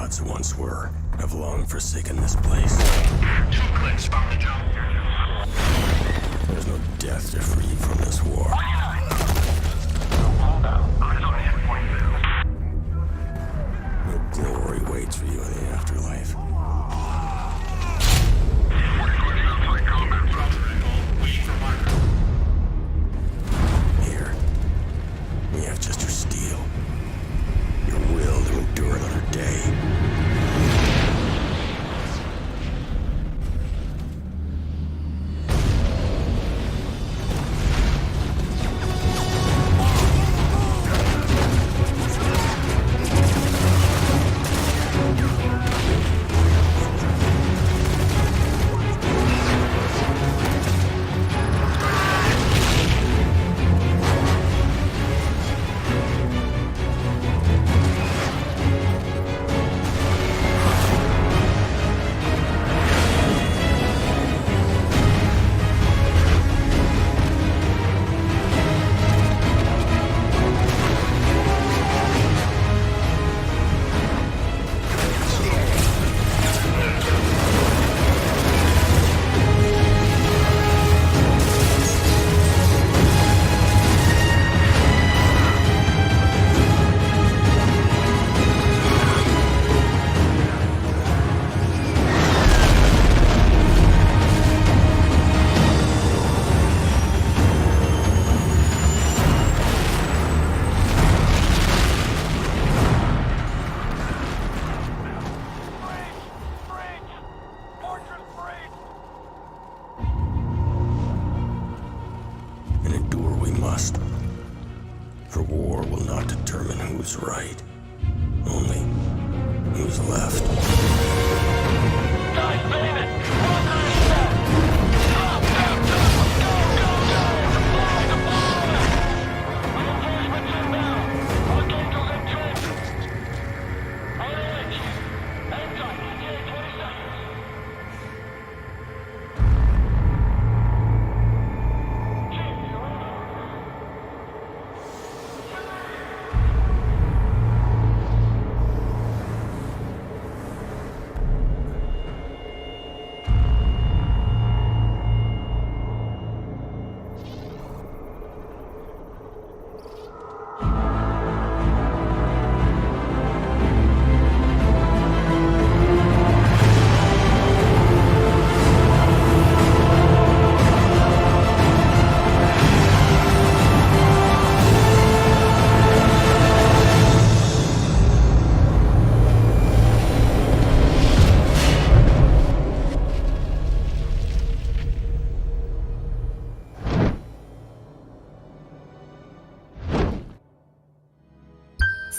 gods once were have long forsaken this place. 2 clicks from the jump. There's no death to free you from this war. Hold out. Eyes on hit point. No glory waits for you in the afterlife. 44 sounds like combat problem. Waiting for marker. Here, we have just your steel. Your will to endure another day. And endure we must. For war will not determine who's right, only who's left.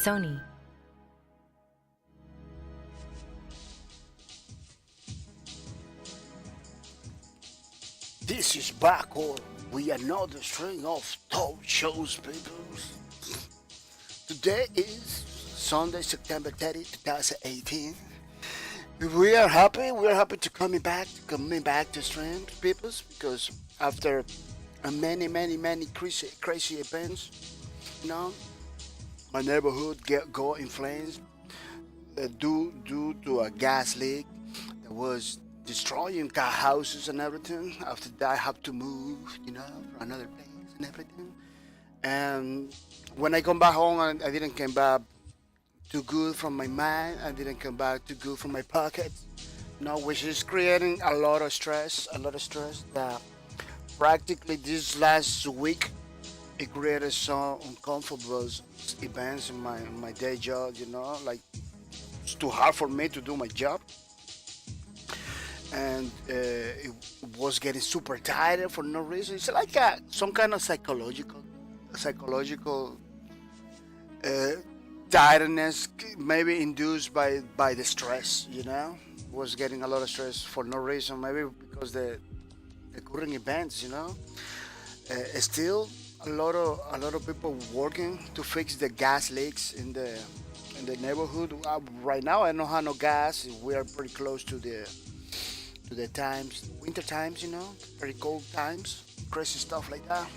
Sony. This is back on with another string of talk shows, people. Today is Sunday, September 30, 2018. We are happy to coming back to stream, people, because after many crazy events, you know, my neighborhood go in flames due to a gas leak that was destroying car houses and everything. After that, I have to move, you know, for another place and everything. And when I come back home, I didn't come back too good from my mind. I didn't come back too good from my pocket. You know, which is creating a lot of stress that practically this last week it created some uncomfortable events in my day job. You know, like it's too hard for me to do my job, and it was getting super tired for no reason. It's like some kind of psychological uh, tiredness, maybe induced by the stress. You know, was getting a lot of stress for no reason. Maybe because the current events. You know, still a lot of people working to fix the gas leaks in the neighborhood. Right now, I don't have no gas. We are pretty close to the times, winter times. You know, very cold times, crazy stuff like that.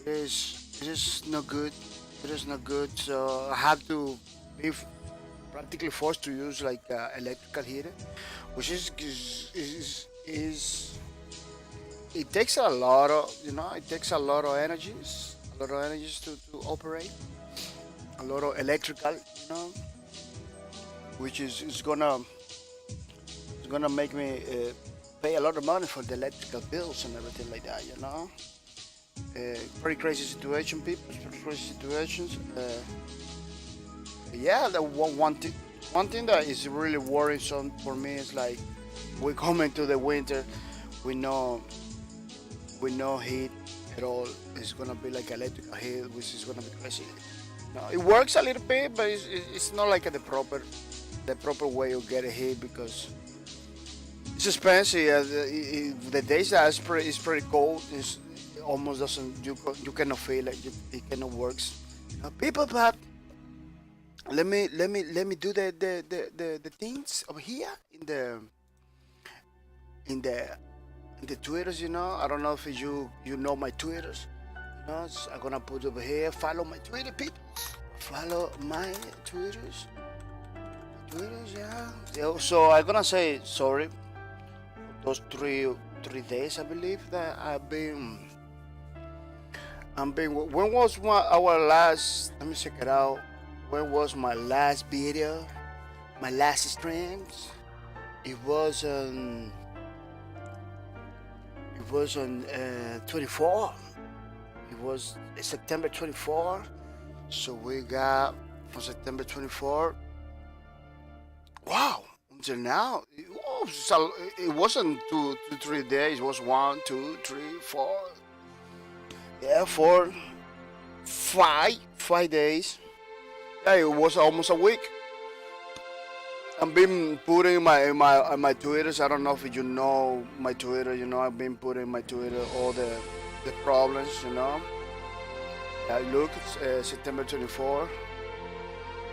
It is not good. It is not good. So I have to be practically forced to use like electrical heater, which is it takes a lot of it takes a lot of energies to operate, a lot of electrical, which is gonna make me pay a lot of money for the electrical bills and everything like that, pretty crazy situation, people. Pretty crazy situations. Yeah, the one thing that is really worrisome for me is like we're coming to the winter. We know heat at all. It's gonna be like electrical heat, which is gonna be crazy. It works a little bit, but it's not like the proper way of getting heat because it's expensive. The days that it's pretty cold. It almost doesn't. You cannot feel it. It cannot works. People, but let me do the things over here in the Twitters. I don't know if you know my Twitters. So I'm gonna put over here. Follow my Twitter, people. Follow my Twitters. Yeah. So I'm gonna say sorry for those three days. I believe that I've been. When was our last? Let me check it out. When was my last video? My last streams? It was on 24. It was September 24. So we got from September 24. Wow! Until now, it wasn't 3 days. It was 1, 2, 3, 4. Yeah, 4, 5 days. Yeah, it was almost a week. I've been putting my Twitters. I don't know if you know my Twitter. I've been putting in my Twitter all the problems. Look, it's September 24.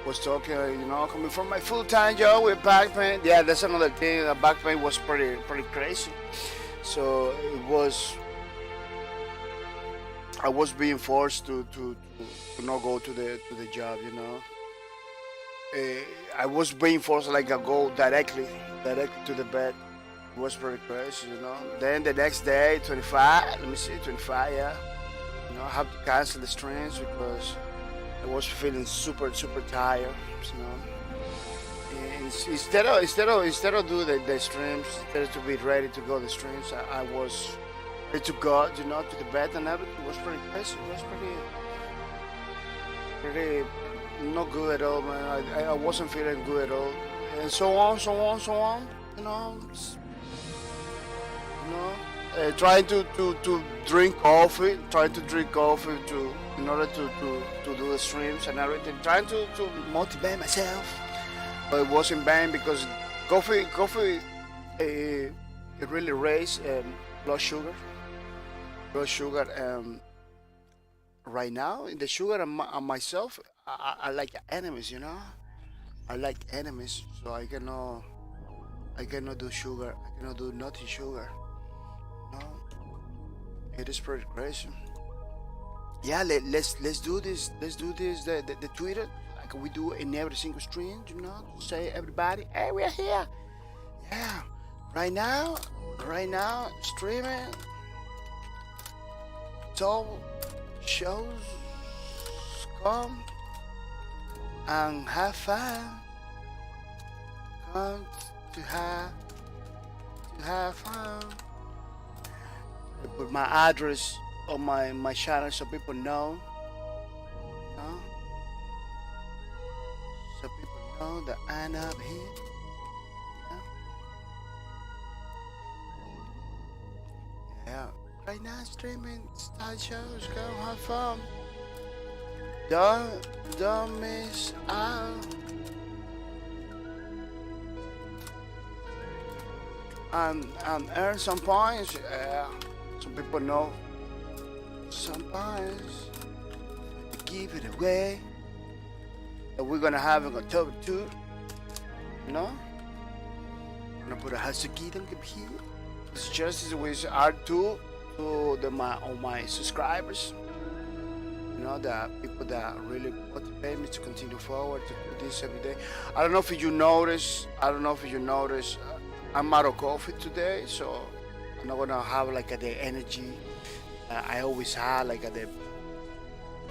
Was talking, coming from my full-time job with back pain. Yeah, that's another thing. The back pain was pretty crazy. So I was being forced to not go to the job. I was being forced like I go directly to the bed. It was pretty crazy. Then the next day, 25. Let me see, 25. Yeah. I have to cancel the streams because I was feeling super tired. And instead of do the streams, instead to be ready to go the streams, I was ready to go, to the bed and everything. It was pretty crazy. It was pretty not good at all, man. I wasn't feeling good at all, and so on. Trying to drink coffee, in order to do the streams and everything, trying to motivate myself, but it was in vain because coffee it really raised blood sugar. Right now in the sugar and myself, I like enemies. I like enemies, so I cannot do sugar. I cannot do nothing sugar. It is pretty crazy. Yeah, let's do this. Let's do this. The Twitter, like we do in every single stream. To say everybody, hey, we're here. Yeah, right now, streaming. Top shows, come and have fun. Come to have fun. I put my address on my channel so people know. So people know that I'm up here. Yeah. Right now streaming style shows, go have fun. Don't miss out. And earn some points. Yeah. Some people know. Some points. Give it away. That we're gonna have in October 2. I'm gonna put a Hasaki on here. It's just with R2 to my subscribers. the people that really motivate me to continue forward to do this every day. I don't know if you notice. I'm out of coffee today, so I'm not gonna have like the energy I always had, like the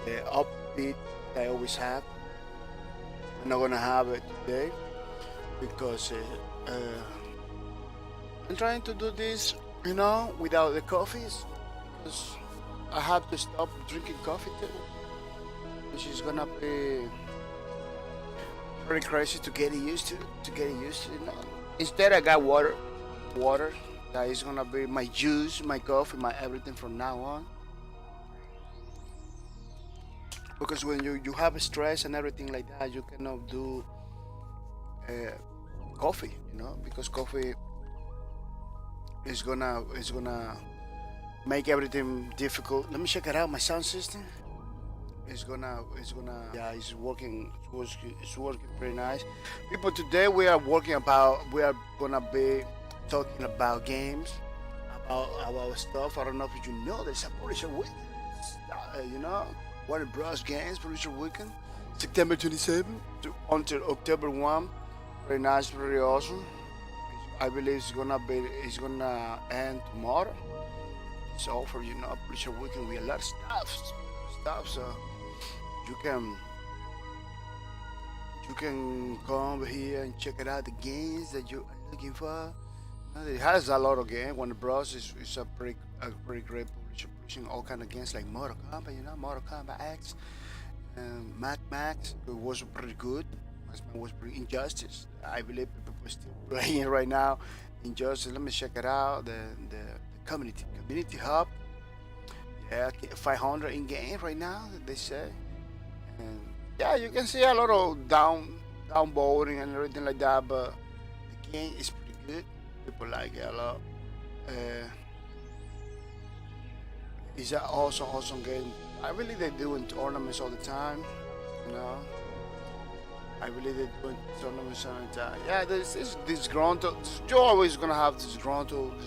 upbeat that I always have. I'm not gonna have it today because I'm trying to do this, without the coffees. Because I have to stop drinking coffee too, which is gonna be very crazy to get used to. Instead, I got water. That is gonna be my juice, my coffee, my everything from now on. Because when you have stress and everything like that, you cannot do coffee, because coffee is gonna make everything difficult. Let me check it out. My sound system yeah, it's working pretty nice. People, today we are gonna be talking about games, about stuff. I don't know if you know there's a publisher weekend, Warner Bros. Games publisher weekend, September 27th until October 1. Very nice, very awesome. I believe it's gonna end tomorrow. It's over, publisher weekend with a lot of stuff. So you can come over here and check it out, the games that you are looking for. It has a lot of games. Warner Bros. is a pretty great publisher, pushing all kind of games like Mortal Kombat, Mortal Kombat X, and Mad Max. It was pretty good. It was pretty Injustice. I believe people are still playing right now. Injustice. Let me check it out. The community hub. Yeah, 500 in game right now, they say. And yeah, you can see a lot of downvoting and everything like that, but the game is pretty good. People like it a lot. It's an awesome game. I believe they're doing tournaments all the time, I believe they're doing tournaments all the time. Yeah, there's this disgruntled. You're always gonna have disgruntled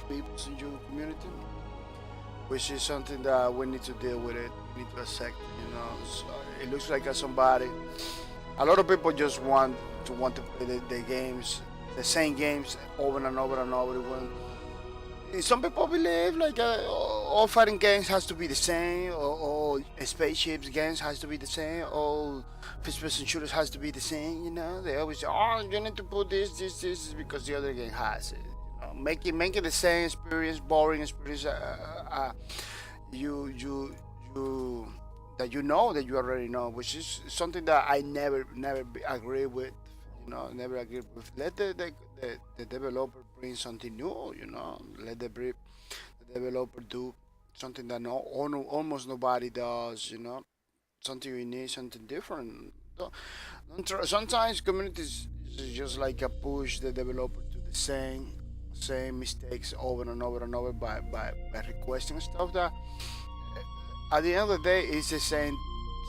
people in your community, which is something that we need to deal with. It we need to accept. So it looks like somebody. A lot of people just want to play the games, the same games over and over and over again. Some people believe like all fighting games has to be the same, or spaceships games has to be the same, all first-person shooters has to be the same. They always say, "Oh, you need to put this, because the other game has it." Make it the same experience, boring experience. You that that you already know, which is something that I never agree with. Never agree with. Let the developer bring something new. Let the developer do something that almost nobody does. Something unique, something different. Sometimes communities is just like a push the developer to the same mistakes over and over and over by requesting stuff that at the end of the day it's the same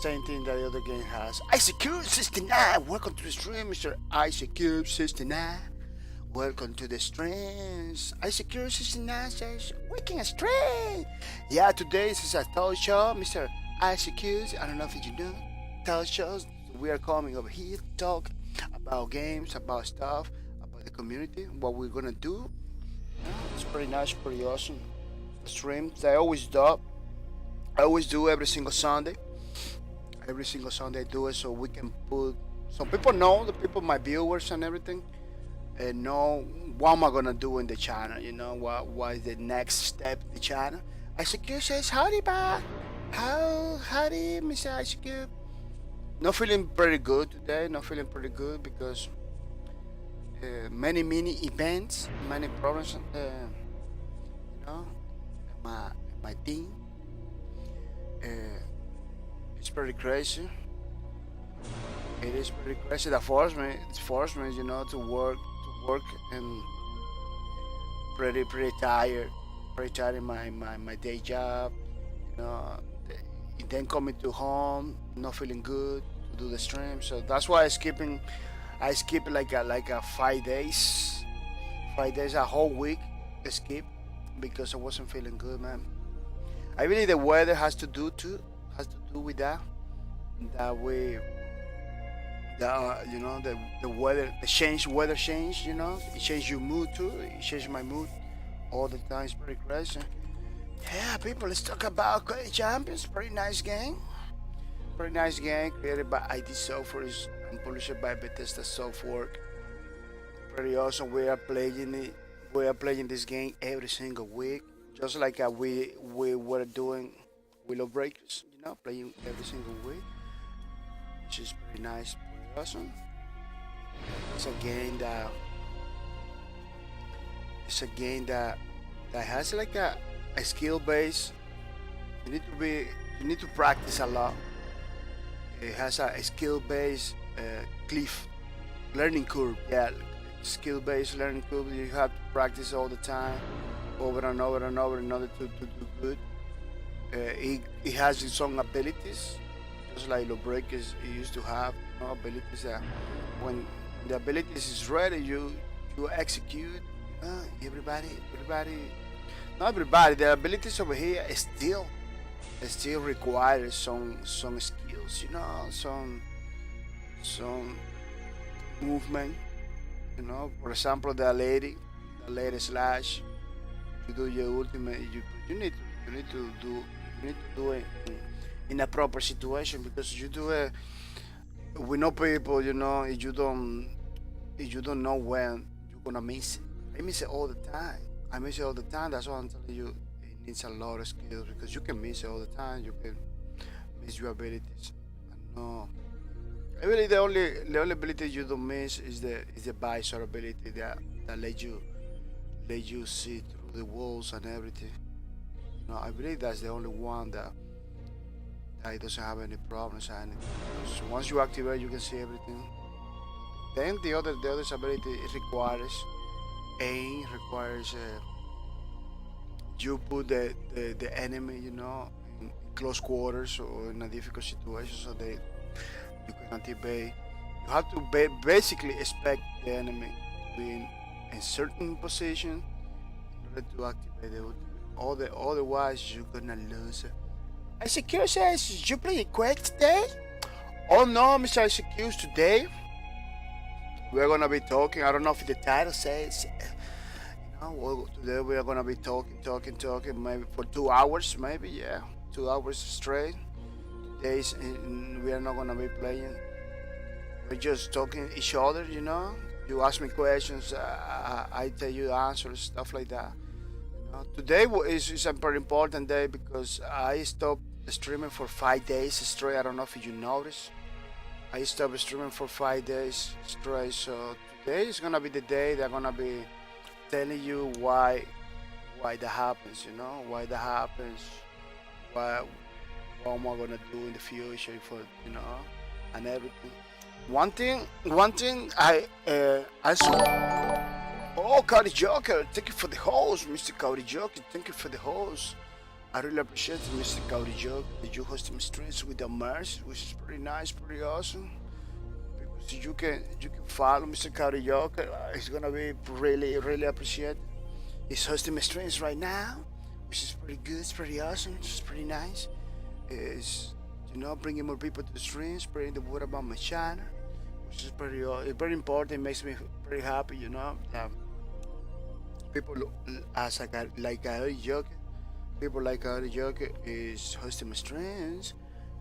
thing that the other game has. IceCube69, welcome to the stream, Mr. IceCube69. Welcome to the streams. IceCube69 says, "Waking stream." Yeah, today is a talk show, Mr. IceCube. I don't know if you know. Talk shows. We are coming over here to talk about games, about stuff, about the community, what we're gonna do. It's pretty nice, pretty awesome. The streams I always do every single Sunday. Every single Sunday I do it so we can put. So people know, my viewers and everything, and know what am I gonna do in the channel. What is the next step in the channel. IceCube says, "Howdy, ba. Howdy, Mr. IceCube." Not feeling pretty good today. Not feeling pretty good because many mini events, many problems. My team. It's pretty crazy. It is pretty crazy. That forced me, to work and pretty tired in my day job. Then coming to home, not feeling good to do the stream. So that's why I skip like a 5 days, a whole week. I skip because I wasn't feeling good, man. I believe the weather has to do do with that. That way, you know, the weather, weather change. You know, it changed your mood too. It changed my mood all the time. It's pretty crazy. Yeah, people, let's talk about Clay Champions. Pretty nice game. Pretty nice game created by ID Software and published by Bethesda Software. Pretty awesome. We are playing it. We are playing this game every single week, just like we were doing Willow Breakers. You know, playing every single week, which is pretty nice, pretty awesome. It's a game that has like a skill base. You need to practice a lot. It has a skill base cliff learning curve. Yeah, skill based learning curve. You have to practice all the time, over and over and over, in order to do good. It has its own abilities, just like Lawbreakers it used to have, you know, abilities that when the abilities is ready, you execute. Everybody, not everybody. The abilities over here is still require some skills, you know, some movement. You know, for example, the lady slash. You do your ultimate. You need to do it in a proper situation, because you do it. We know people, you know, if you don't know when you're gonna miss it. I miss it all the time. That's why I'm telling you, it needs a lot of skills, because you can miss it all the time. You can miss your abilities. I know. Really, the only ability you don't miss is the visor ability that let you see through the walls and everything. You know, I believe that's the only one that it doesn't have any problems and anything. So once you activate, you can see everything. Then the other ability, it requires aim, requires you put the enemy, you know, in close quarters or in a difficult situation, so you can activate. You have to basically expect the enemy to be in a certain position in order to activate the ultimate. Otherwise, you're gonna lose it. ICQ says, you playing Quake today? Oh no, Mr. ICQ, today we're gonna be talking. I don't know if the title says, you know, well, today we are gonna be talking, maybe for 2 hours, maybe, yeah, 2 hours straight. Days, we are not gonna be playing. We're just talking each other, you know. You ask me questions, I tell you answers, stuff like that. You know? Today is a very important day because I stopped streaming for 5 days straight. I don't know if you noticed. I stopped streaming for 5 days straight. So today is gonna be the day that I'm gonna be telling you why that happens. You know, why that happens. What am I gonna do in the future for, you know, and everything. One thing I saw. Oh, Cody Joker, thank you for the host, Mr. Cody Joker. Thank you for the host. I really appreciate it, Mr. Cody Joker, that you hosting streams with the merch, which is pretty nice, pretty awesome. Because you can follow Mr. Cody Joker. It's gonna be really appreciated. He's hosting my streams right now, which is pretty good. It's pretty awesome. It's pretty nice. Is, you know, bringing more people to the stream, spreading the word about my channel, which is very important. It makes me pretty happy, you know. People as like Cody Joker, people like Cody Joker is hosting my streams.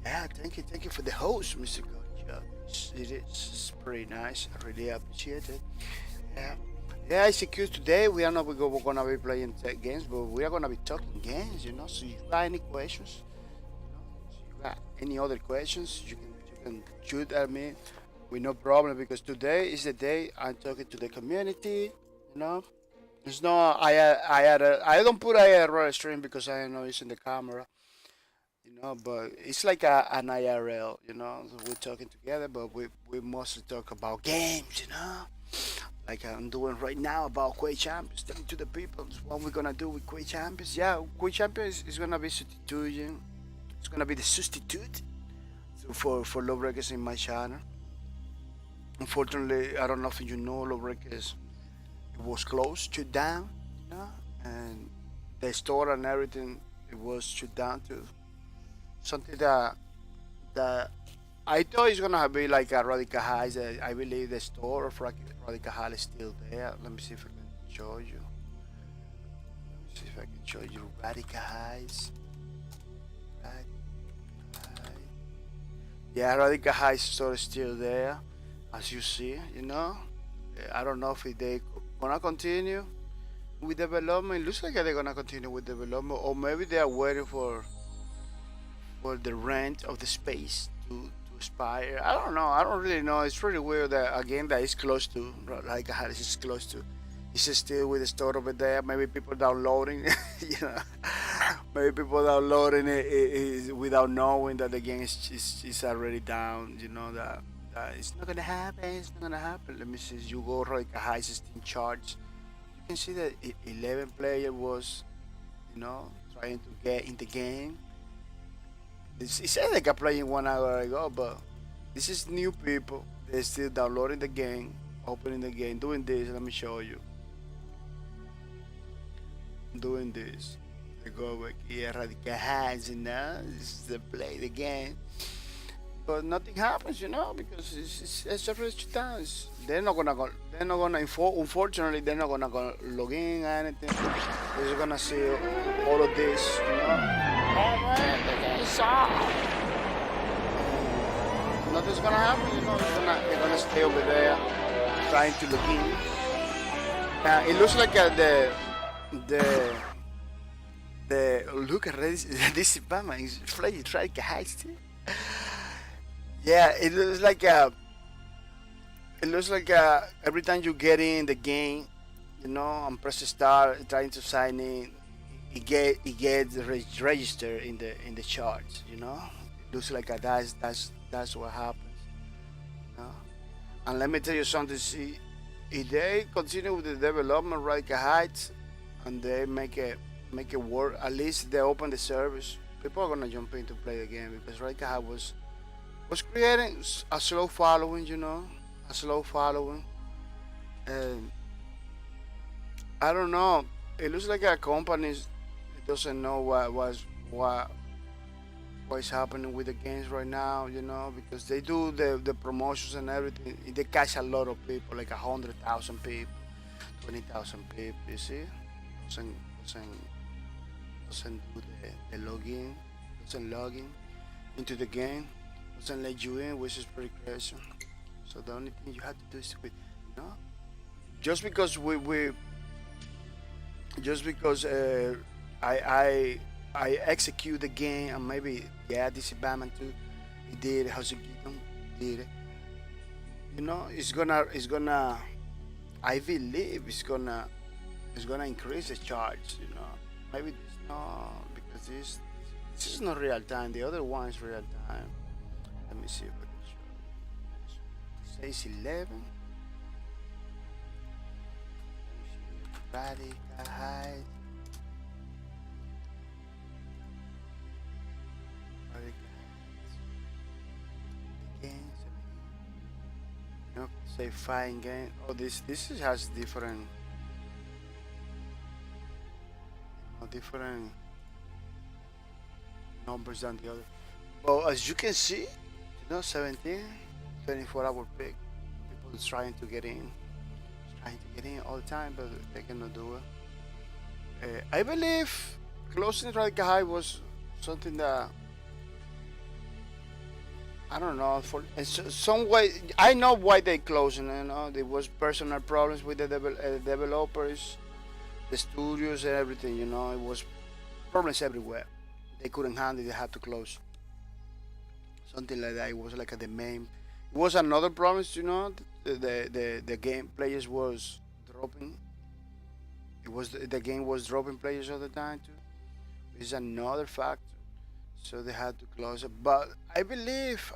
Yeah, thank you for the host, Mr. Cody Joker. It's pretty nice. I really appreciate it. Yeah, ICQ today we are not gonna be playing games, but we are gonna be talking games, you know. So you got any questions? Any other questions, you can shoot at me with no problem, because today is the day I'm talking to the community, you know. It's not I don't put IRL stream because I know it's in the camera, you know, but it's like an IRL, you know. So we're talking together, but we mostly talk about games, you know, like I'm doing right now about Quake Champions, telling to the people what we're gonna do with Quake Champions. Yeah, Quake Champions is gonna be substituting. It's gonna be the substitute for Lawbreakers in my channel. Unfortunately, I don't know if you know, Lawbreakers, it was closed, shut down, you know, and the store and everything, it was shut down too. Something that The I thought it's gonna be like a Radical Heights. I believe the store of Radical Heights is still there. Let me see if I can show you. See if I can show you Radical Heights. Yeah, Radical Heights store is still there, as you see. You know, I don't know if they gonna continue with development. It looks like they're gonna continue with development, or maybe they are waiting for the rent of the space to expire. I don't know. I don't really know. It's pretty weird that again that is close to like Harris is close to. It's still with the store over there. Maybe people downloading, you know, maybe people downloading it without knowing that the game is already down. You know that it's not gonna happen. It's not gonna happen. Let me see. You go like a high Steam charts. You can see that 11 player was, you know, trying to get in the game. It said like I playing 1 hour ago, but this is new people. They're still downloading the game, opening the game, doing this. Let me show you. Doing this. They go back here, Radical Heights, you know, they play the game. But nothing happens, you know, because it's a rich dance. They're not gonna unfortunately, they're not gonna go log in or anything. They're just gonna see all of this, you know. Nothing's gonna happen, you know. They're gonna stay over there, trying to log in. It looks like the look at this Obama is flying like a heist. Yeah, it looks like every time you get in the game, you know, and press start, trying to sign in, it gets registered in the charts. You know, it looks like that's what happens. You know? And let me tell you something. See, if they continue with the development Radical Heights and they make it work, at least they open the service, people are gonna jump in to play the game because Radical Heights was creating a slow following, you know, a slow following, and I don't know. It looks like a company doesn't know what is happening with the games right now, you know, because they do the promotions and everything. They catch a lot of people, like 100,000 people, 20,000 people. You see, doesn't do the login, doesn't log in into the game, doesn't let you in, which is pretty crazy. So the only thing you have to do is quit, you know. Just because I execute the game and maybe this is Batman too. He did Hoseki did it. You know, it's gonna I believe it's gonna increase the charge, you know. Maybe this no, because this is not real time. The other one is real time. Let me see if I can show you. It says 11. Radical Heights. No, say fine game. Oh, this has different numbers than the other. But as you can see, you know, 17, 24-hour peak. People is trying to get in all the time, but they cannot do it. I believe closing Radical High was something that I don't know. For some way, I know why they closing. You know, there was personal problems with the developers, the studios, and everything. You know, it was problems everywhere. They couldn't handle it. They had to close. Something like that. It was like the main. It was another problem. You know, the game players was dropping. It was the game was dropping players all the time too. It's another factor. So they had to close it. But I believe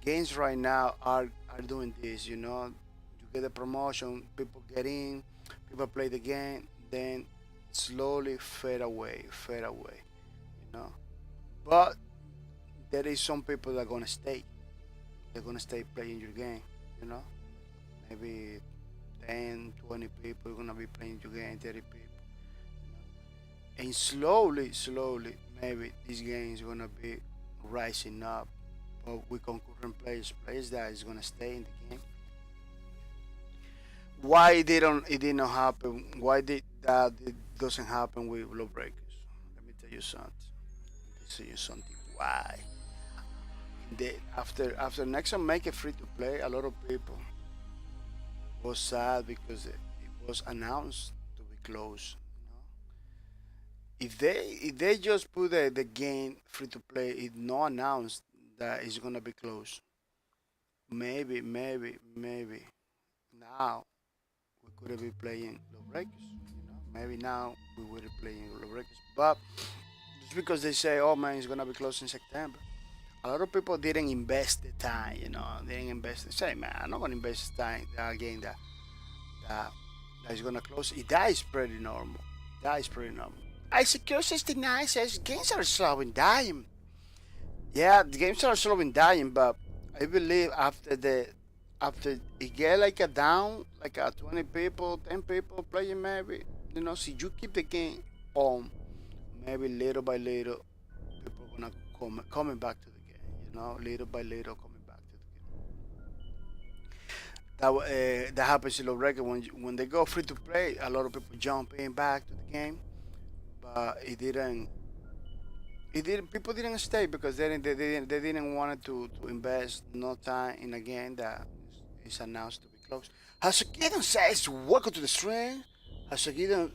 games right now are doing this, you know. You get a promotion, people get in, people play the game, then slowly fade away, you know. But there is some people that are gonna stay. They're gonna stay playing your game, you know. Maybe 10, 20 people are gonna be playing your game, 30 people. And slowly, maybe this game is gonna be rising up, but with concurrent players that is gonna stay in the game. Why it did not happen? Why did that it doesn't happen with lawbreakers? Let me tell you something. Let me tell you something. Why? After Nexon make it free to play, a lot of people was sad because it was announced to be closed. If they just put the game free to play, it not announced that it's gonna be closed. Maybe now we could be playing lawbreakers. Maybe now we would be playing lawbreakers, but just because they say, "Oh man, it's gonna be closed in September," a lot of people didn't invest the time. Didn't invest. They say, "Man, I'm not gonna invest the time that game that that is gonna close." That is pretty normal. That is pretty normal. I secure 69 says games are slowing down. Yeah, the games are slowing down, but I believe after it get like a down, like a 20 people, 10 people playing, maybe see you keep the game on, maybe little by little people gonna coming back to the game. Little by little coming back to the game. That happens in Lowrecord when they go free to play. A lot of people jump in back to the game, but it didn't. It didn't. People didn't stay because they didn't want to invest no time in a game that is announced to be closed. Hasukidon says, "Welcome to the stream." Hasukidon,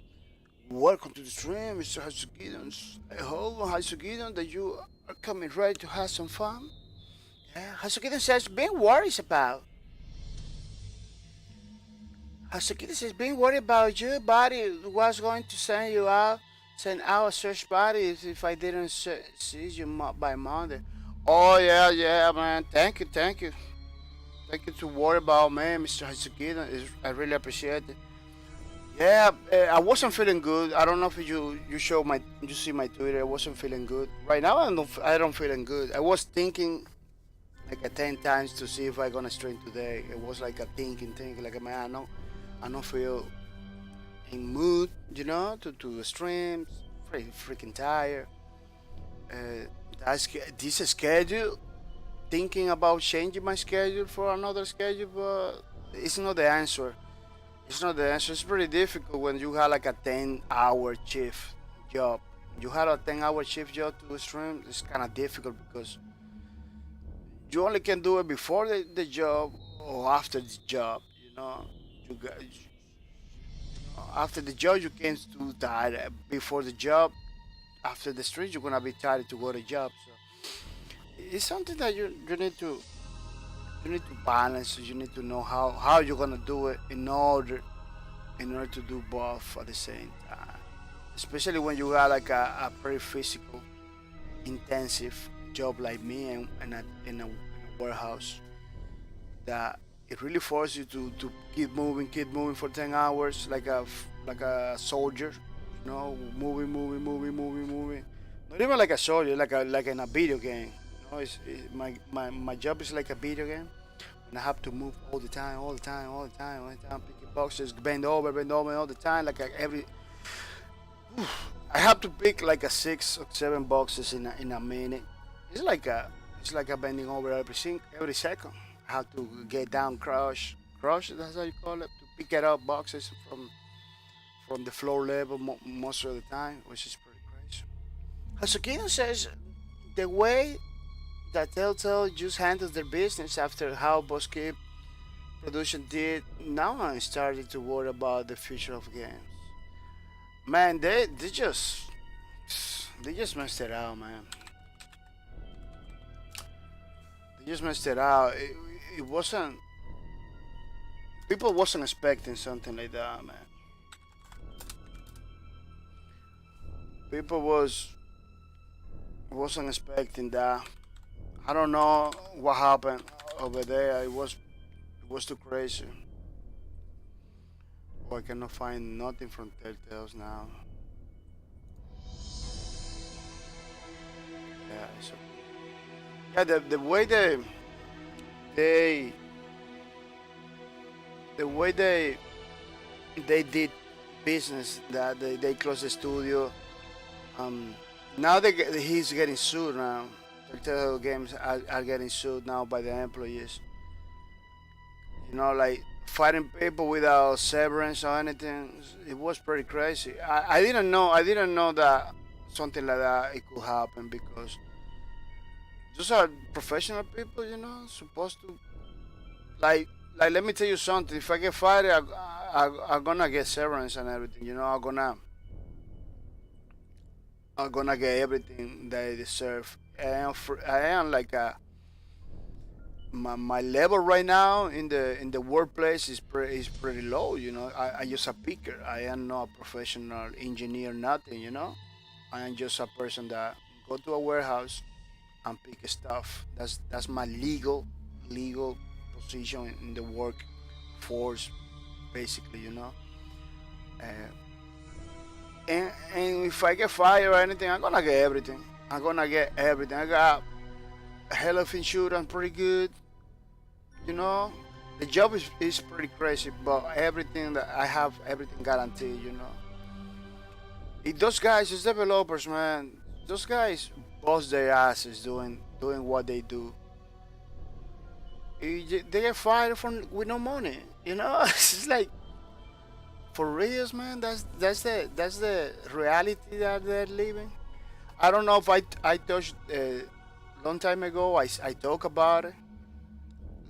welcome to the stream, Mr. Hasukidon. I hope Hasukidon that you are coming ready to have some fun. Yeah, Hasukidon says, "Being worries about." Hasukidon says, "Being worried about you, buddy. Was going to send out a search body if I didn't see you by Monday." Oh yeah, man. Thank you. Thank you to worry about me, Mr. Hasukidon. I really appreciate it. Yeah, I wasn't feeling good. I don't know if you see my Twitter. I wasn't feeling good. Right now, I don't feeling good. I was thinking like 10 times to see if I gonna stream today. It was like a thinking, like, man, I don't feel in mood, to stream. Freaking tired. This schedule, thinking about changing my schedule for another schedule, but it's not the answer. It's not the answer. It's pretty difficult when you have like a 10-hour shift job. You have a 10-hour shift job to stream. It's kind of difficult because you only can do it before the job or after the job. You got, after the job you can't do that. Before the job, after the stream, you're gonna be tired to go to job. So it's something that you need to balance. You need to know how you're gonna do it in order to do both at the same time. Especially when you got like a pretty physical, intensive job like me in a warehouse that it really forces you to keep moving for 10 hours like a soldier, moving. Not even like a soldier, like in a video game. My job is like a video game, and I have to move all the time, picking boxes, bend over all the time, every. I have to pick like a 6 or 7 boxes in a minute. It's like a bending over every second. I have to get down, crush. That's how you call it. To pick it up boxes from the floor level most of the time, which is pretty crazy. Hasukino says the way that Telltale just handles their business after how Boskip production did, now I'm starting to worry about the future of games. Man, they just messed it out, man. They just messed it out. It wasn't. People wasn't expecting something like that, man. People wasn't expecting that. I don't know what happened over there. It was too crazy. Oh, I cannot find nothing from Telltales now. Yeah, it's okay. Yeah, the way they the way they did business, that they closed the studio. Now he's getting sued now. Telltale Games are getting sued now by the employees. You know, like firing people without severance or anything. It was pretty crazy. I didn't know. I didn't know that something like that it could happen because those are professional people. You know, supposed to like. Let me tell you something. If I get fired, I'm gonna get severance and everything. You know, I'm gonna get everything that I deserve. I am like a my level right now in the workplace is pretty low. You know, I just a picker. I am not a professional engineer, nothing. You know, I am just a person that go to a warehouse and pick stuff. That's my legal position in the workforce, basically. You know, uh, and if I get fired or anything, I'm gonna get everything. I'm gonna get everything. I got health insurance pretty good. You know, the job is pretty crazy, but everything that I have, everything guaranteed. You know, those guys, those developers, man, those guys bust their asses doing what they do. They get fired from with no money. You know, it's like for reals, man. That's the reality that they're living. I don't know if I touched long time ago. I talk about it.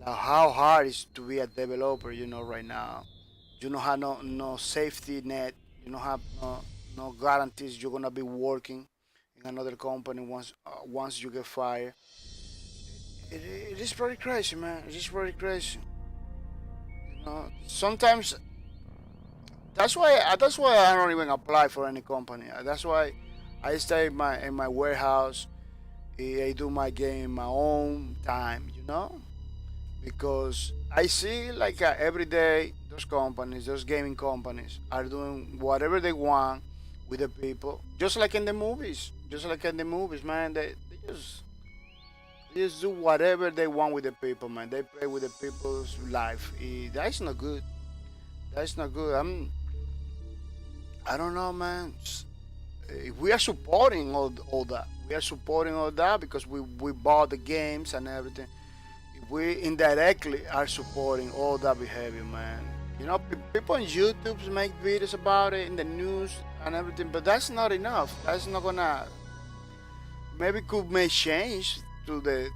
Like how hard it is to be a developer. You know, right now, you don't have no safety net. You don't have no guarantees you're gonna be working in another company once you get fired. It is pretty crazy, man. It is pretty crazy. You know, sometimes that's why I don't even apply for any company. That's why I stay in my warehouse. I do my game in my own time, you know, because I see like every day those companies, those gaming companies, are doing whatever they want with the people, just like in the movies, man. They just do whatever they want with the people, man. They play with the people's life. That's not good. That's not good. I don't know, man. We are supporting all that. We are supporting all that because we bought the games and everything. We indirectly are supporting all that behavior, man. You know, people on YouTube make videos about it in the news and everything, but that's not enough. That's not gonna. Maybe could make change to the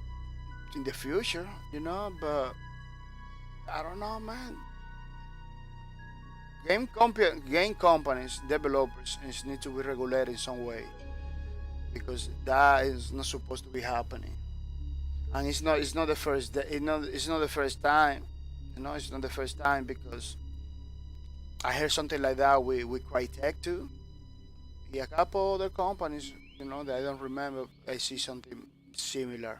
in the future, you know, but I don't know, man. Game companies, developers, need to be regulated in some way because that is not supposed to be happening. And it's not the first it's not the first time. You know, it's not the first time because I heard something like that with Crytek too. Yeah, a couple other companies, you know, that I don't remember. I see something similar,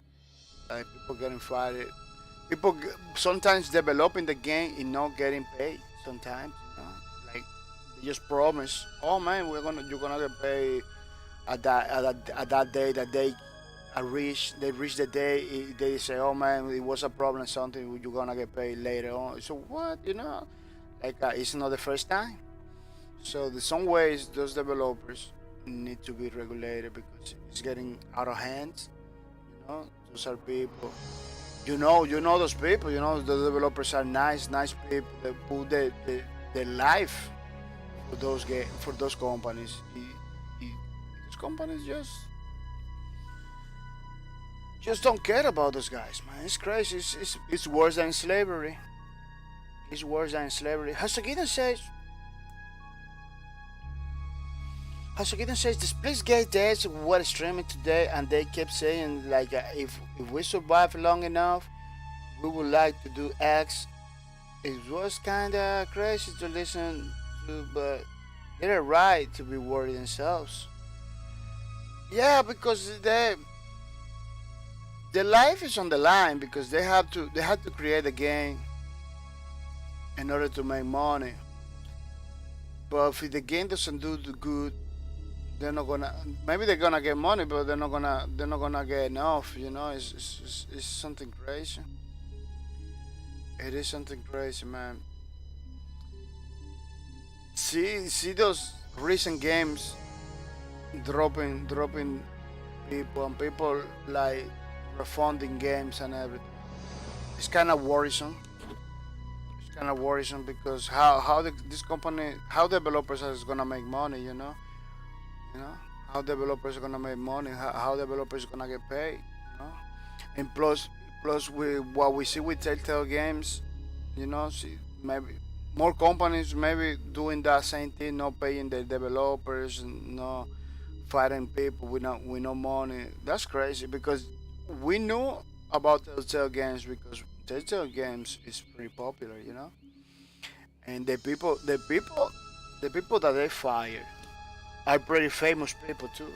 like people getting fired. Sometimes developing the game and not getting paid. Sometimes, you know, like they just promise, oh man, you're gonna get paid at that day that they reach the day they say, oh man, it was a problem, something you're gonna get paid later on. So what, you know, like it's not the first time. So in some ways those developers need to be regulated because it's getting out of hands. You know, those are people. You know those people. You know the developers are nice people. They put their life for those companies. Those companies just don't care about those guys, man. It's crazy. It's worse than slavery. It's worse than slavery. Hasagiden says this please get days were streaming today, and they kept saying like if we survive long enough, we would like to do X. It was kind of crazy to listen to, but they're right to be worried themselves. Yeah, because the life is on the line because they had to create a game in order to make money. But if the game doesn't do the good, they're not gonna. Maybe they're gonna get money, but they're not gonna get enough. You know, it's something crazy. It is something crazy, man. See those recent games dropping people, and people like refunding games and everything. It's kind of worrisome. It's kind of worrisome because this company, how developers are gonna make money, you know, how developers are gonna make money, how developers are gonna get paid, and plus with what we see with Telltale Games, see, maybe more companies maybe doing that same thing, not paying the developers, no fighting people with no money. That's crazy because we knew about Telltale Games because Telltale Games is pretty popular, and the people that they fire are pretty famous people too.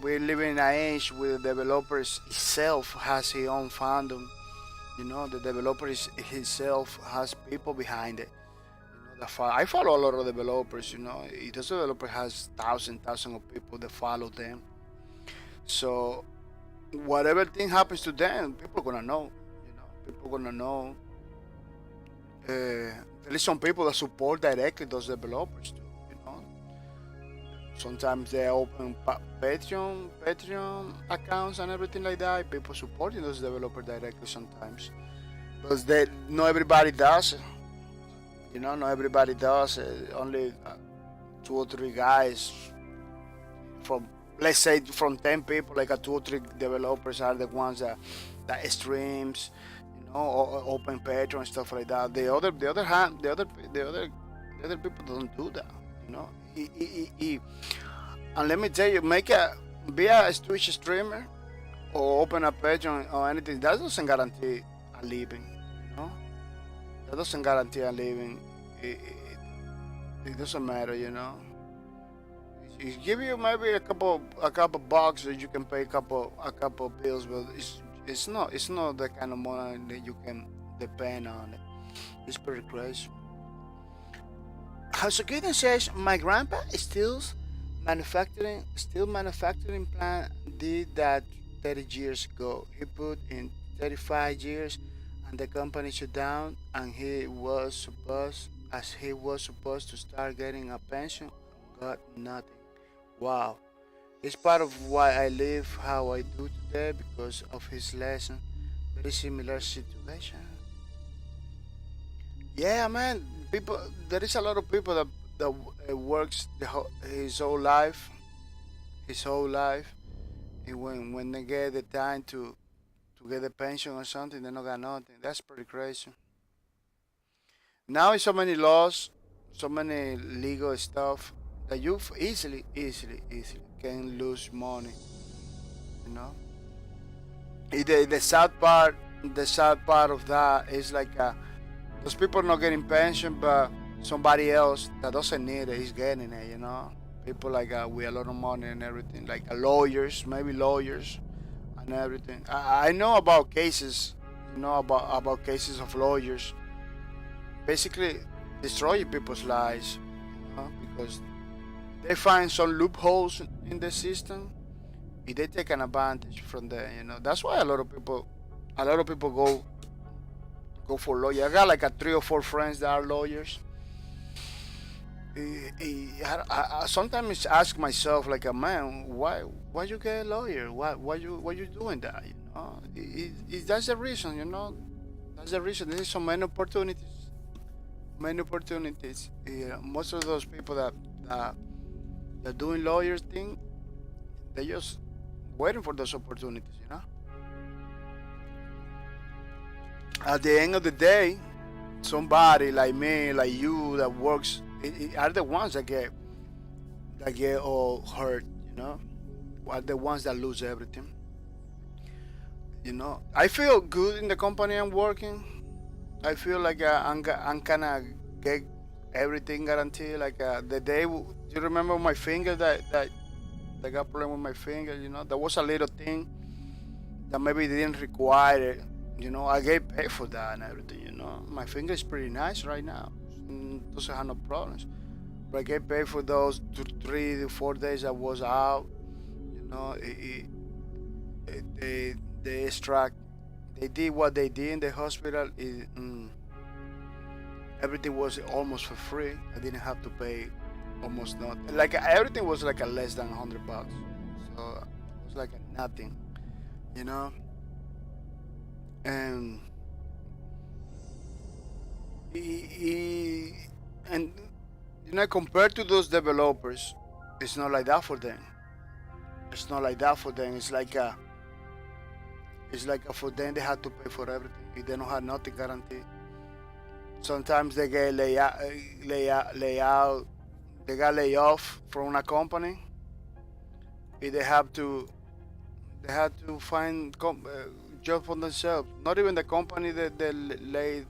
We live in an age where the developers itself has his own fandom. The developer himself has people behind it. I follow a lot of developers. This developer has thousands of people that follow them. So whatever thing happens to them, people gonna know. People gonna know. There is some people that support directly those developers too. Sometimes they open Patreon accounts and everything like that. People supporting those developers directly sometimes, because not everybody does it. Not everybody does it. Only 2 or 3 guys from, let's say, from 10 people, like 2 or 3 developers are the ones that streams, or open Patreon and stuff like that. The other people don't do that. And let me tell you, be a Twitch streamer or open a Patreon or anything. That doesn't guarantee a living. That doesn't guarantee a living. It doesn't matter. It give you maybe a couple bucks that you can pay a couple bills, but it's not the kind of money that you can depend on it. It's pretty crazy. Hasukidan says my grandpa still manufacturing plant did that 30 years ago. He put in 35 years and the company shut down, and he was supposed to start getting a pension and got nothing. Wow. It's part of why I live how I do today, because of his lesson. Very similar situation. Yeah, man. There is a lot of people that works his whole life, and when they get the time to get a pension or something, they don't got nothing. That's pretty crazy. Now it's so many laws, so many legal stuff that you easily can lose money. You know. The sad part of that is like those people not getting pension, but somebody else that doesn't need it is getting it. People like with a lot of money and everything, like lawyers, maybe lawyers and everything. I know about cases, about cases of lawyers basically destroying people's lives, because they find some loopholes in the system. They take an advantage from there. That's why a lot of people go for lawyer. I got like 3 or 4 friends that are lawyers. I sometimes ask myself, like, man, why you get a lawyer? Why you doing that? That's the reason. That's the reason. There's so many opportunities. Most of those people that doing lawyer thing, they just waiting for those opportunities. At the end of the day, somebody like me, like you, that works, are the ones that get all hurt. Are the ones that lose everything. I feel good in the company I'm working. I feel like I'm gonna get everything guaranteed. Like the day, you remember my finger that got problem with my finger. There was a little thing that maybe didn't require it. I get paid for that and everything. My finger is pretty nice right now. Doesn't have no problems. But I get paid for those 2, 3, 4 days I was out. They extract. They did what they did in the hospital. Everything was almost for free. I didn't have to pay almost nothing. Like everything was like a less than $100. So it was like nothing, you know. And and you know, compared to those developers, it's not like that for them. It's not like that for them. It's like for them they have to pay for everything. If they don't have nothing guaranteed. Sometimes they get layout, they got laid off from a company. If they have to find job for themselves. Not even the company that laid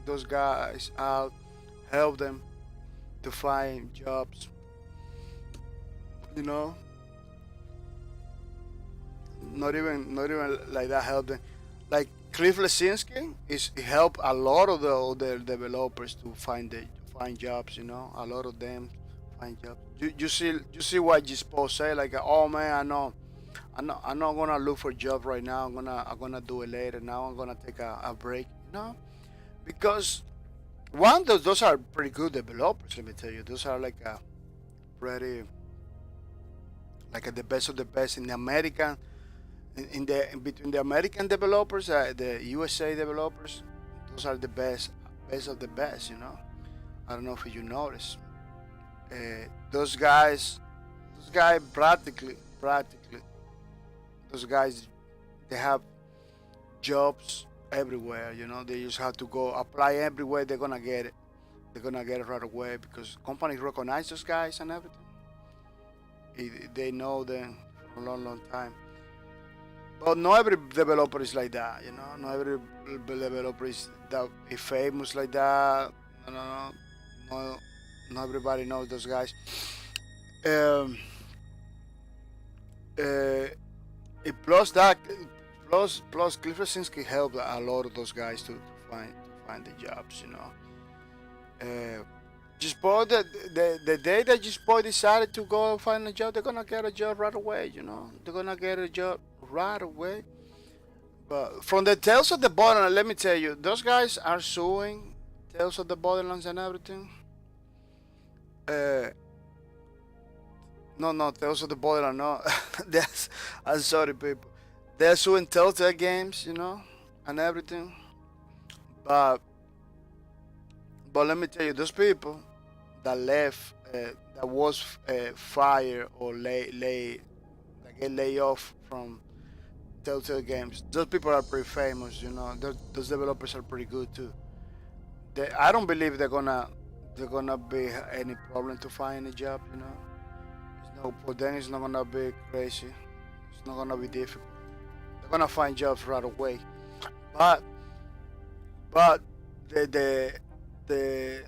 those guys out help them to find jobs. You know, not even like that help them. Like Cliff Lesinski he helped a lot of the other developers to find jobs. You know, a lot of them find jobs. You see what GeForce say, like, oh man, I'm not gonna look for a job right now. I'm gonna do it later. Now I'm gonna take a break. You know, because one, those are pretty good developers. Let me tell you, those are like a pretty like the best of the best in the American in between the American developers, the USA developers. Those are the best of the best. You know, I don't know if you notice. Those guys practically, those guys, they have jobs everywhere. You know, they just have to go apply everywhere. They're gonna get it. They're gonna get it right away because companies recognize those guys and everything. They know them for a long time. But not every developer is like that. You know, not every developer is famous like that. No, not everybody knows those guys. Um, uh, plus that, plus Cliff Lesinski helped a lot of those guys to find the jobs. You know, just boy the day that just boy decided to go find a job, they're gonna get a job right away. You know, they're gonna get a job right away. But from the Tales of the Borderlands, let me tell you, those guys are suing Tales of the Borderlands and everything. Uh, no, Tales of the Borderlands, no. I'm sorry, people. They're suing Telltale Games, you know, and everything. But let me tell you, those people that left, that was fired or that get laid off from Telltale Games, those people are pretty famous, you know. Those developers are pretty good too. I don't believe they're gonna be any problem to find a job, you know. No, for them it's not gonna be crazy. It's not gonna be difficult. They're gonna find jobs right away. But the the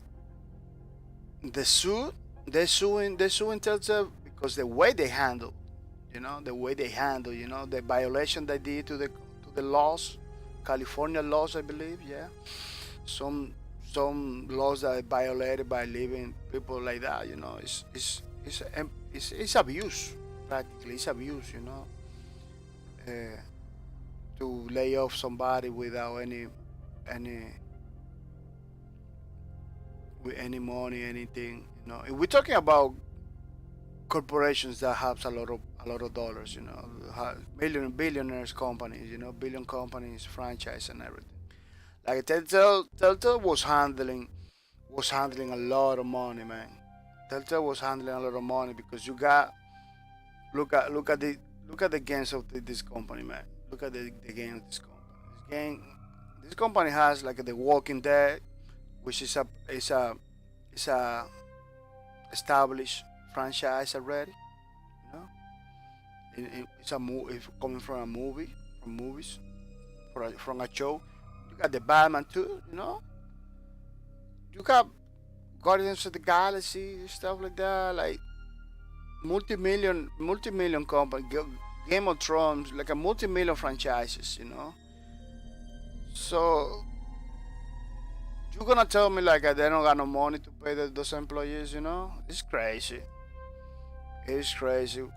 the suit they're suing Telltale because the way they handle, you know, the violation they did to the laws, California laws, I believe, yeah. Some laws that are violated by leaving people like that, you know, it's abuse, practically. It's abuse, you know, to lay off somebody without any with any money, anything, you know. If we're talking about corporations that have a lot of dollars, you know, billionaires companies, you know, billion companies, franchise and everything. Like Telltale was handling a lot of money, man. Telltale was handling a lot of money because you got look at the games of this company, man. Look at the game of this company. This company has like The Walking Dead, which is a established franchise already. You know, it's coming from a movie, from movies, from a show. You got the Batman too. You know, you got Guardians of the Galaxy, stuff like that, like multi-million company. Game of Thrones, like a multi-million franchises. You know, so you're gonna tell me like they don't got no money to pay those employees? You know, it's crazy. It's crazy. You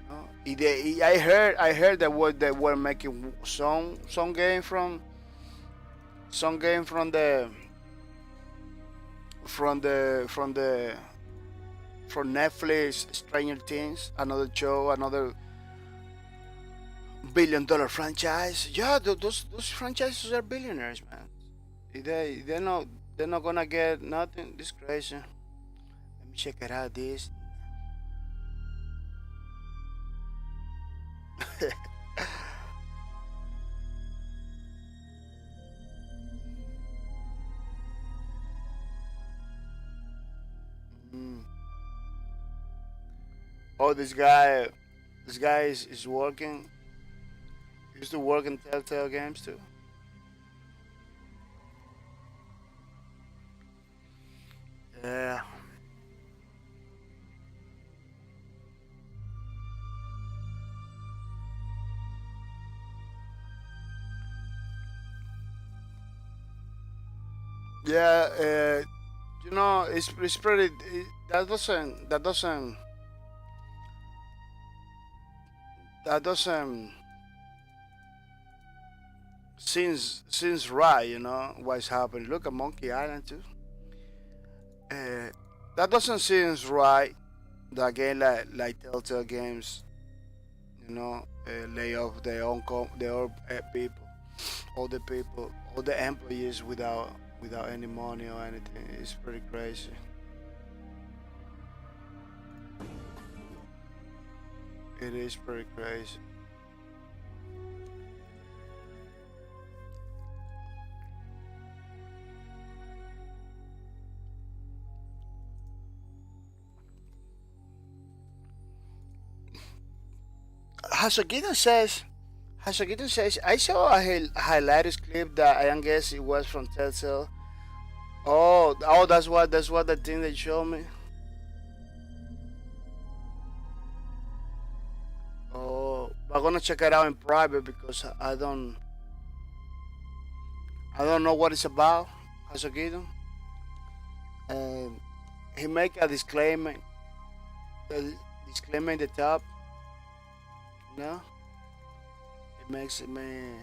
know? I heard that what they were making some game from the from Netflix, Stranger Things, another show, another billion-dollar franchise. Yeah, those franchises are billionaires, man. They're not gonna get nothing. This crazy. Let me check it out. This. Mm. Oh, this guy is working. He used to work in Telltale Games too. Yeah. Yeah, it's pretty. That doesn't seems right. What's happening. Look at Monkey Island too. Uh, that doesn't seem right. That game like Telltale Games, lay off their own people, all the employees without any money or anything. It's pretty crazy. It is pretty crazy. Hasogita says, I saw a hilarious clip that I guess it was from Telsel. Oh, that's what the thing they showed me. Oh, I'm gonna check it out in private because I don't know what it's about. Hasogita, and he make a disclaimer in the top. No, it makes it me.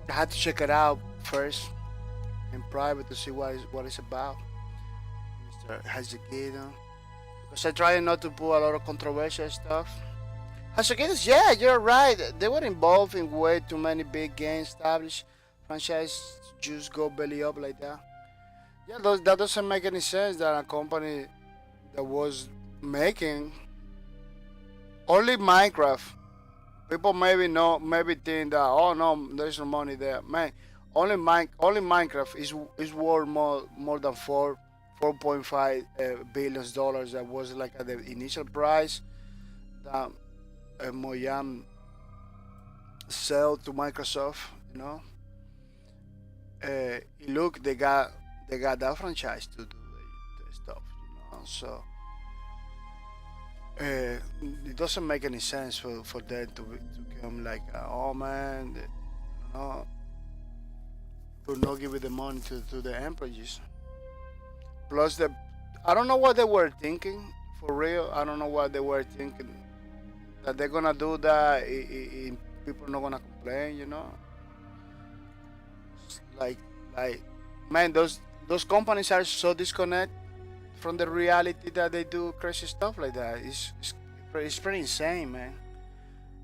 I had to check it out first in private to see what it's about, Mr. Hasogita. Because I try not to put a lot of controversial stuff. Hasogita, yeah, you're right. They were involved in way too many big games established franchise just go belly up like that. Yeah, that doesn't make any sense that a company that was making only Minecraft. People maybe think that oh no, there's no money there. Man, only Minecraft is worth more than 4.5 billions dollars. That was like at the initial price that Mojang sell to Microsoft. Look, they got that franchise to do the stuff. So. It doesn't make any sense for them to come like, oh man, to not give the money to the employees. Plus, I don't know what they were thinking for real. I don't know what they were thinking that they're gonna do that. People not gonna complain. Like, man, those companies are so disconnected from the reality that they do crazy stuff like that. It's pretty insane, man.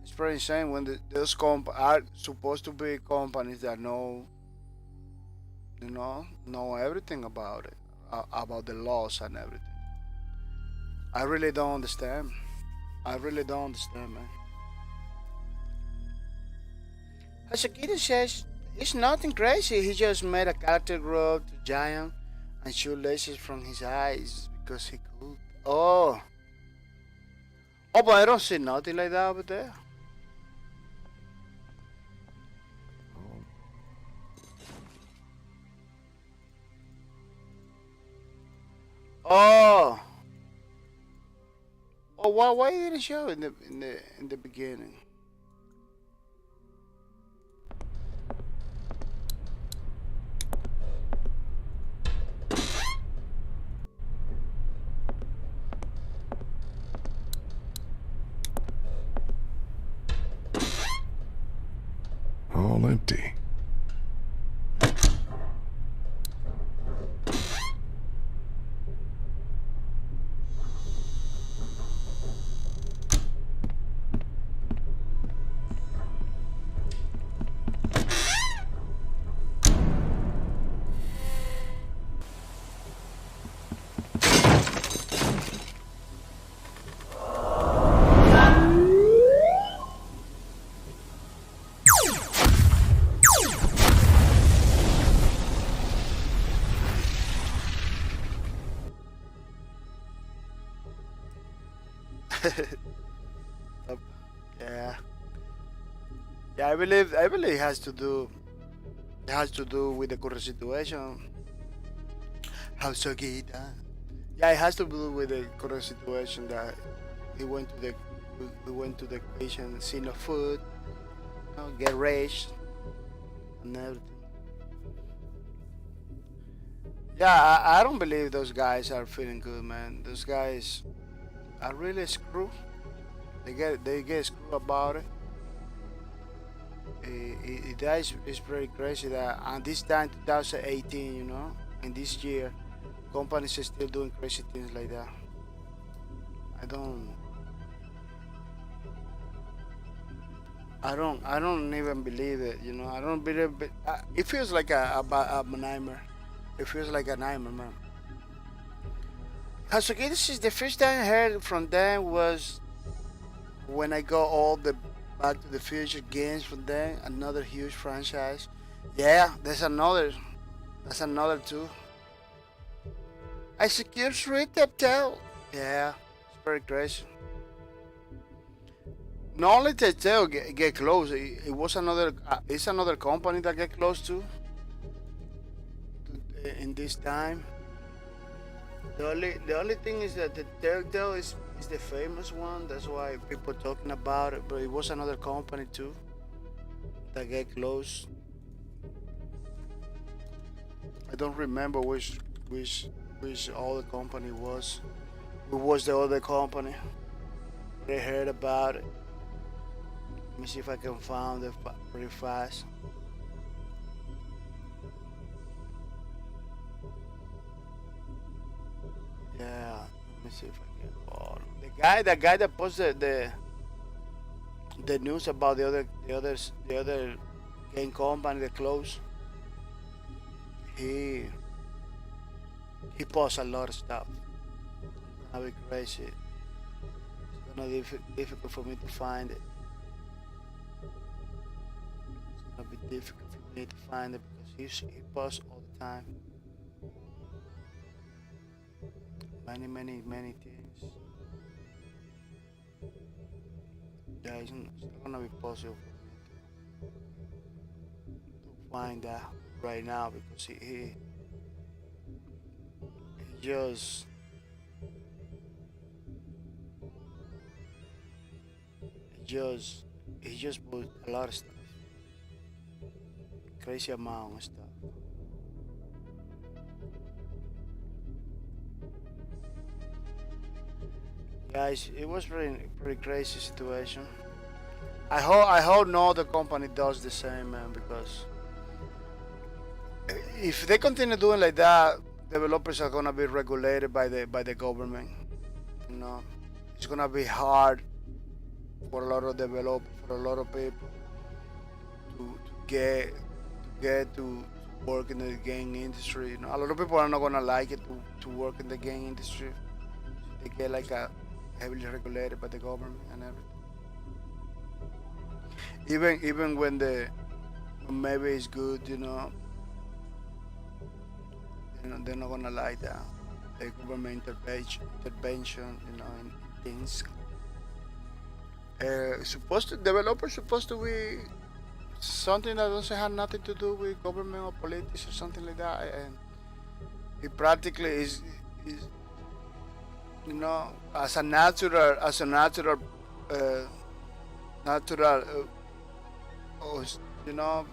It's pretty insane when those are supposed to be companies that know everything about it, about the laws and everything. I really don't understand. Man. Hasakita says it's nothing crazy. He just made a character grow to giant and shoot lasers from his eyes because he could. Oh, but I don't see nothing like that over there. Oh, why didn't it show in the beginning? All empty. Yeah. Yeah, I believe it has to do with the current situation. How so good? Yeah, it has to do with the current situation that we went to the we went to the kitchen, see no food, get rich and everything. Yeah, I don't believe those guys are feeling good, man. Those guys are really screwed. They get screwed about it. It's pretty crazy that on this time 2018, in this year, companies are still doing crazy things like that. I don't I don't even believe it. I don't believe it. It feels like a nightmare. It feels like a nightmare, man. Hasuki, this is the first time I heard from them was when I got all the Back to the Future games from them. Another huge franchise. Yeah, there's another. That's another too. I secure street tell. Yeah, it's very crazy. Not only Telltale get close, it was another. It's another company that get close in this time. The only thing is that the Telltale is the famous one. That's why people talking about it. But it was another company too that get close. I don't remember which other company was. Who was the other company? They heard about it. Let me see if I can find it pretty fast. Yeah, let me see if I can. Oh, the guy that posted the news about the other game company that closed. He he posts a lot of stuff. It's gonna be crazy. It's gonna be difficult for me to find it. It's gonna be difficult for me to find it because he posts all the time. Many things. Yeah, it's not gonna be possible to find that right now because he just he just put a lot of stuff, crazy amount of stuff. Guys, it was pretty crazy situation. I hope no other company does the same, man, because if they continue doing like that, developers are gonna be regulated by the government. You know, it's gonna be hard for a lot of for a lot of people to get to work in the game industry. A lot of people are not gonna like it to work in the game industry. They get like a heavily regulated by the government and everything. Even when maybe it's good, they're not gonna like that. The government intervention, in things. Developers supposed to be something that doesn't have nothing to do with government or politics or something like that, and it practically is as a uh, natural,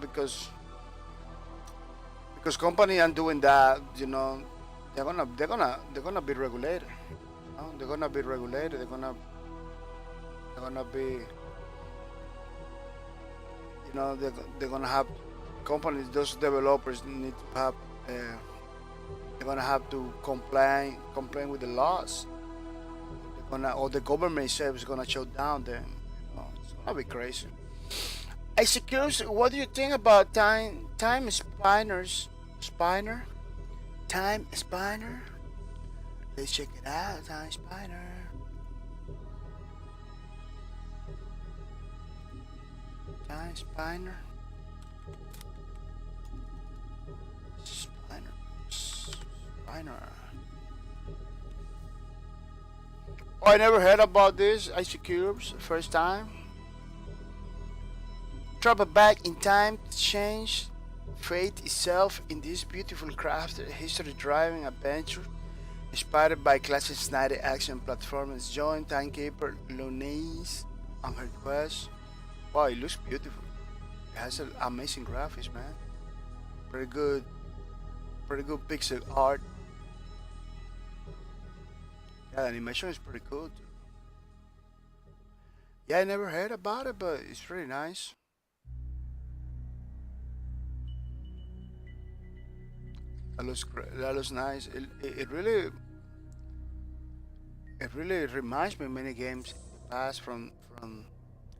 because company are doing that, they're gonna be regulated. They're gonna be regulated. They're gonna be, they're gonna have companies. Those developers need to have. They're gonna have to complain with the laws. Or the government itself is gonna shut down them. It's gonna be crazy. I curious, what do you think about time spinner? Time spinner? Let's check it out, time spinner. Time spinner. Spinner. Oh, I never heard about this. Ice Cubes, first time. Travel back in time to change fate itself in this beautiful crafted history-driving adventure inspired by classic Snyder action platformers. Join timekeeper Lunise on her quest. Wow, it looks beautiful. It has amazing graphics, man. Pretty good pixel art. Yeah, the animation is pretty cool too. Yeah, I never heard about it, but it's pretty nice. That looks nice. It really reminds me of many games in the past from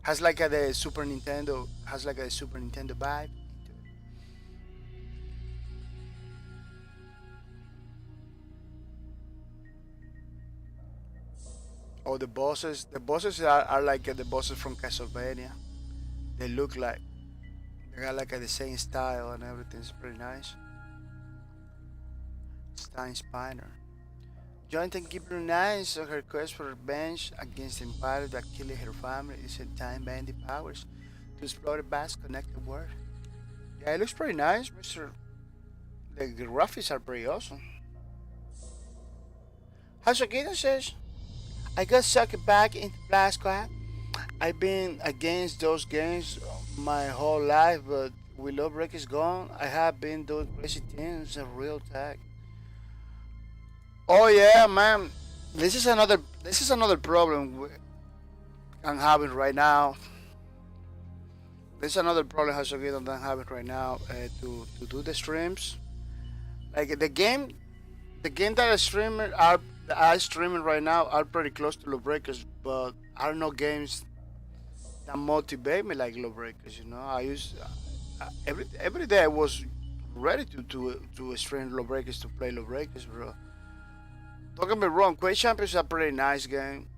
has like the Super Nintendo has like a Super Nintendo vibe. Oh, the bosses are like the bosses from Castlevania. They look like they got like the same style and everything's pretty nice. Stein Spiner. Joint and keep her nice on her quest for revenge against the empire that killed her family is her time-bending powers to explore the vast connected world. Yeah, it looks pretty nice, Mr. The graphics are pretty awesome. Hasogito says, I got sucked back into Blastcraft. I've been against those games my whole life, but with Lawbreakers gone, I have been doing crazy things in real tech. Oh yeah, man. This is another problem I'm having right now. This is another problem Hasogito I'm having right now to do the streams. Like the game that I streaming right now are pretty close to Lawbreakers, but I don't know games that motivate me like Lawbreakers. Every day I was ready to stream Lawbreakers to play Lawbreakers, bro. Don't get me wrong, Quake Champions is a pretty nice game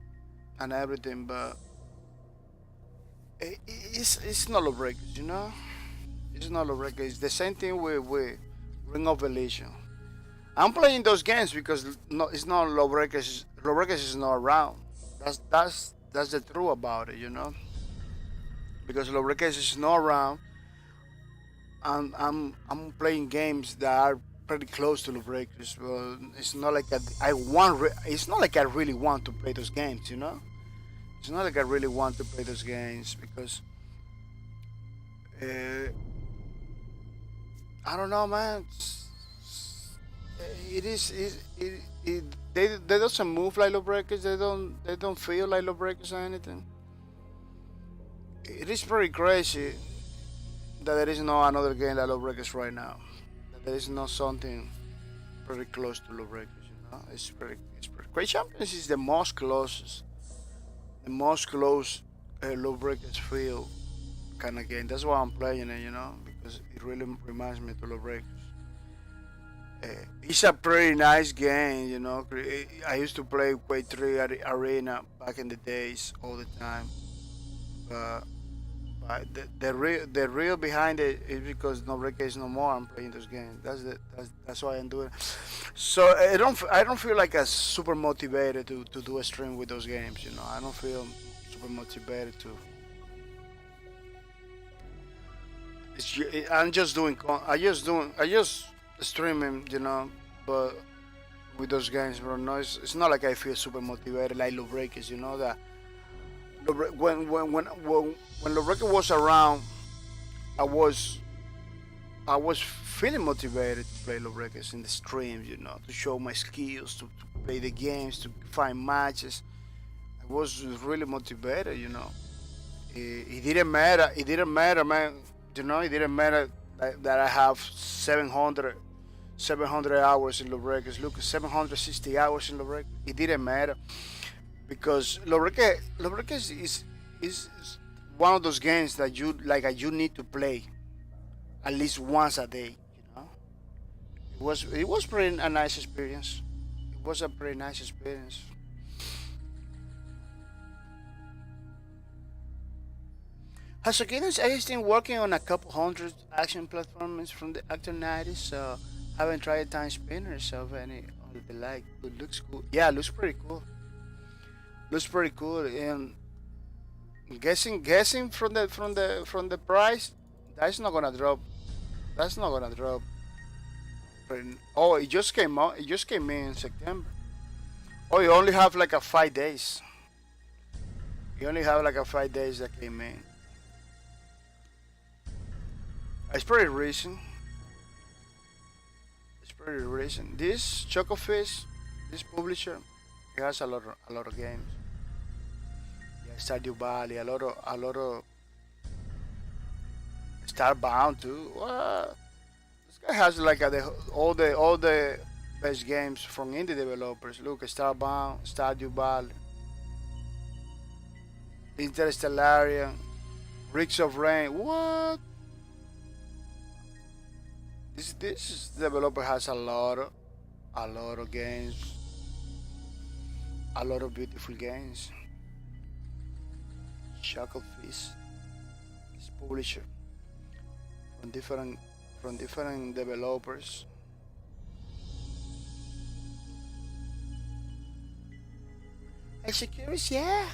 and everything, but it's not Lawbreakers. It's not Lawbreakers. It's the same thing with Ring of Elision. I'm playing those games because no, it's not Lawbreakers. Lawbreakers is not around. That's the truth about it. Because Lawbreakers is not around, and I'm playing games that are pretty close to Lawbreakers. Well, it's not like it's not like I really want to play those games. It's not like I really want to play those games because uh, I don't know, man. It is they doesn't move like Lawbreakers. They don't feel like Lawbreakers or anything. It is pretty crazy that there is no another game like Lawbreakers right now. That there is not something pretty close to Lawbreakers. It's pretty. Great Champions is the most close Lawbreakers feel kind of game. That's why I'm playing it. Because it really reminds me to Lawbreakers. It's a pretty nice game. I used to play Quake 3 Arena back in the days all the time. But, but the real behind it is because no breakage no more. I'm playing those games. That's why I'm doing it. So I don't feel like a super motivated to do a stream with those games. I don't feel super motivated to. I'm just doing. I just streaming. But with those games, bro. No, it's not like I feel super motivated like Low Breakers. That when Lawbreaker was around, I was I was feeling motivated to play Lawbreakers in the streams, to show my skills, to play the games, to find matches. I was really motivated. It didn't matter. It didn't matter, man. It didn't matter that I have 700 hours in Lawbreakers. Look, 760 hours in Lawbreakers. It didn't matter because Lawbreakers is one of those games that you need to play at least once a day. It was pretty a nice experience. It was a pretty nice experience. Has Aquinas been working on a couple hundred action platforms from the actor 90s, so haven't tried time spinners of any of the like. It looks cool. Yeah, it looks pretty cool. Looks pretty cool, and guessing from the price, that's not gonna drop. That's not gonna drop. Oh, it just came out. It just came in September. Oh, you only have like a 5 days. You only have like a 5 days that came in. It's pretty recent. It's pretty recent. This Chocofish, this publisher, it has a lot of games. Yeah, Stardew Valley, a lot of Starbound too. What? This guy has like all the best games from indie developers. Look, Starbound, Stardew Valley, Interstellarian, Rigs of Rain. What? This developer has a lot of games, a lot of beautiful games. Chucklefish, this publisher from different developers. Executors, yeah.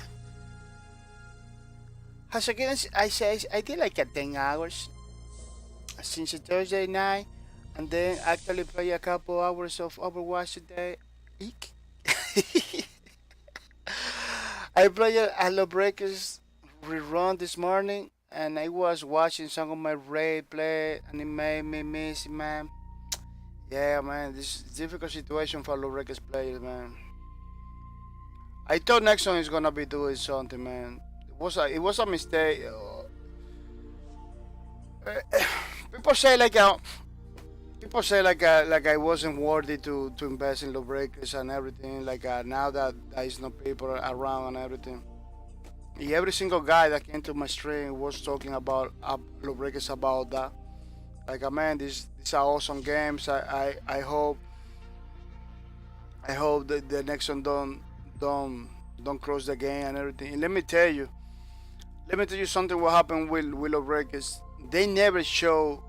As I say, I did like a 10 hours since a Thursday night, and then actually play a couple hours of Overwatch today. Eek. I played a Lawbreakers rerun this morning, and I was watching some of my raid play, and it made me miss it, man. Yeah, man, this is a difficult situation for Lawbreakers players, man. I thought Nexon is gonna be doing something, man. It was a mistake. People say like I wasn't worthy to invest in Lawbreakers and everything. Now that there is no people around and everything. Every single guy that came to my stream was talking about Lawbreakers about that. Man, these are awesome games. I hope that the next one don't close the game and everything. And let me tell you something. What happened with Lawbreakers? They never show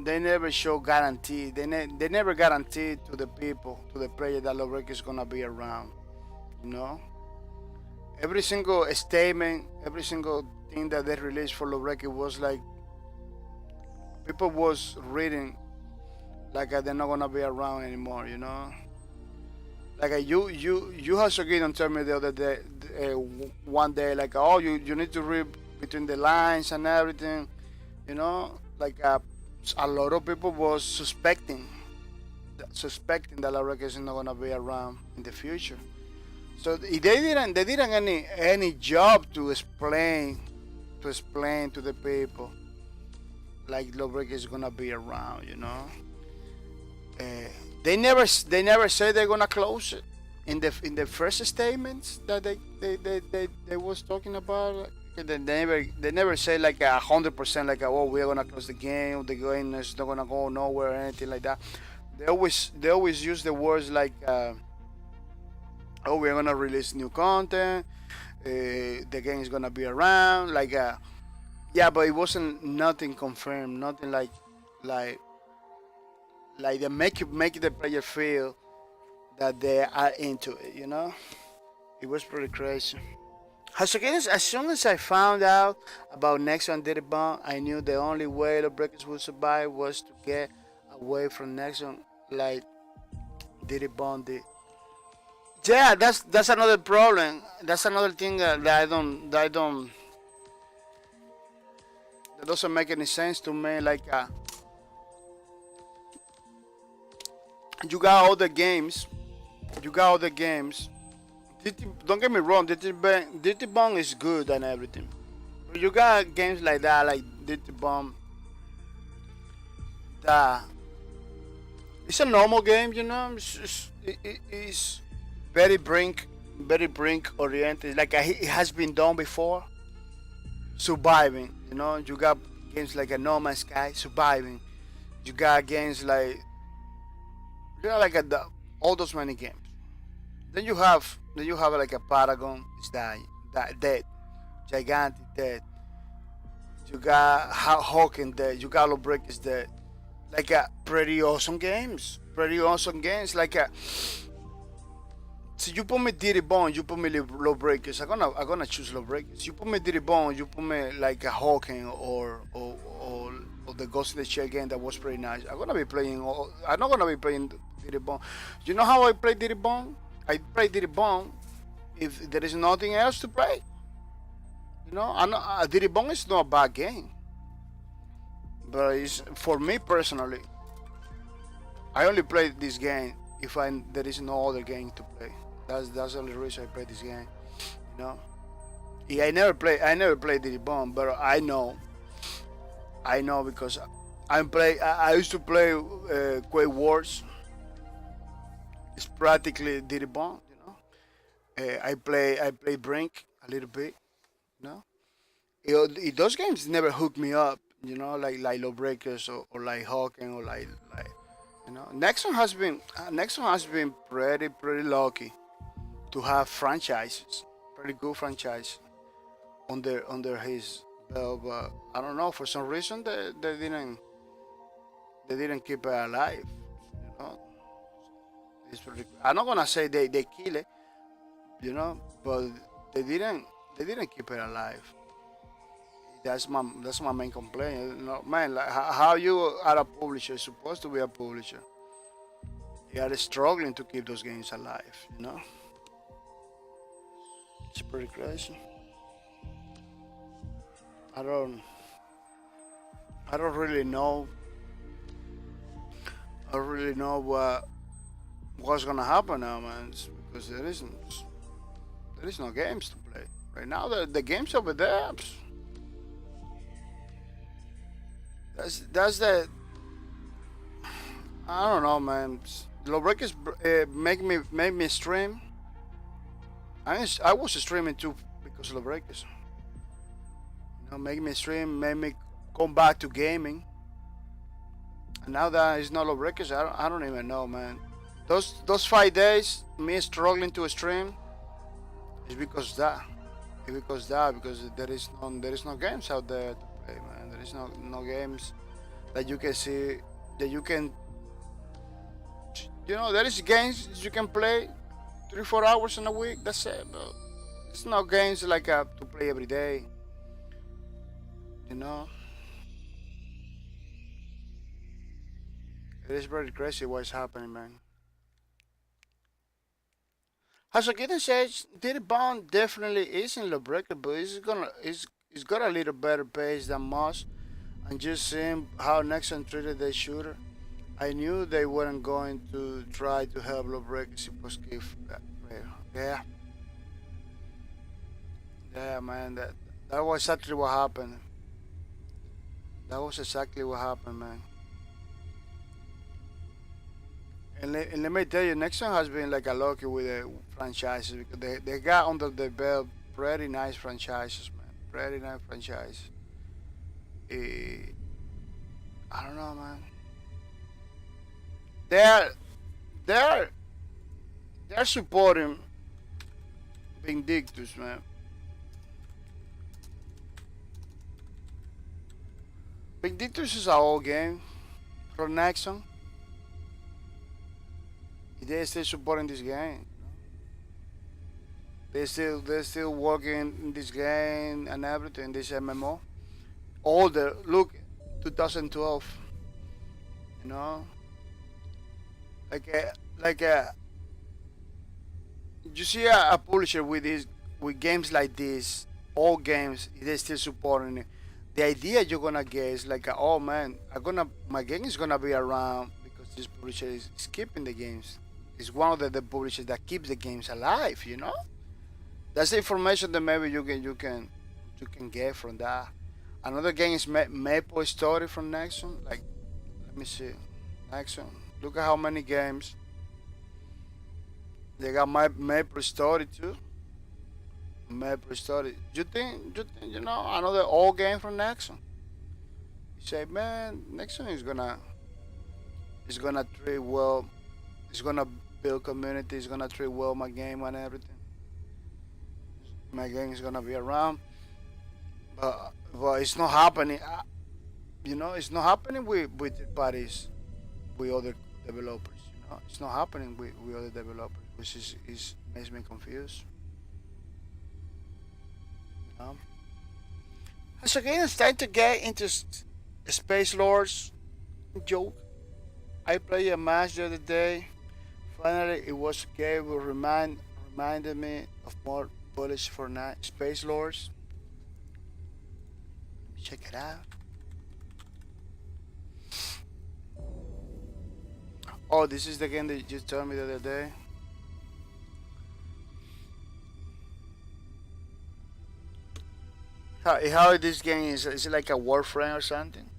guarantee. They never guarantee to the people, to the player, that Lawbreakers is gonna be around. You know, every single statement, every single thing that they released for Lawbreakers was like people was reading like they're not gonna be around anymore. You know, you have to tell me the other day, one day, oh, you need to read between the lines and everything. You know, a lot of people was suspecting that Lawbreakers is not gonna be around in the future. So they didn't any job to explain to the people like Lawbreakers is gonna be around. You know, they never say they're gonna close it in the first statements that they was talking about. They never say 100% oh, we're gonna close the game is not gonna go nowhere or anything like that. They always use the words oh, we're gonna release new content, the game is gonna be around, yeah, but it wasn't nothing confirmed, nothing like they make the player feel that they are into it. You know, it was pretty crazy. As soon as I found out about Nexon Diddy Bomb, I knew the only way the Breakers would survive was to get away from Nexon, like Diddy Bomb did. Yeah, that's another problem. That's another thing that doesn't make any sense to me. You got all the games. Don't get me wrong, Dirty Bomb is good and everything. But you got games like that, like Dirty Bomb, that it's a normal game, you know. It's very brink oriented. It has been done before. Surviving, you know. You got games like a No Man's Sky, surviving. You got games like all those many games. Then you have like a Paragon is dead, Gigantic dead. You got Hawking dead. You got Lawbreakers dead. Pretty awesome games. So you put me Diddy Bone, you put me low breakers. I'm gonna choose low breakers. You put me Diddy Bone, you put me like a Hawking or the Ghost in the Shell game that was pretty nice. I'm gonna be playing. I'm not gonna be playing Diddy Bone. You know how I play Diddy Bone? I play Diddy Bone if there is nothing else to play. You know, I know Diddy Bone is not a bad game, but it's for me personally. I only play this game if there is no other game to play. That's the only reason I play this game. You know. Yeah, I never play Diddy Bomb, but I know because I used to play Quake Wars. It's practically Diddy Bomb, you know. I play Brink a little bit, you know. Those games never hooked me up, you know, like Lawbreakers or like Hawking or like you know. Nexon has been pretty lucky to have franchises, pretty good franchise under his belt, but I don't know, for some reason they didn't keep it alive, you know. I'm not gonna say they kill it, you know, but they didn't keep it alive. That's my main complaint, you know, man. Like how you are a publisher, supposed to be a publisher, you are struggling to keep those games alive, you know. It's pretty crazy. I don't really know. I don't really know what's gonna happen now, man. It's because there is no games to play right now. The games over there. That's the. I don't know, man. Lawbreakers make me stream. I was streaming too because of Lawbreakers. You know, make me stream, make me come back to gaming. And now that it's not Lawbreakers, I don't even know, man. Those 5 days, me struggling to stream, is because that. Because there is no games out there to play, man. There is no games that you can see that you can. You know, there is games you can play 3-4 hours in a week. That's it, but it's not games like to play every day. You know, it is very crazy what's happening, man. As Kitten says, Diddy Bond definitely is in Lawbreaker, but it's got a little better pace than Moss. And just seeing how Nexon treated the shooter, I knew they weren't going to try to help Lawbreakers. It was give yeah, man. That was exactly what happened. That was exactly what happened, man. And let me tell you, Nexon has been like a lucky with the franchises because they got under their belt pretty nice franchises, man. Pretty nice franchise. I don't know, man. They're supporting Vindictus, man. Vindictus is an old game from Nexon. They're still supporting this game. They're still working in this game and everything. This MMO. Older, look, 2012. You know, like you see a publisher with games like this, old games, they're still supporting it. The idea you're gonna get is like, oh man, my game is gonna be around because this publisher is keeping the games. It's one of the publishers that keeps the games alive. You know, that's the information that maybe you can get from that. Another game is Maple Story from Nexon. Like, let me see, Nexon. Look at how many games they got. Maple Story too. Maple Story. You think you know another old game from Nexon? You say, man, Nexon is gonna treat well. It's gonna build community. It's gonna treat well my game and everything. My game is gonna be around, but it's not happening. You know, it's not happening with parties, with other developers. You know, it's not happening with other developers. which is makes me confused. So again, it's time to get into Space Lords. Joke. I played a match the other day. Finally, it was okay. It reminded me of more bullish for night Space Lords. Check it out. Oh, this is the game that you just told me the other day. How this game is it like a Warframe or something?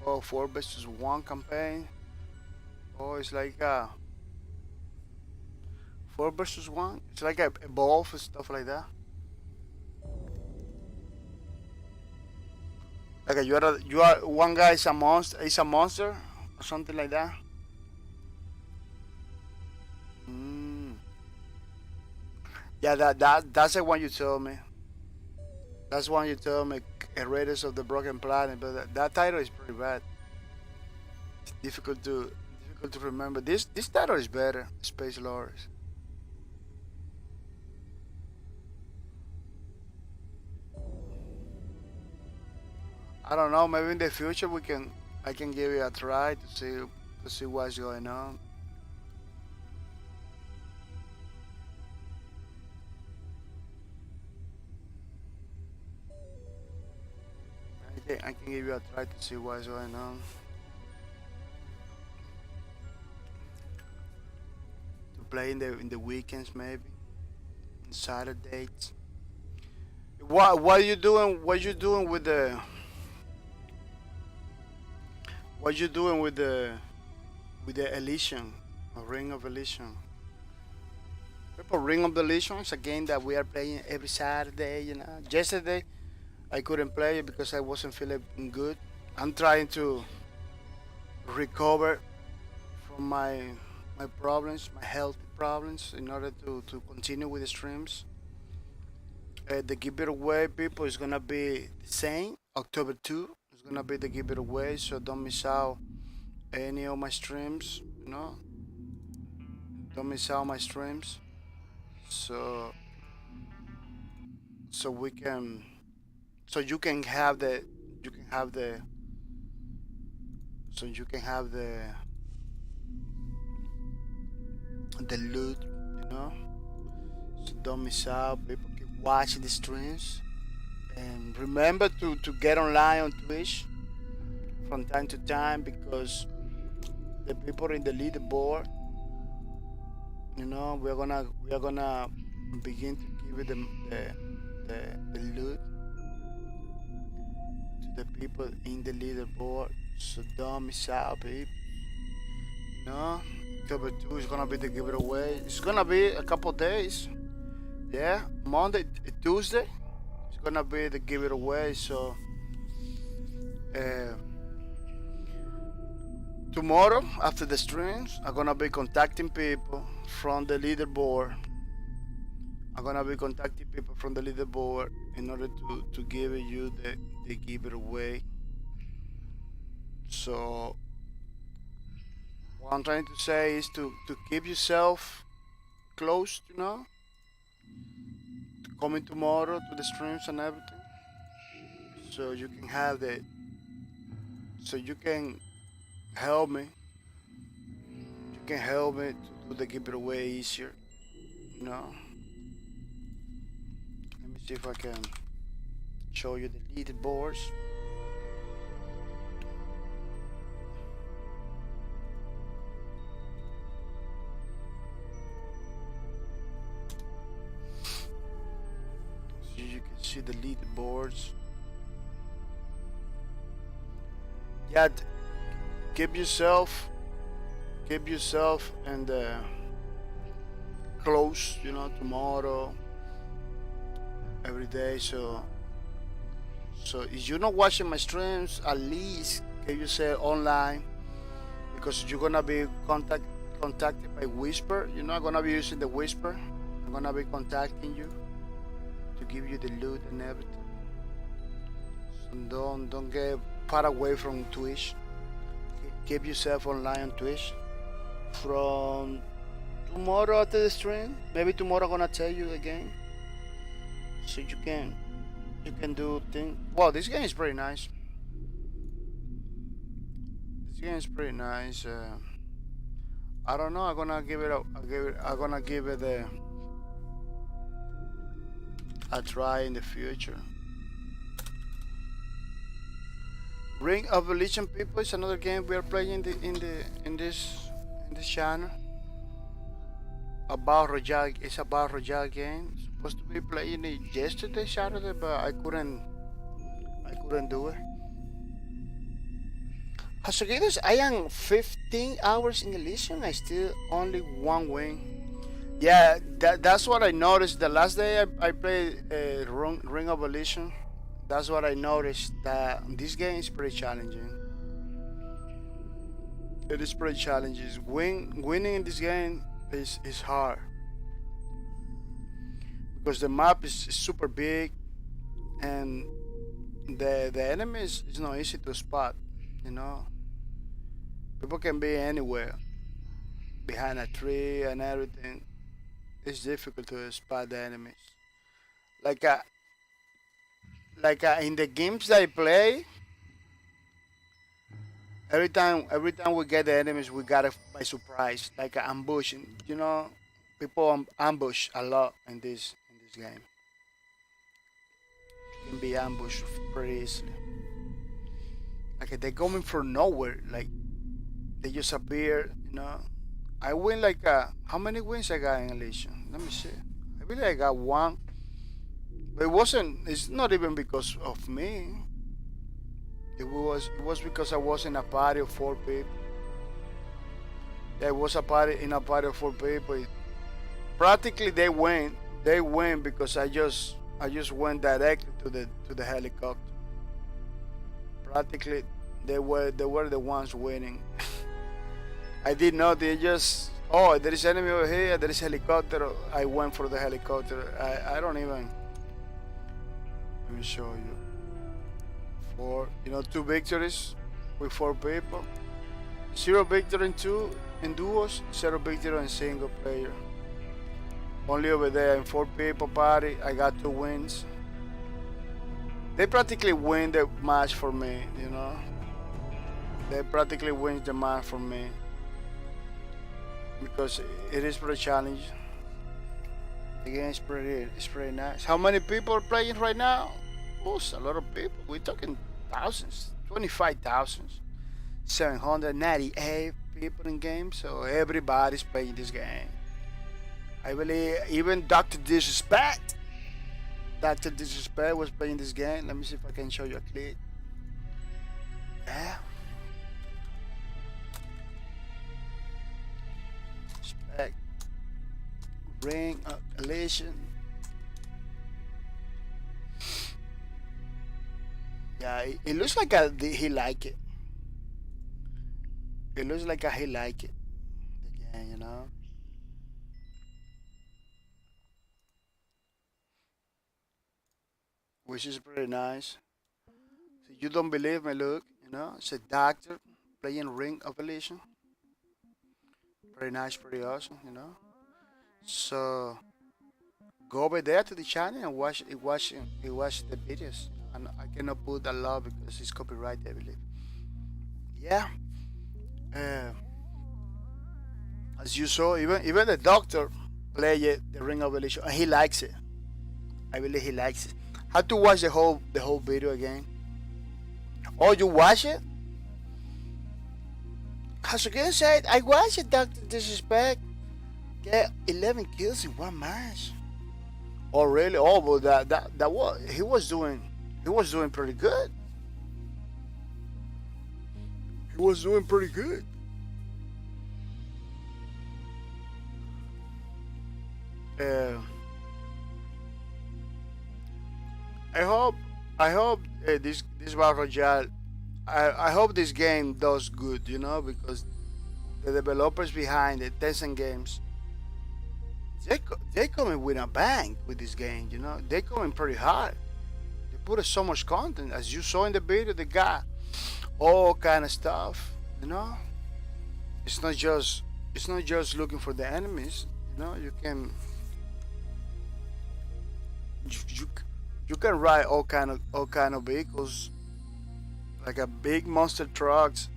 Oh, 4 versus 1 campaign. Oh, it's like 4 versus 1. It's like a evolve and stuff like that. Like you are one guy is a monster. Is a monster or something like that. Yeah, that's the one you told me. That's one you told me. Raiders of the Broken Planet, but that title is pretty bad. It's difficult to remember. This title is better. Space Lords. I don't know. Maybe in the future I can give it a try to see what's going on. I can give you a try to see what's going on. To play in the weekends maybe, on Saturdays. What are you doing? What you doing with the? What you doing with the Elysium, or Ring of Elysium? People, Ring of Elysium is a game that we are playing every Saturday. You know, yesterday I couldn't play it because I wasn't feeling good. I'm trying to recover from my problems, my health problems, in order to continue with the streams. The giveaway, people, is gonna be the same. October 2 is gonna be the giveaway, so don't miss out any of my streams. You know, don't miss out my streams. So we can, so you can have the so you can have the loot, you know. So don't miss out. People keep watching the streams, and remember to get online on Twitch from time to time, because the people in the leaderboard, you know, we are gonna begin to give it the loot to the people in the leaderboard. So don't miss out, people. No, October 2 is gonna be the giveaway. It's gonna be a couple days. Yeah, Monday, Tuesday, it's gonna be the giveaway. So tomorrow after the streams, I'm gonna be contacting people from the leaderboard. I'm gonna be contacting people from the leaderboard in order to give you the giveaway. So what I'm trying to say is to keep yourself close, you know, to coming tomorrow to the streams and everything, so you can have so you can help me. You can help me to do the giveaway easier, you know. Let me see if I can show you the leaderboards. You can see the leaderboards. Yeah, keep yourself and close, you know, tomorrow, every day. So if you're not watching my streams, at least keep yourself online, because you're gonna be contacted by Whisper. You're not gonna be using the Whisper. I'm gonna be contacting you to give you the loot and everything. So don't get far away from Twitch. Keep yourself online on Twitch. From tomorrow after the stream, maybe tomorrow I'm gonna tell you again, so you can do things. Well, this game is pretty nice. This game is pretty nice. I don't know. I'm gonna give it a try in the future. Ring of Religion, people, is another game we are playing in this channel. It's about Royale game. Supposed to be playing it yesterday, Saturday, but I couldn't do it. Hasugidos, I am 15 hours in Elysium. I still only one win. Yeah, that's what I noticed. The last day I played Ring of Elysium. That's what I noticed, that this game is pretty challenging. It is pretty challenging. Winning in this game is hard. Because the map is super big and the enemies is not easy to spot, you know. People can be anywhere. Behind a tree and everything. It's difficult to spot the enemies. Like in the games that I play, every time we get the enemies, we got it by surprise, like ambushing. You know, people ambush a lot in this game. You can be ambushed pretty easily. Like they're coming from nowhere, like they just appear. You know, I win like how many wins I got in Elysium? Let me see. I believe I got one. But it's not even because of me. It was because I was in a party of 4 people. There was in a party of 4 people. Practically they win because I just went directly to the helicopter. Practically they were the ones winning. I did not, there is enemy over here, there is helicopter. I went for the helicopter. I don't even. Let me show you. 2 victories with 4 people. 0 victory in duos, 0 victory in single player. Only over there in 4 people party, I got 2 wins. They practically win the match for me, you know. They practically win the match for me. Because it is pretty challenging. The game is pretty nice. How many people are playing right now? Oh, it's a lot of people. We're talking thousands, 25,798 people in game. So everybody's playing this game. I believe even Dr. Disrespect was playing this game. Let me see if I can show you a clip. Yeah. Respect. Ring of Elysium. Yeah, it looks like he like it. It looks like he like it. Again, you know. Which is pretty nice. So you don't believe me? Look, you know, it's a doctor playing Ring of Elysium. Pretty nice, pretty awesome, you know. So go over there to the channel and watch the videos. And I cannot put a lot because it's copyright, I believe. Yeah. As you saw, even the doctor played the Ring of Elysium, and he likes it. I believe he likes it. Have to watch the whole video again. Oh, you watch it? As again said, I watched it, Dr. Disrespect. Get 11 kills in 1 match. Oh really? Oh, but that was he was doing pretty good. He was doing pretty good. I hope this Battle Royale. I hope this game does good, you know, because the developers behind it, Tencent Games, they coming with a bang with this game, you know. They coming pretty hard. They put so much content, as you saw in the video. The guy all kind of stuff. You know, it's not just looking for the enemies. You know, you, you can ride all kind of vehicles, like a big monster trucks.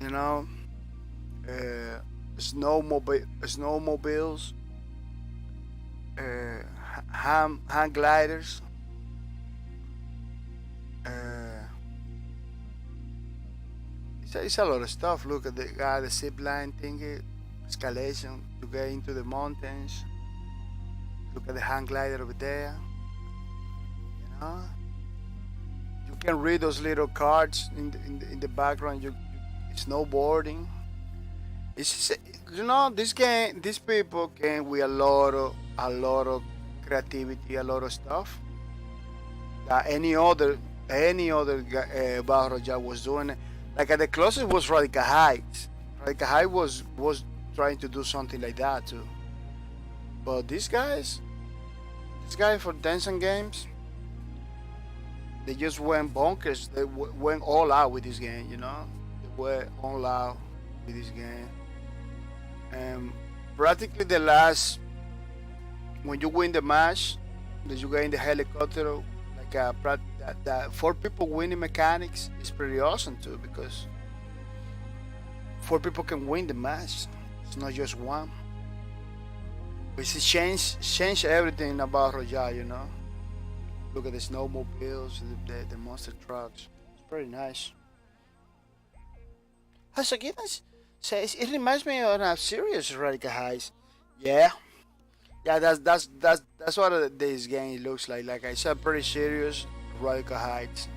You know, snowmobiles, hang gliders. Uh, it's a lot of stuff. Look at the guy, the zip line thingy, escalation to get into the mountains. Look at the hang glider over there. You know, you can read those little cards in the background. Snowboarding. It's you know, this game. These people came with a lot of creativity, a lot of stuff that any other battle royale was doing. Like the closest was Radical Heights. Radical Heights was trying to do something like that too. But these guys for dancing games, they just went bonkers. They went all out with this game. You know, they went all out with this game. And practically the last, when you win the match, that you get in the helicopter, like that 4 people winning mechanics is pretty awesome too, because 4 people can win the match. It's not just one. It's change everything about Royale, you know. Look at the snowmobiles, the monster trucks. It's pretty nice. As a given says, it reminds me of a serious Radical Heights. Yeah, that's what this game looks like. Like I said, pretty serious Radical Heights.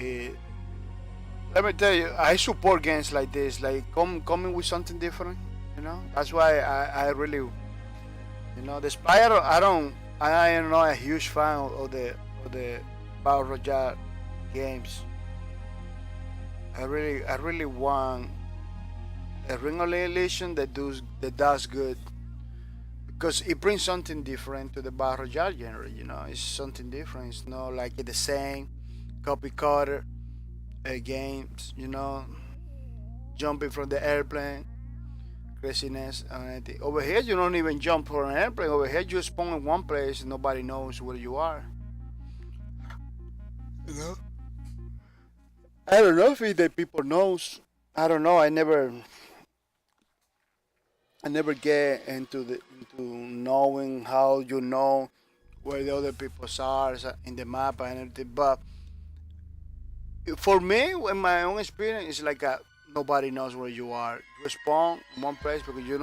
Let me tell you, I support games like this, like coming with something different. You know, that's why I really, you know, despite I am not a huge fan of the Battle Royale games. I really want a Ring Elimination that does good, because it brings something different to the Battle Royale genre. You know, it's something different. It's not like the same copy cutter games. You know, jumping from the airplane, craziness and anything. Over here, you don't even jump from an airplane. Over here, you spawn in one place and nobody knows where you are. You know. I don't know if the people knows. I don't know. I never get into knowing how you know where the other people are in the map and everything. But for me, in my own experience, it's like nobody knows where you are. You spawn in one place because you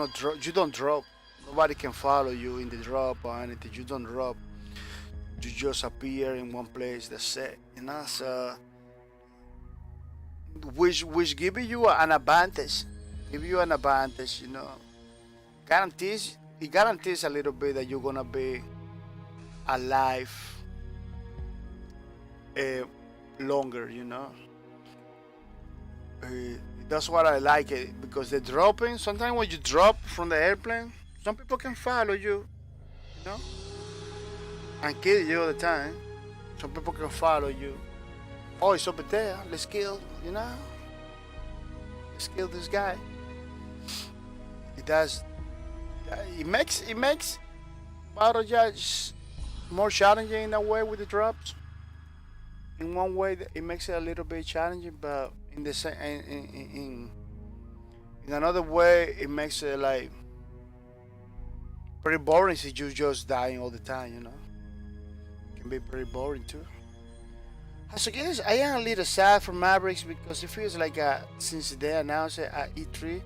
don't drop. Nobody can follow you in the drop or anything. You don't drop. You just appear in one place. That's it. You know. So which give you an advantage. Give you an advantage. You know. It guarantees a little bit that you're gonna be alive longer, you know. That's what I like it, because the dropping. Sometimes when you drop from the airplane, some people can follow you, you know, and kill you all the time. Some people can follow you. Oh, it's over there. Let's kill, you know. Let's kill this guy. It does. It makes Battle Judge more challenging in a way with the drops. In one way, it makes it a little bit challenging, but in the same in another way, it makes it like pretty boring since you just dying all the time. You know, it can be pretty boring too. As I guess I am a little sad for Mavericks, because it feels like since they announced it at E3,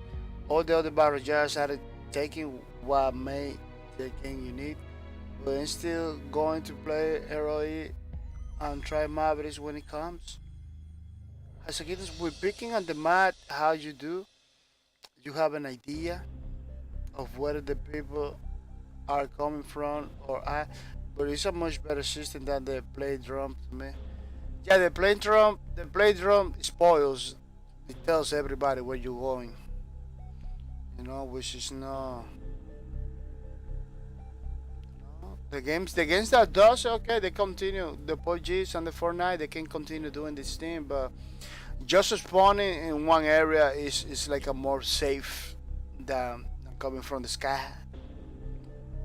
all the other battle royales started taking what made the game unique. But I'm still going to play ROE and try Mavericks when it comes. As I guess we're picking on the map how you do. You have an idea of where the people are coming from, but it's a much better system than the play drum to me. Yeah, the play drum spoils. It tells everybody where you're going. You know, which is no. The games that does okay, they continue. The PUBGs and the Fortnite, they can continue doing this thing, but just spawning in one area is like a more safe than coming from the sky.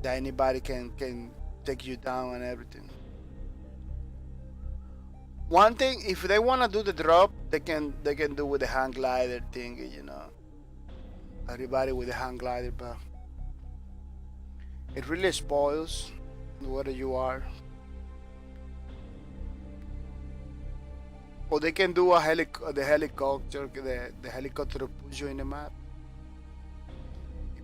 That anybody can take you down and everything. One thing, if they wanna do the drop, they can do with the hang glider thing, you know. Everybody with the hang glider, but it really spoils where you are. Or they can do the helicopter, the helicopter to push you in the map.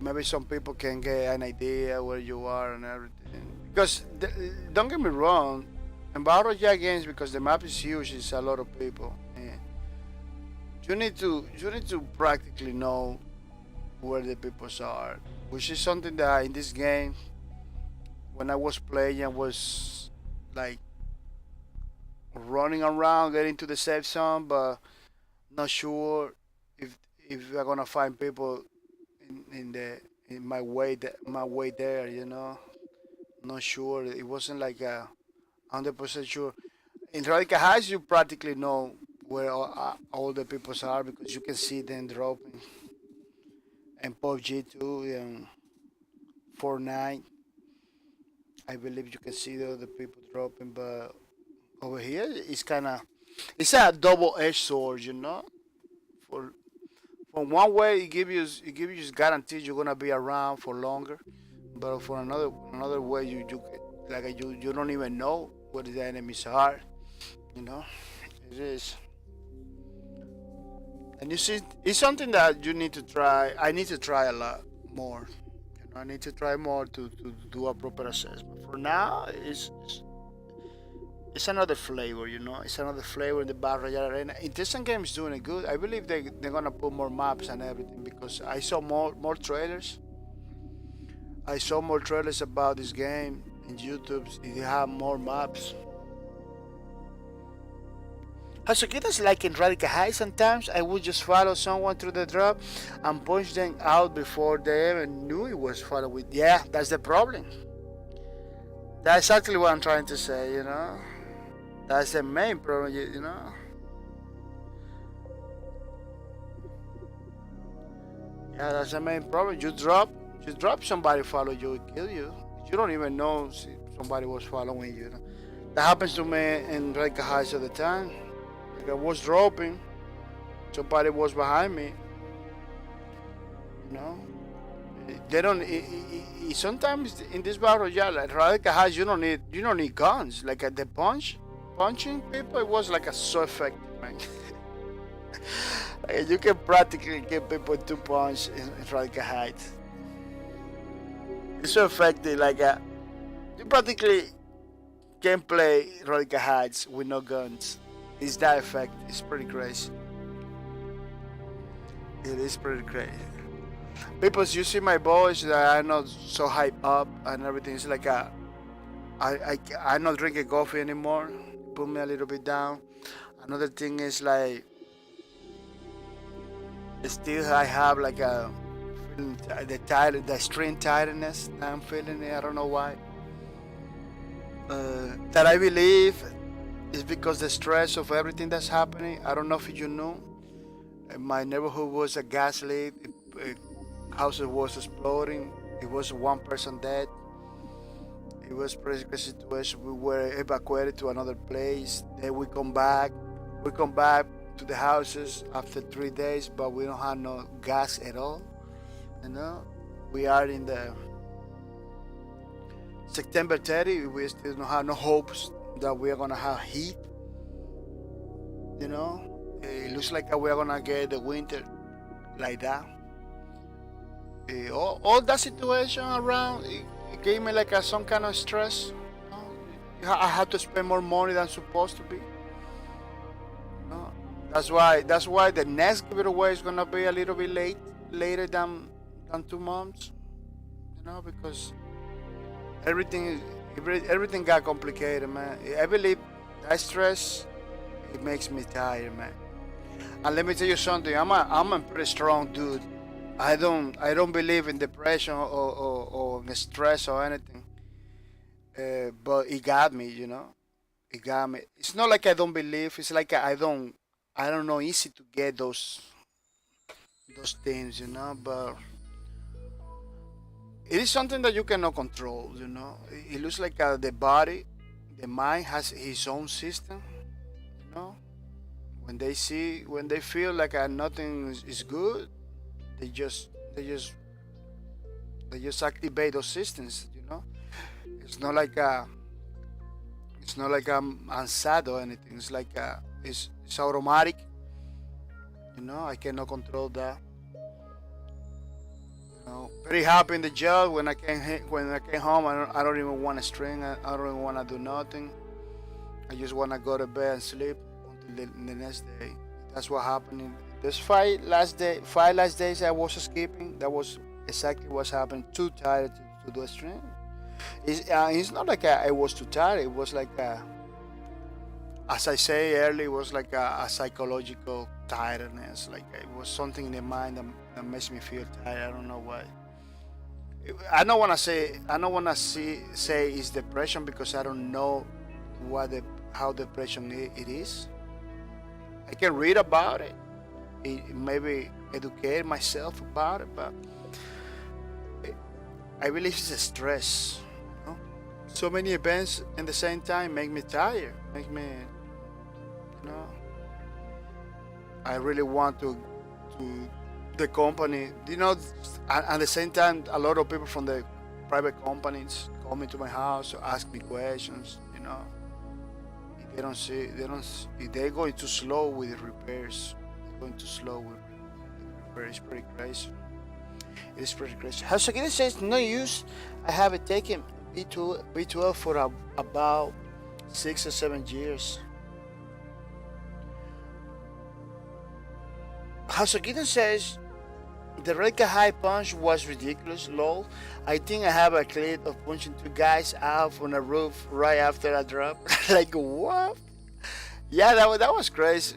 Maybe some people can get an idea where you are and everything. Because don't get me wrong, in Battle Royale games, because the map is huge, it's a lot of people. And you need to practically know where the people are, which is something that in this game, when I was playing, I was like running around, getting to the safe zone, but not sure if we're gonna find people in my way there, you know. Not sure. It wasn't like 100% sure. In Radical Heights, you practically know where all the people are because you can see them dropping. And PUBG too, and Fortnite. I believe you can see the other people dropping, but over here it's a double-edged sword, you know. For from one way, it gives you guaranteed you're gonna be around for longer, but for another way, you don't even know what the enemies are, you know. It is, and you see, it's something that you need to try. I need to try a lot more. You know, I need to try more to do a proper assessment. For now, it's another flavor, you know. It's another flavor in the Battle Royale arena. Interesting game is doing it good. I believe they're gonna put more maps and everything because I saw more trailers. I saw more trailers about this game in YouTube. They have more maps. As a kid, like in Radical High, sometimes I would just follow someone through the drop and punch them out before they even knew it was followed. Yeah, that's the problem. That's exactly what I'm trying to say, you know. That's the main problem, you know. Yeah, that's the main problem. You drop somebody follow you, kill you. You don't even know somebody was following you. That happens to me in Radical Heights all the time. Like I was dropping, somebody was behind me. You know, they don't. Sometimes in this battle royale, like Radical Heights, you don't need guns. Like at the punching people, it was like a so effective, man. Like you can practically get people to punch in Radical Heights. It's so effective. Like you practically can play Radical Heights with no guns. It's that effect. It's pretty crazy. It is pretty crazy. People, you see my voice that I'm not so hyped up and everything. It's like I'm not drinking coffee anymore. Put me a little bit down. Another thing is like still I have like the string tightness that I'm feeling it. I don't know why. That I believe is because the stress of everything that's happening. I don't know if you knew. My neighborhood was a gas leak. Houses was exploding. It was one person dead. It was a pretty crazy situation. We were evacuated to another place. Then we come back. We come back to the houses after 3 days, but we don't have no gas at all. You know, we are in the September 30. We still don't have no hopes that we are gonna have heat. You know, it looks like we are gonna get the winter like that. All that situation around it gave me like some kind of stress. You know? I had to spend more money than supposed to be. You know? That's why the next giveaway is gonna be a little bit later than 2 months. You know, because everything got complicated, man. I believe that stress, it makes me tired, man. And let me tell you something. I'm a pretty strong dude. I don't believe in depression or stress or anything. but it got me, you know. It got me. It's not like I don't believe. It's like I don't know. Easy to get those things, you know. But it is something that you cannot control, you know. It looks like the body, the mind has its own system, you know. When they feel like nothing is good, they just they just they just activate those systems, you know. It's not like I'm sad or anything. It's like it's automatic, you know. I cannot control that. You know, very happy in the job. When I came home, I don't even want to string. I don't even want to do nothing. I just want to go to bed and sleep until the next day. That's what happened. There's five last days I was skipping. That was exactly what's happened. Too tired to do a stream. It's not like I was too tired. It was like as I say earlier, it was like a psychological tiredness. Like it was something in the mind that makes me feel tired. I don't know why. I don't wanna say it's depression because I don't know how depression it is. I can read about it, maybe educate myself about it, but I believe it's a stress. You know? So many events at the same time make me tired. Make me, you know. I really want to the company, you know. At the same time, a lot of people from the private companies come into my house to ask me questions. You know, if they're going too slow with the repairs. They're going too slow with the repairs. It's pretty crazy. It is pretty crazy. Hasagiri says no use. I have it taken B12 for about 6 or 7 years. Hasagiri says the Reka high punch was ridiculous. Lol. I think I have a clip of punching two guys out on a roof right after I drop. Like what? Yeah, that was crazy.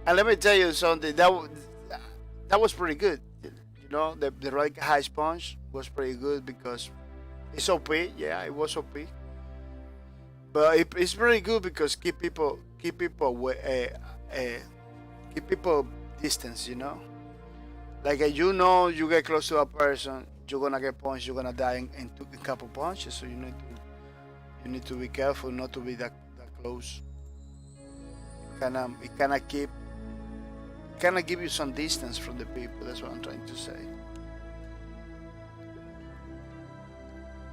And let me tell you something. That was pretty good. You know, the Reka high punch was pretty good because it's OP. Yeah, it was OP. But it's pretty good because keep people distance. You know. Like you know, you get close to a person, you're gonna get punched, you're gonna die in a couple punches. So you need to be careful not to be that close. It kinda give you some distance from the people. That's what I'm trying to say.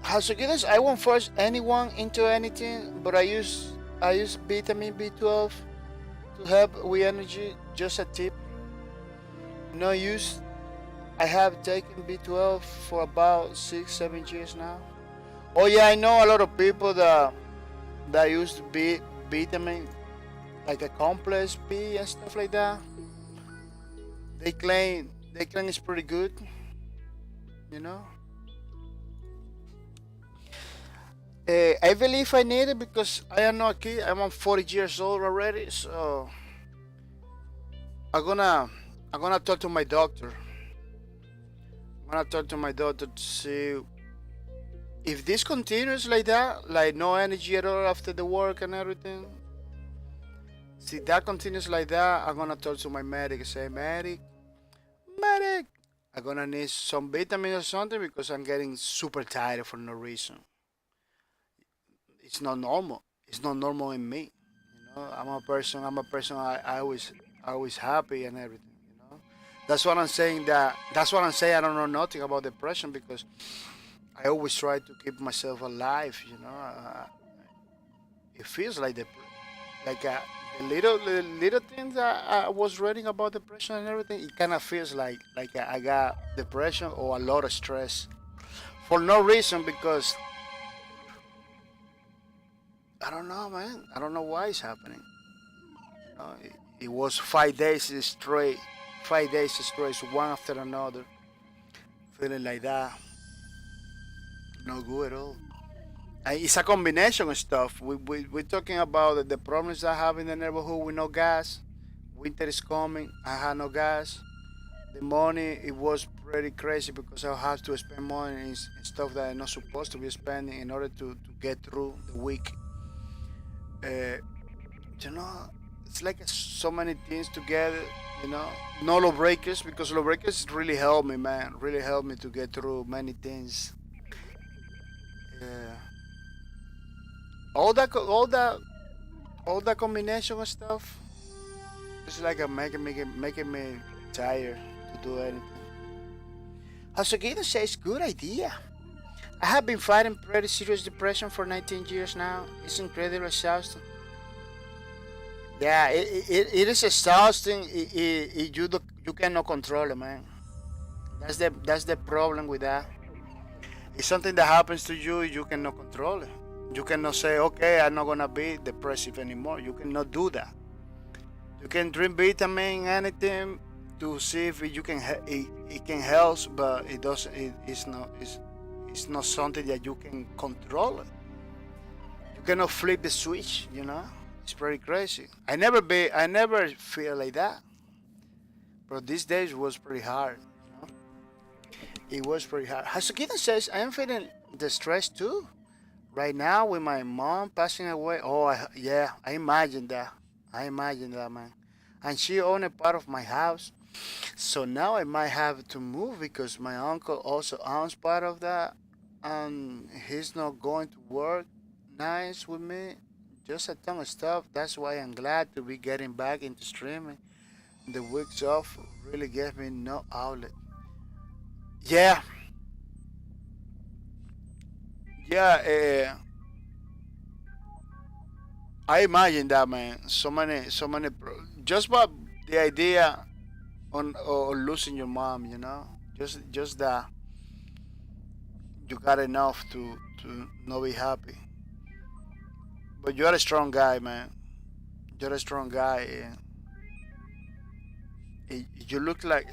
Hasugidas, I won't force anyone into anything, but I use vitamin B12 to help with energy. Just a tip. No use. I have taken B12 for about 6-7 years now. Oh yeah, I know a lot of people that use vitamin, like a complex B and stuff like that. They claim it's pretty good. You know. I believe I need it because I am not a kid. I'm 40 years old already, so I'm gonna talk to my doctor. I'm gonna talk to my doctor to see if this continues like that, like no energy at all after the work and everything. See that continues like that, I'm gonna talk to my medic and say, medic, I'm gonna need some vitamin or something because I'm getting super tired for no reason. It's not normal. It's not normal in me. You know, I'm a person. I always happy and everything. That's what I'm saying. That's what I'm saying. I don't know nothing about depression because I always try to keep myself alive. You know, it feels like the little things that I was reading about depression and everything. It kind of feels like I got depression or a lot of stress for no reason because I don't know, man. I don't know why it's happening. You know, it was 5 days straight. 5 days straight, one after another, feeling like that. No good at all. And it's a combination of stuff. We're talking about the problems I have in the neighborhood with no gas. Winter is coming. I have no gas. the money, it was pretty crazy because I have to spend money in stuff that I'm not supposed to be spending in order to get through the week. Uh, you know, it's like so many things together. You know, no law breakers because law breakers really helped me, man. Really helped me to get through many things. Yeah, all that combination of stuff. It's like a making me tired to do anything. Hasogito says, good idea. I have been fighting pretty serious depression for 19 years now. It's incredibly exhausting. Yeah, it is exhausting. You cannot control it, man. That's the problem with that. It's something that happens to you. You cannot control it. You cannot say, okay, I'm not gonna be depressive anymore. You cannot do that. You can drink vitamin, anything, to see if you can it can help, but it doesn't. It's not something that you can control. You cannot flip the switch. You know, it's pretty crazy. I never feel like that, but these days was pretty hard. You know? It was pretty hard. Hasukita says I am feeling the stress too right now with my mom passing away. Oh, yeah, I imagine that. I imagine that, man. And she owned a part of my house. So now I might have to move because my uncle also owns part of that. And he's not going to work nice with me. Just a ton of stuff. That's why I'm glad to be getting back into streaming. The weeks off really gave me no outlet. Yeah, yeah. I imagine that, man. Just about the idea on or losing your mom, you know, just that you got enough to not be happy. But you're a strong guy, man. You're a strong guy. And you looks like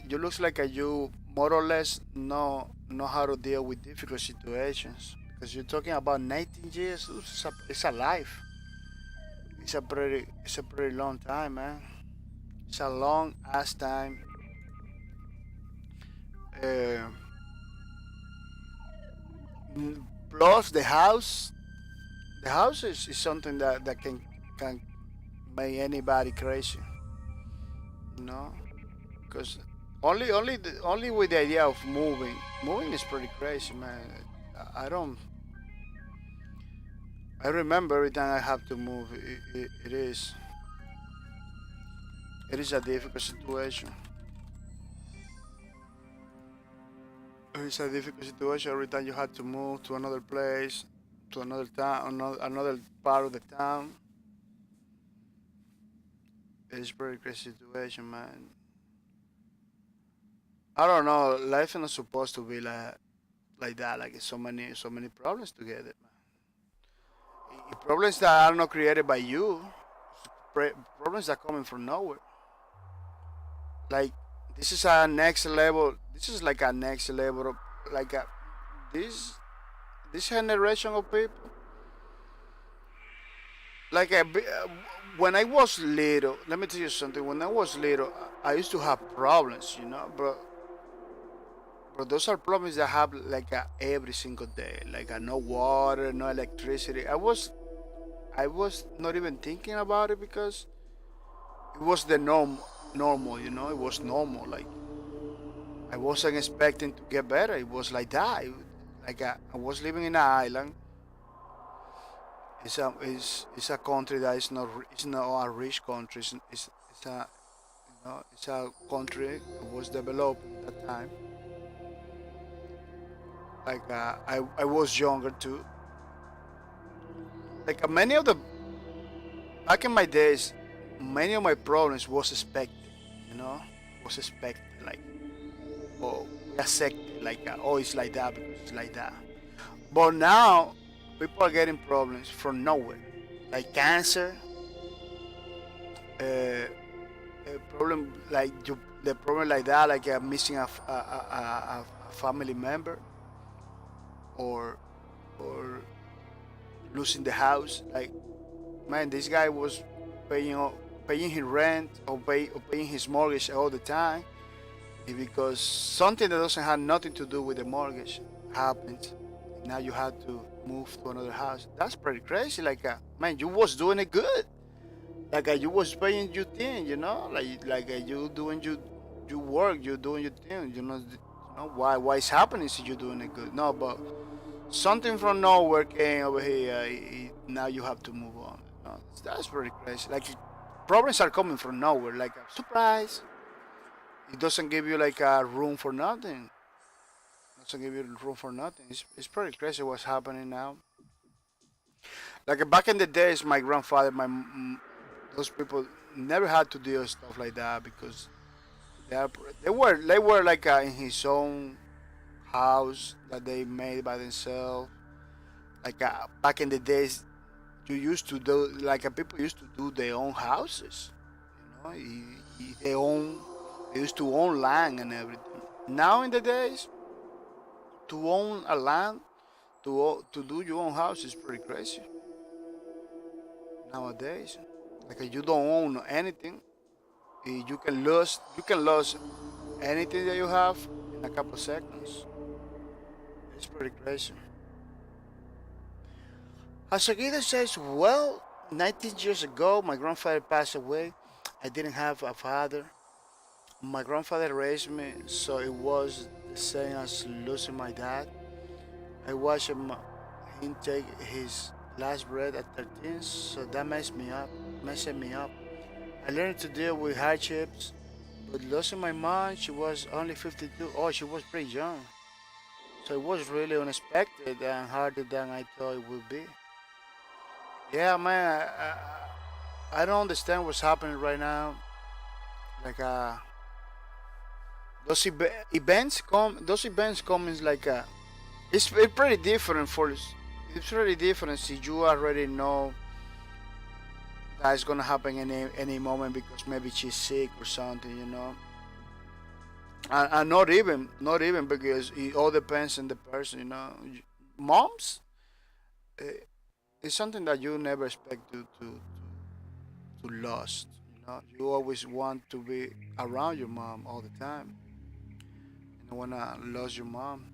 you more or less know how to deal with difficult situations. Because you're talking about 19 years. It's a life. It's a pretty long time, man. It's a long ass time. Uh, Plus the house is something that can make anybody crazy, you know, because only with the idea of moving is pretty crazy, man. I don't. I remember every time I have to move. It is a difficult situation. It's a difficult situation every time you have to move to another place, to another town, another part of the town. It's a very crazy situation, man. I don't know. Life is not supposed to be like that. Like so many problems together, man. Problems that are not created by you. Problems that are coming from nowhere. Like this is a next level. This is like a next level of like a this this generation of people. Like when I was little, let me tell you something. When I was little, I used to have problems, you know, but those are problems that I have like every single day, like no water, no electricity. I was not even thinking about it because it was the normal, you know. It was normal. Like I wasn't expecting to get better. It was like that. Like I was living in an island. It's a country that is not it's not a rich country. It's a it's a country that was developed at that time. Like I was younger too. Like many of the back in my days, many of my problems was expected. You know, was expected. Like oh, we accepted. Like oh, it's like that because it's like that. But now people are getting problems from nowhere, like cancer, a problem like the problem like that, like missing a family member, or or losing the house. Like man, this guy was paying paying his rent or paying his mortgage all the time, because something that doesn't have nothing to do with the mortgage happens. Now you have to move to another house. That's pretty crazy. Like, man, you was doing it good. Like, you was paying your thing, you know. Like you doing your work, you doing your thing. You know why it's happening if you're doing it good. No, but something from nowhere came over here. Now you have to move on. No, that's pretty crazy. Like, problems are coming from nowhere. Like a surprise. It doesn't give you like a room for nothing. It doesn't give you room for nothing. It's pretty crazy what's happening now. Like back in the days, my grandfather, those people never had to deal with stuff like that because they are, they were like in his own house that they made by themselves. Like back in the days, you used to do like people used to do their own houses. You know, they own, they used to own land and everything. Now in the days, to own a land, to do your own house is pretty crazy nowadays. Like you don't own anything, you can lose anything that you have in a couple of seconds. It's pretty crazy. Hasagida says, well, 19 years ago, my grandfather passed away. I didn't have a father. My grandfather raised me, so it was the same as losing my dad. I watched him take his last breath at 13, so that messed me up. I learned to deal with hardships, but losing my mom, she was only 52. Oh, she was pretty young. So it was really unexpected and harder than I thought it would be. Yeah, man, I don't understand what's happening right now. Like, those events come is like, it's pretty different it's pretty different if you already know that it's gonna happen any moment because maybe she's sick or something, you know. And not even because it all depends on the person, you know. Moms, eh, it's something that you never expect to lose. You know, you always want to be around your mom all the time. You don't wanna lose your mom.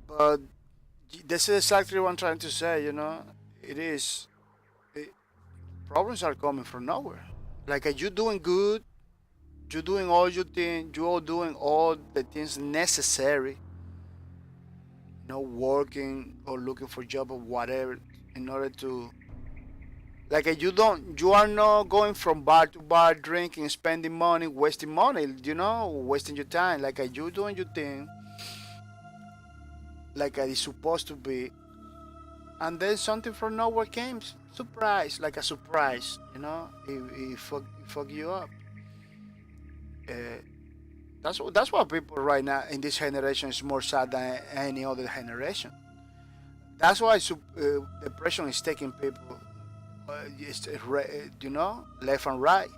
But this is exactly what I'm trying to say. You know, it is. It, problems are coming from nowhere. Like you doing good, you doing all your thing, you all doing all the things necessary. You know, working or looking for job or whatever in order to, like you are not going from bar to bar drinking, spending money, you know, wasting your time. Like you doing your thing, like it's supposed to be, and then something from nowhere came, surprise, like a surprise, you know, it fuck you up. Uh, that's why people right now in this generation is more sad than any other generation. That's why depression is taking people, you know, left and right.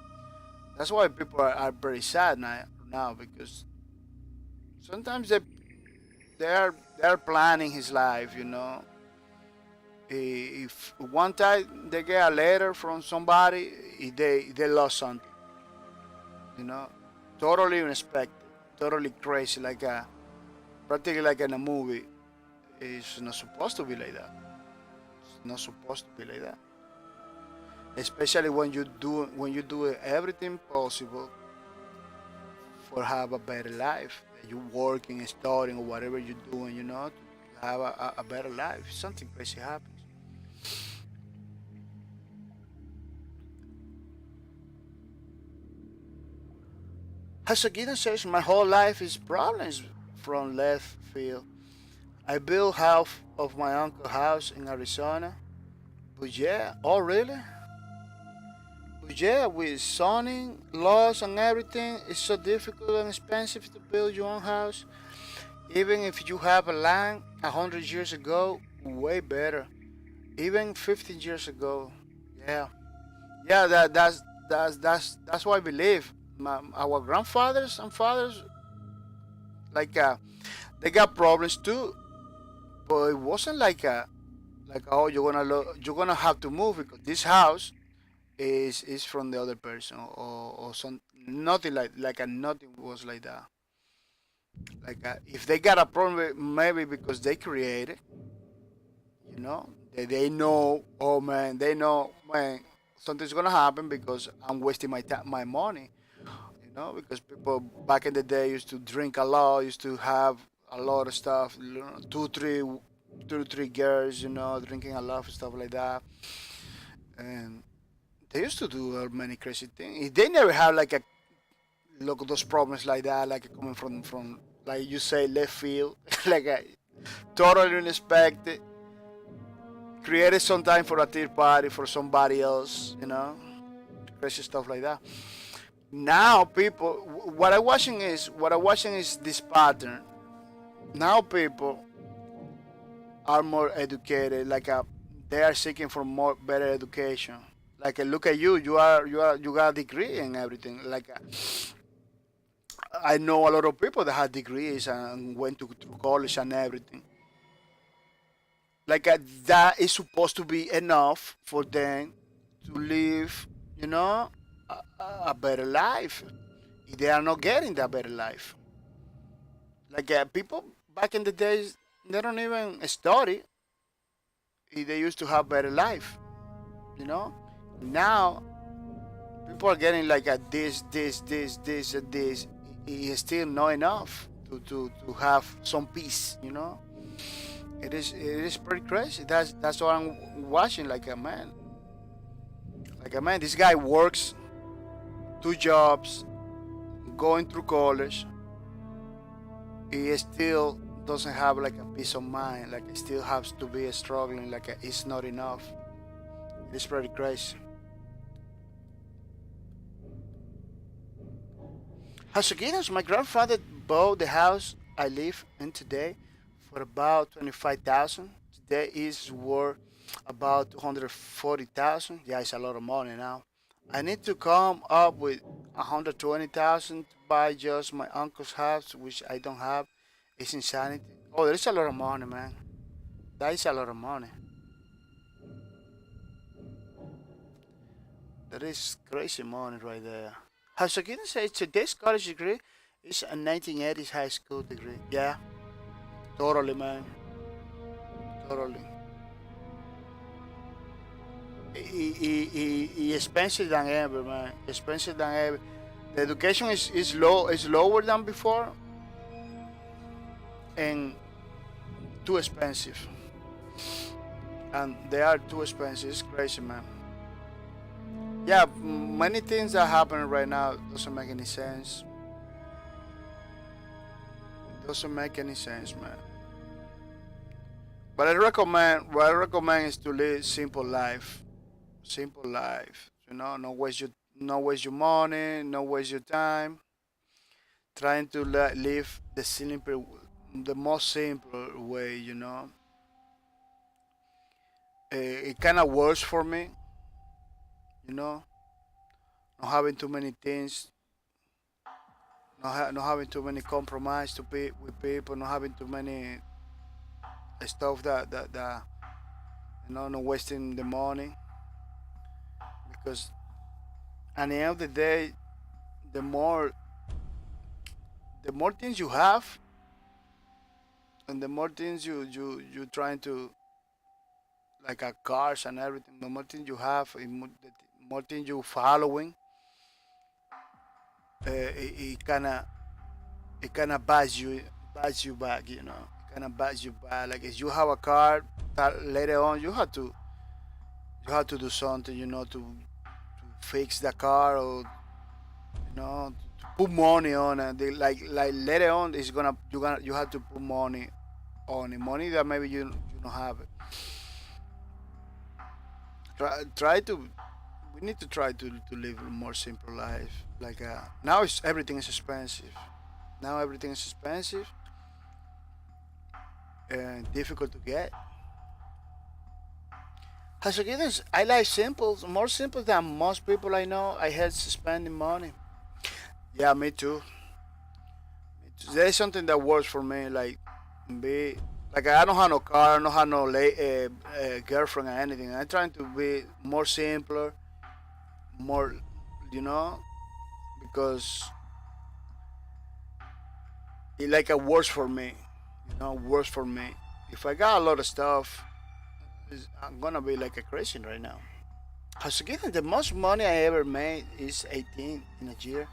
That's why people are very sad now because sometimes they are planning his life, you know. If one time they get a letter from somebody, they lost something, you know, totally unexpected, totally crazy, like practically like in a movie. It's not supposed to be like that. It's not supposed to be like that. Especially when you do everything possible for have a better life. You working, studying, or whatever you're doing, you know, to have a better life. Something crazy happens. Hasagina says, my whole life is problems from left field. I built half of my uncle's house in Arizona. But yeah, oh really? But yeah, with zoning, laws, and everything, it's so difficult and expensive to build your own house. Even if you have a land 100 years ago, way better. Even 15 years ago, yeah, yeah. That's what I believe. Our grandfathers and fathers, like they got problems too, but it wasn't like oh you're gonna have to move because this house is from the other person or some Nothing nothing was like that. If they got a problem, maybe because they created, they know. Oh man, they know, man, something's gonna happen because I'm wasting my money. Because people back in the day used to drink a lot, used to have a lot of stuff, two, three girls, drinking a lot of stuff like that, and they used to do many crazy things. They never have like a look at those problems like that, like coming from like you say left field, like a totally unexpected. Created some time for a third party for somebody else, crazy stuff like that. Now people, what I'm watching is this pattern. Now people are more educated, they are seeking for more better education. Look at you, you got a degree and everything. I know a lot of people that had degrees and went to college and everything. That is supposed to be enough for them to live, a better life. They are not getting that better life. People back in the days, they don't even study. They used to have better life, you know. Now people are getting this, and this. It is still not enough to have some peace, you know. It is pretty crazy. That's what I'm watching. This guy works 2 jobs, going through college. He still doesn't have a peace of mind. He still has to be struggling. It's not enough. It's pretty crazy. Hasuginas, my grandfather bought the house I live in today for about 25,000. Today is worth about 240,000. Yeah, it's a lot of money now. I need to come up with 120,000 to buy just my uncle's house, which I don't have. It's insanity. Oh, there is a lot of money, man. That is a lot of money. That is crazy money right there. Hasogina says today's college degree is a 1980s high school degree. Yeah, totally, man. Totally. Expensive than ever, man. Expensive than ever. The education is lower than before, and too expensive. And they are too expensive. It's crazy, man. Yeah, many things that happen right now doesn't make any sense. It doesn't make any sense, man. But what I recommend is to live simple life. Simple life. No waste your money, no waste your time. Trying to live the most simple way. It kind of works for me. Not having too many things, not having too many compromise to be with people, not having too many stuff that not wasting the money. Because at the end of the day, the more the more things you have, and the more things you trying to cars and everything, the more things you have, the more things you following, it kind of buys you back. It kind of buys you back. If you have a car, that later on you have to do something, to fix the car, or to put money on it. Like later on, you have to put money on it, money that maybe you don't have it. Try to We need to try to live a more simple life. Now everything is expensive. Now everything is expensive and difficult to get. As a kid, I like simple, more simple than most people I know. I hate spending money. Yeah, me too. There's something that works for me. Be I don't have no car, I don't have no girlfriend or anything. I'm trying to be more simpler, more, you know, because it like a worse for me, worse for me. If I got a lot of stuff, I'm gonna be like a crazy right now. So given the most money I ever made is 18 in a year,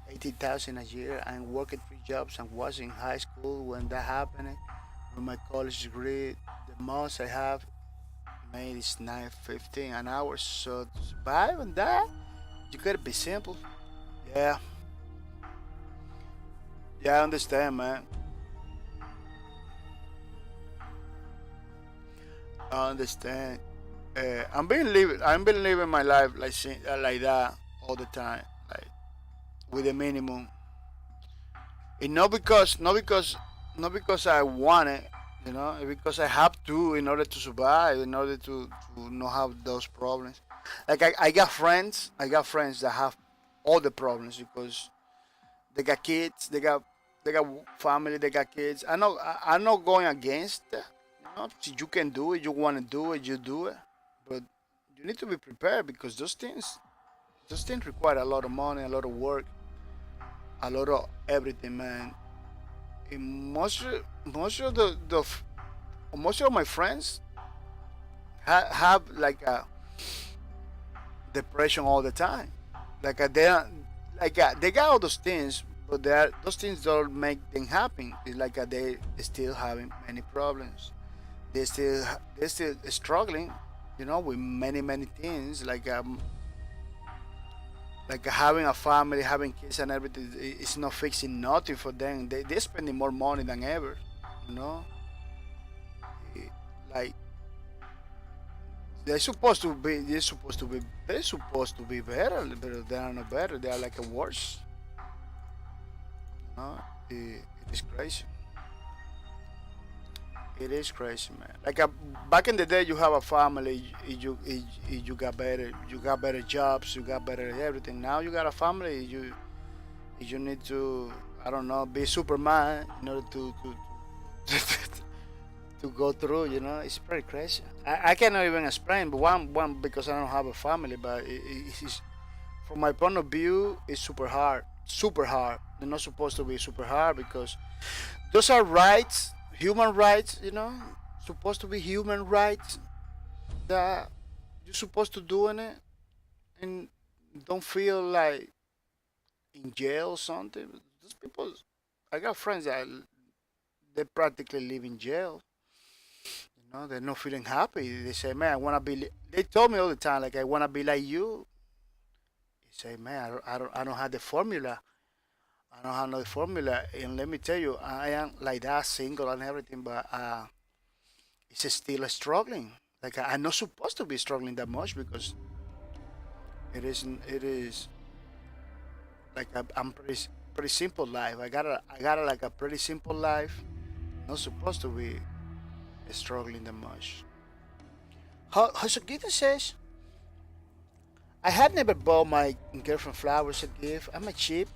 18,000 a year. I'm working 3 jobs. I was in high school when that happened. With my college degree, the most I have made is 9.15 an hour. So to survive on that, you gotta be simple. Yeah, yeah, I understand, man. I understand. I'm been living my life like that all the time, like with the minimum. And not because I want it, because I have to in order to survive, in order to not have those problems. Like I got friends that have all the problems because they got kids, they got family, they got kids. I'm not going against that. You can do it, you want to do it, you do it, but you need to be prepared because those things require a lot of money, a lot of work, a lot of everything, man. And most of most of my friends have like a depression all the time. Like they got all those things, but those things don't make them happy. It's like they still having many problems. They still they still struggling, with many things. Like having a family, having kids and everything. It's not fixing nothing for them. They're spending more money than ever. You know, Eh, like they're supposed to be better, but they are not better. They are like a worse. No, it is crazy. It is crazy, man. Back in the day, you have a family, you you got better jobs, you got better everything. Now you got a family, you need to, I don't know, be Superman in order to to go through. It's pretty crazy. I cannot even explain, but one because I don't have a family, but it's from my point of view, it's super hard, super hard. They're not supposed to be super hard because those are rights, human rights. Supposed to be human rights that you're supposed to do in it, and don't feel like in jail or something. Those people, I got friends that they practically live in jail. They're not feeling happy. They say, "Man, I wanna be." They told me all the time, like, "I wanna be like you." They say, "Man, I don't have the formula. I don't have no formula." And let me tell you, I am like that, single and everything, but it's still struggling. Like I'm not supposed to be struggling that much because it isn't. It is like I'm pretty simple life. I got a like a pretty simple life. Not supposed to be struggling that much. How Sugita says, I had never bought my girlfriend flowers a gift. I'm a cheap,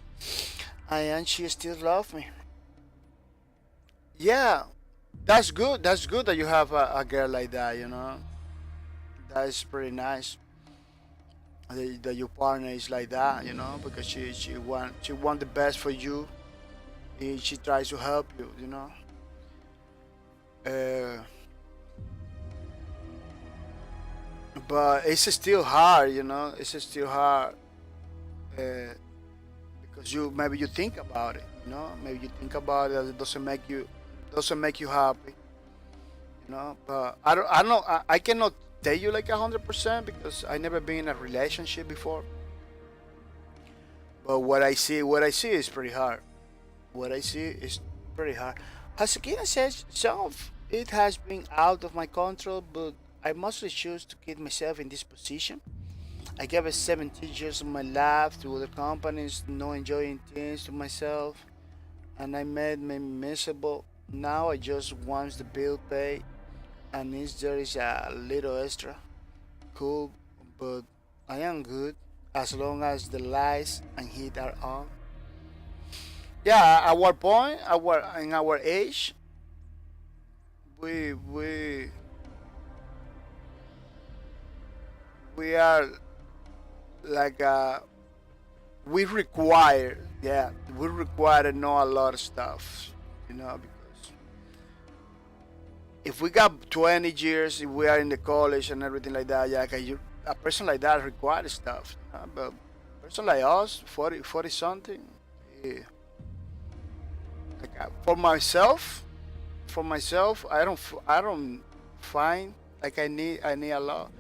and she still loves me. Yeah, that's good. That's good that you have a girl like that. That is pretty nice. That your partner is like that. Because she want the best for you. She tries to help you. Uh, but it's still hard. It's still hard uh, because you think about it. Maybe you think about it. It doesn't make you happy. But I don't know. I cannot tell you like 100% because I never been in a relationship before. But what I see is pretty hard. What I see is pretty hard. Hasukina says some of it has been out of my control, but I mostly choose to keep myself in this position. I gave it 17 years of my life to other companies, not enjoying things to myself, and I made me miserable. Now I just want the bill paid, and if there is a little extra, cool, but I am good as long as the lights and heat are on. Yeah, at our point, in our age, we we we are like we require, we require to know a lot of stuff, because if we got 20 years, if we are in the college and everything like that, yeah, a person like that requires stuff, but a person like us, 40 something, yeah. Like for myself, I don't find like I need a lot.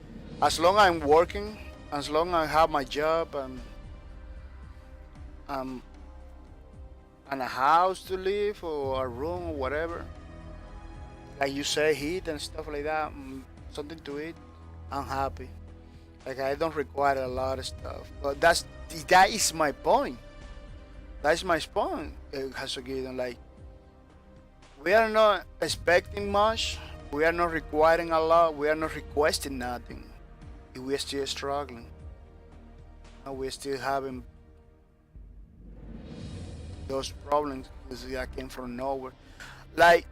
As long as I'm working, as long as I have my job um, and a house to live or a room or whatever, like you say, heat and stuff like that, something to eat, I'm happy. Like I don't require a lot of stuff. But that is my point. That's my point, Hasogidon. Like we are not expecting much. We are not requiring a lot. We are not requesting nothing. We are still struggling. And we're still having those problems that came from nowhere. Like,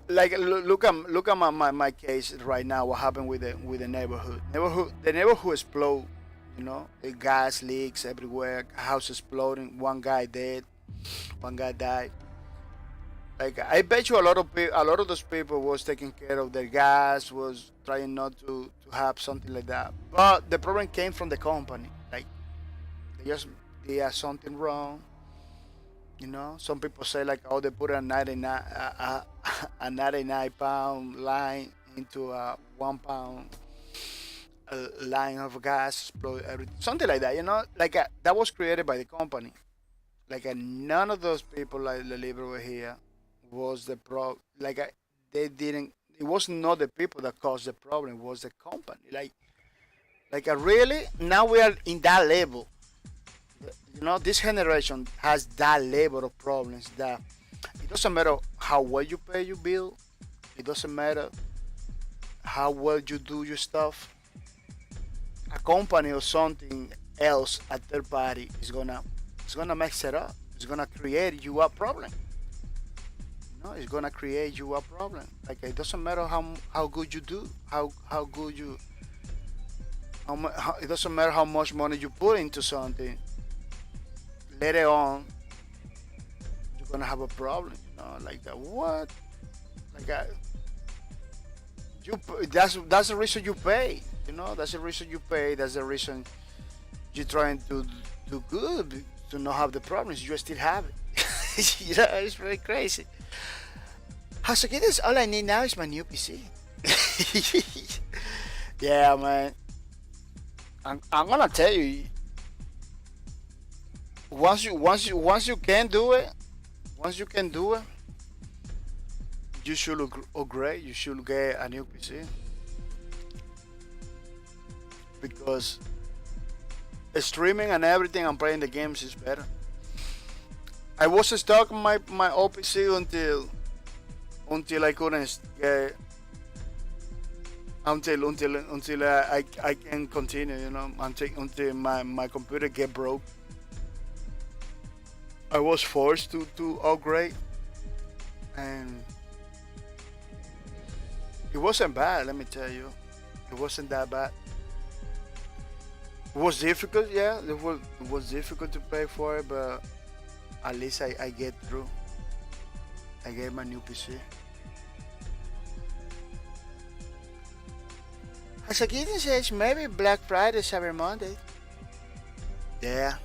look at my case right now. What happened with the neighborhood? The neighborhood explode. The gas leaks everywhere. House exploding. One guy dead. One guy died. Like I bet you a lot of those people was taking care of their gas, was trying not to have something like that. But the problem came from the company. Like they had something wrong. Some people say like, oh, they put a 99 pound line into a 1 pound line of gas, explode everything, something like that. Like that was created by the company. Like none of those people like that live over here was the problem. Like they didn't. It was not the people that caused the problem. It was the company. Like really now we are in that level. This generation has that level of problems that it doesn't matter how well you pay your bill. It doesn't matter how well you do your stuff. A company or something else, a third party, it's gonna mess it up. It's gonna create you a problem. It's gonna create you a problem. Like it doesn't matter how good you do, how good you. It doesn't matter how much money you put into something. Later on, you're gonna have a problem. Like what? Like that's the reason you pay. That's the reason you pay. That's the reason you're trying to do good to not have the problems. You still have it. It's very crazy. So this all I need now is my new PC. Yeah, man. I'm gonna tell you. Once you can do it, you should upgrade. You should get a new PC because streaming and everything and playing the games is better. I was stuck on my old PC until I couldn't get until I can continue. Until my computer get broke. I was forced to upgrade, and it wasn't bad. Let me tell you, it wasn't that bad. It was difficult, yeah. It was difficult to pay for it, but at least I get through. I get my new PC. As a kid says, maybe Black Friday, Cyber Monday. Yeah.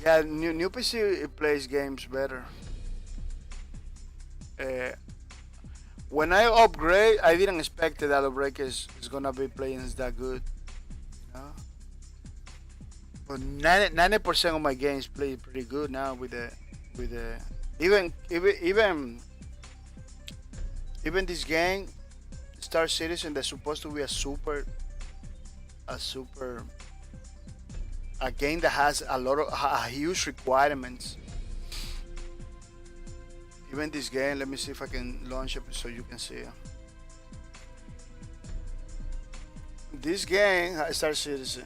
Yeah, new PC it plays games better. When I upgrade, I didn't expect that upgrade is gonna be playing that good. But 90% of my games play pretty good now with the even this game, Star Citizen, that's supposed to be a game that has a huge requirements. Even this game, let me see if I can launch it so you can see it. This game, Star Citizen,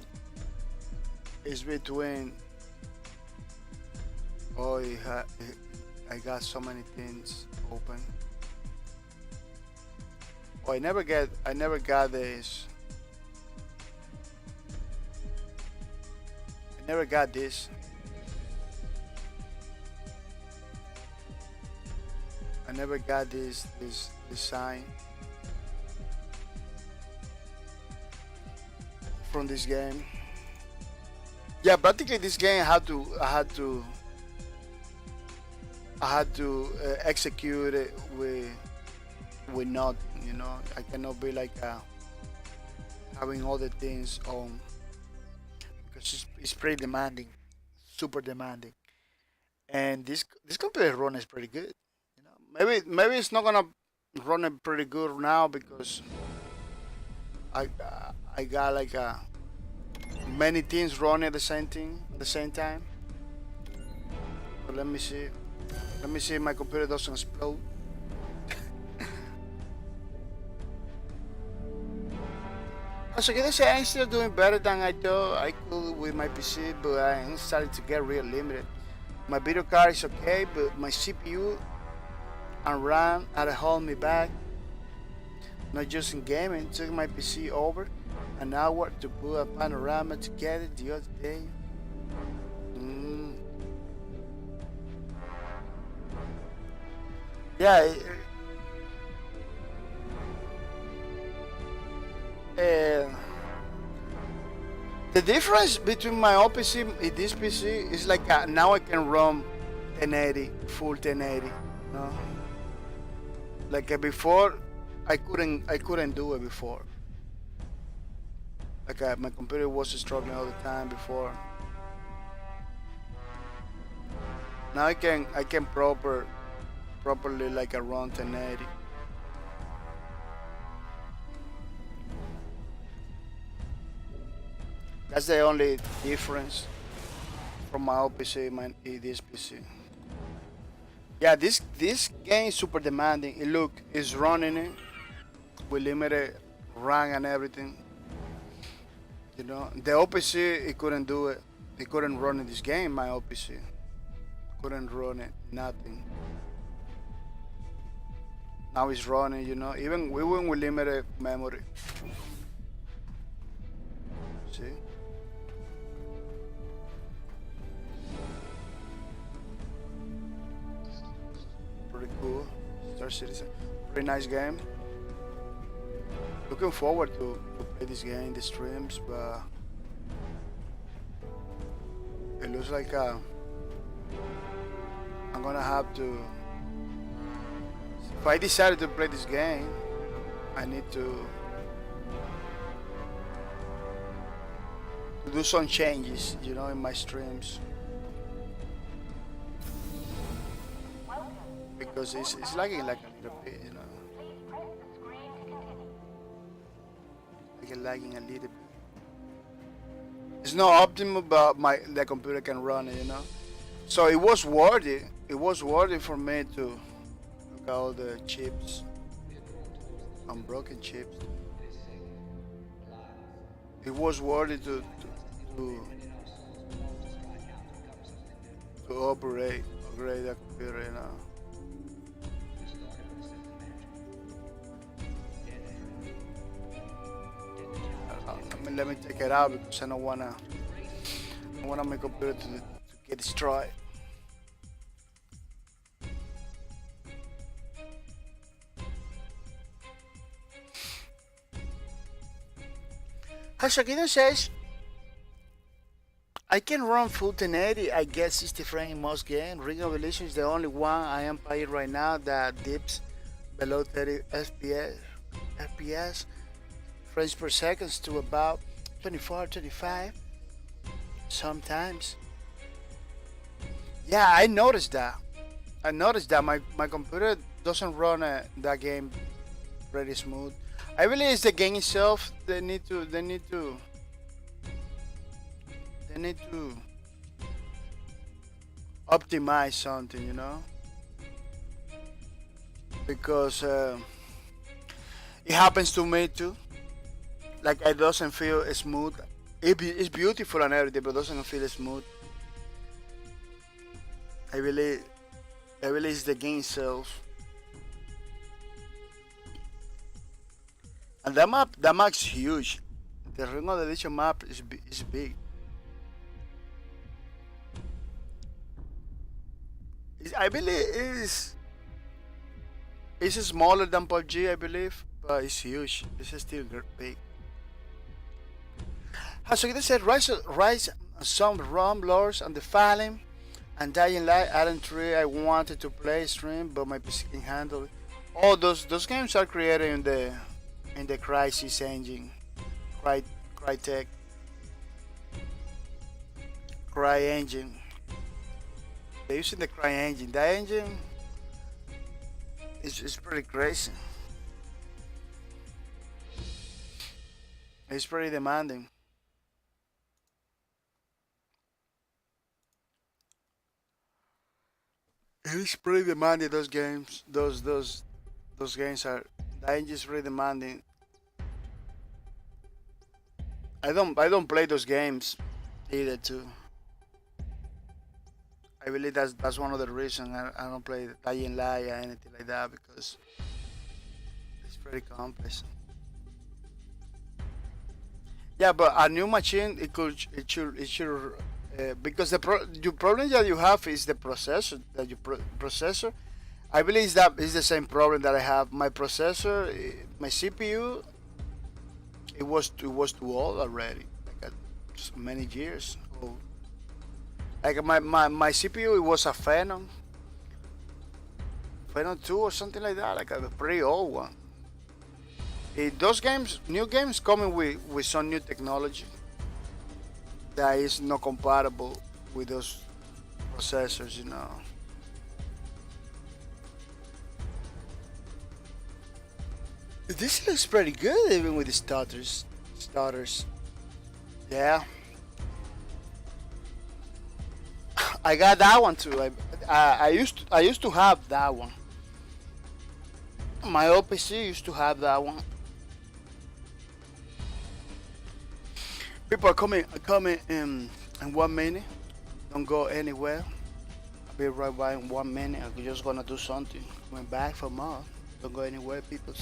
is between. Oh, I got so many things open. Oh, I never got this. never got this. I never got this sign from this game. Yeah, practically this game I had to execute it with nothing, you know. I cannot be like having all the things on, because it's pretty demanding, super demanding. And this computer run is pretty good. You know, maybe it's not gonna run it pretty good now because I got like many things running at the same time. But let me see. Let me see if my computer doesn't explode. As I can say, I'm still doing better than I thought I could with my PC, but I'm starting to get real limited. My video card is okay, but my CPU and RAM are holding me back. Not just in gaming, it took my PC over an hour to put a panorama together the other day. Yeah. The difference between my old PC and this PC is like now I can run 1080, full 1080. You know? Like before, I couldn't do it before. Like my computer was struggling all the time before. Now I can properly like around 1080. That's the only difference from my old PC and this PC. Yeah, this game is super demanding. It's running it with limited RAM and everything. You know, the old PC it couldn't do it. It couldn't run in this game. My old PC couldn't run it. Nothing. Now it's running. You know, even we went with limited memory. See. Pretty cool. Star Citizen. Pretty nice game. Looking forward to play this game in the streams, but it looks like I'm gonna have to. If I decided to play this game, I need to do some changes, you know, in my streams. Because it's lagging like a little bit, you know. Lagging a little bit. It's not optimal, but the computer can run it, you know. So it was worth it. It was worth it for me to look at all the chips, unbroken chips. It was worth it to upgrade that computer, you know. Let me take it out because I don't wanna my computer to get destroyed. As Shakira says, I can run full 1080. I get 60 frames in most games. Ring of Illusion is the only one I am playing right now that dips below 30 FPS. Frames per second to about 24, 25 sometimes. Yeah, I noticed that. My computer doesn't run that game pretty smooth. I believe it's the game itself. They need to optimize something, you know, because it happens to me too. Like it doesn't feel smooth. It's beautiful and everything, but doesn't feel smooth. I believe it's the game itself. And that map's huge. The Ring of the Illusion map is big. I believe it's smaller than PUBG, I believe, but it's huge. It's still big. So they said rise some ROM lords and the Phenom and Dying Light Island 3. I wanted to play stream, but my PC can handle it. All those games are created in the Crysis engine, Crytek, Cry engine. They're using the Cry engine. That engine is pretty crazy. It's pretty demanding. It's pretty demanding. Those games, those games are. The engine is pretty demanding. I don't play those games either too. I believe that's one of the reasons I don't play Dying Light or anything like that because it's pretty complex. Yeah, but a new machine it should because the problem that you have is the processor that processor. I believe that is the same problem that I have. My processor, my CPU, it was too old already. Like so many years old. Like my CPU, it was a Phenom 2 or something like that, like a pretty old one. Those games, new games coming with some new technology that is not compatible with those processors. This looks pretty good even with the starters. Yeah. I got that one too. I used to have that one. My old PC used to have that one. People are coming in 1 minute. Don't go anywhere. I'll be right by in 1 minute. I'm just gonna do something. Coming back for more. Don't go anywhere, people.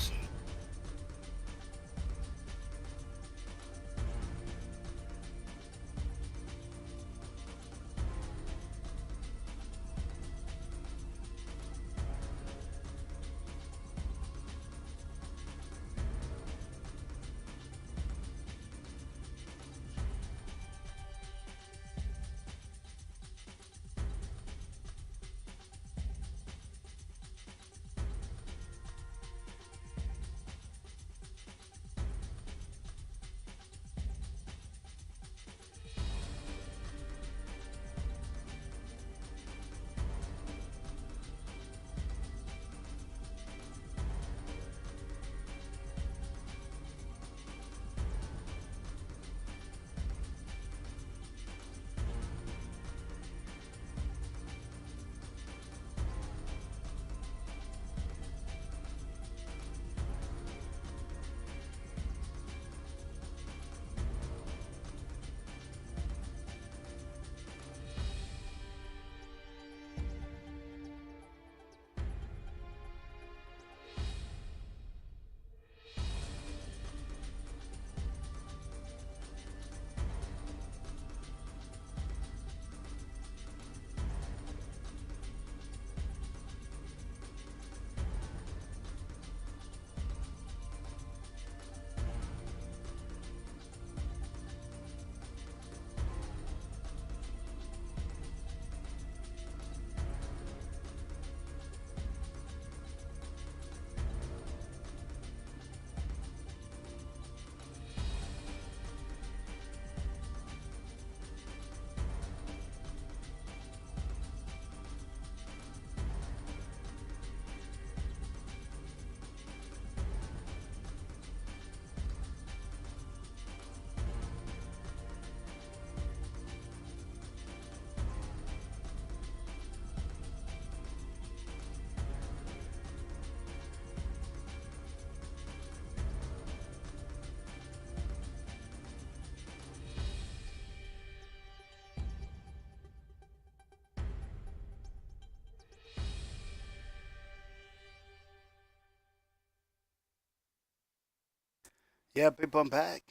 Yeah, people, I'm back.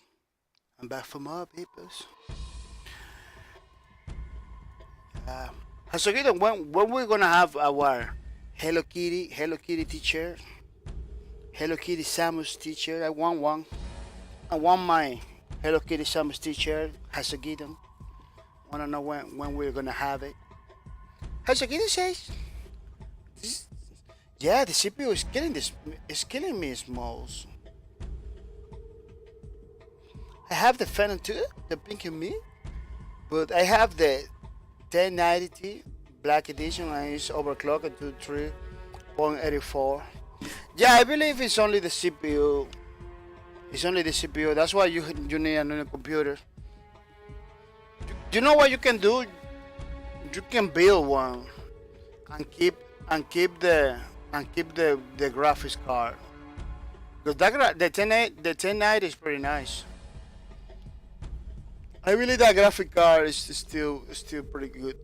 I'm back for more, peoples. Yeah. So Gideon, when we're gonna have our Hello Kitty teacher, Hello Kitty Samus teacher? I want one. I want my Hello Kitty Samus teacher. Hasagidon. Wanna know when we're gonna have it? Hasagidon says, this, yeah, the CPU is killing this. Is killing me, Smalls. I have the Phenom too, the pink and me, but I have the 1090 Black Edition and it's overclocked to 3.84. Yeah, I believe it's only the CPU. It's only the CPU. That's why you need a new computer. You know what you can do? You can build one and keep the graphics card. Because the 1090 is pretty nice. I believe that graphic card is still pretty good.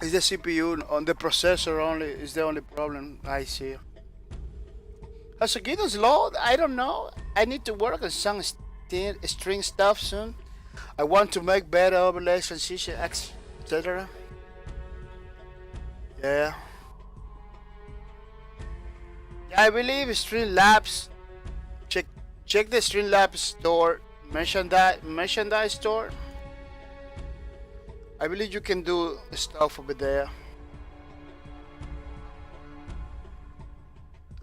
It's the CPU on the processor only is the only problem I see. Has it getting slow? I don't know. I need to work on some string stuff soon. I want to make better overlay transition, etc. Yeah. I believe Streamlabs. Check the Streamlabs store. Mention that store. I believe you can do stuff over there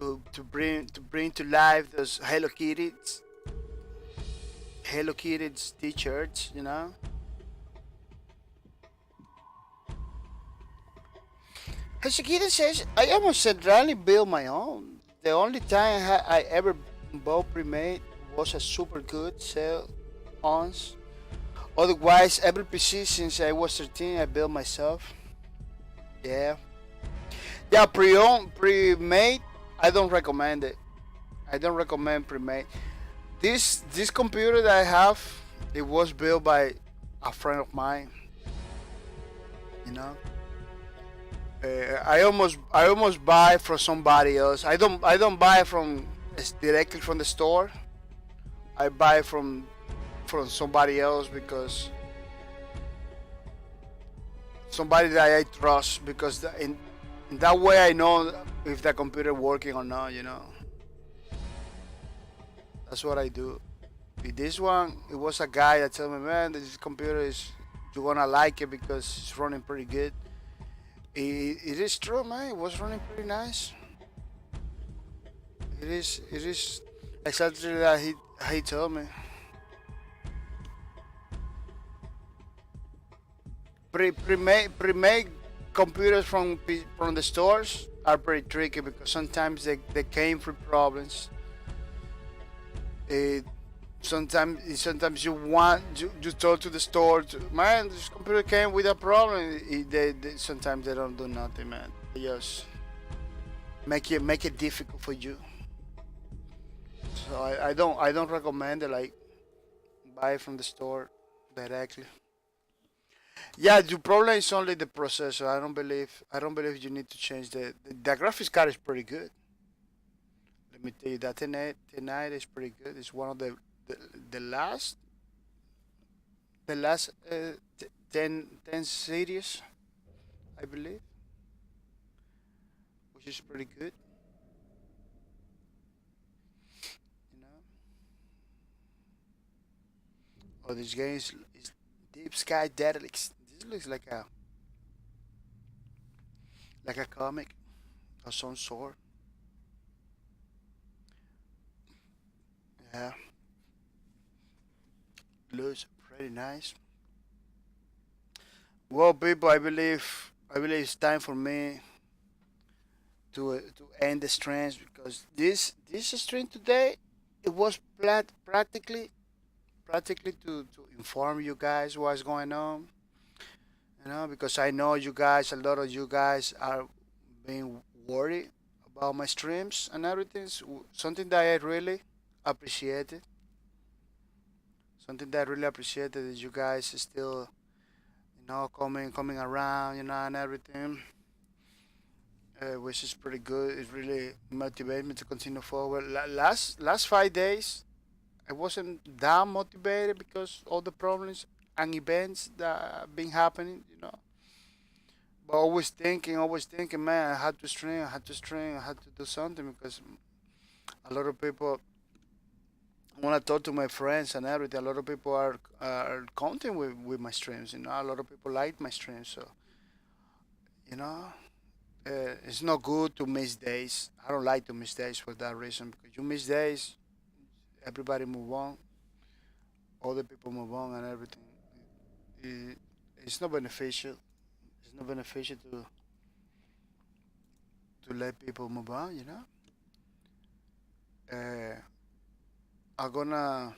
to bring to life those Hello Kitties t-shirts, you know. Hashikita says, I almost certainly built my own. The only time I ever bought pre-made was a super good sale ons. Otherwise, every PC since I was 13, I built myself. Yeah. Yeah, pre-made, I don't recommend it. I don't recommend pre-made. This computer that I have, it was built by a friend of mine. You know. I almost buy from somebody else. I don't buy from directly from the store. I buy from somebody else because somebody that I trust, because in that way I know if the computer working or not, you know. That's what I do. With this one, it was a guy that told me, man, this computer is, you're gonna like it because it's running pretty good. It is true, man. It was running pretty nice. It is exactly that he told me. Pre-made computers from the stores are pretty tricky because sometimes they came with problems. Sometimes you talk to the store, man, this computer came with a problem. Sometimes they don't do nothing, man. They just make it difficult for you. So I don't recommend it, like buy from the store directly. Yeah, the problem is only the processor. I don't believe you need to change the graphics card is pretty good. Let me tell you that 1080 is pretty good. It's one of the last 10 series, I believe, which is pretty good. You know. Oh, this game is Deep Sky Derelicts. This looks like a comic of some sort. Yeah. Looks pretty nice. Well, people, I believe it's time for me to end the streams because this stream today, it was practically to inform you guys what's going on. You know, because I know you guys, a lot of you guys are being worried about my streams and everything. Something that I really appreciated. Something that I really appreciated is you guys still, you know, coming around, you know, and everything, which is pretty good. It really motivated me to continue forward. Last 5 days, I wasn't that motivated because all the problems. and events that have been happening, you know. But always thinking, man, I had to stream, I had to stream, I had to do something because a lot of people, when I talk to my friends and everything, a lot of people are counting with my streams, you know. A lot of people like my streams, so you know, it's not good to miss days. I don't like to miss days for that reason because you miss days, everybody move on, other people move on, and everything. It, it's not beneficial. It's not beneficial to let people move on, you know. Uh, I'm gonna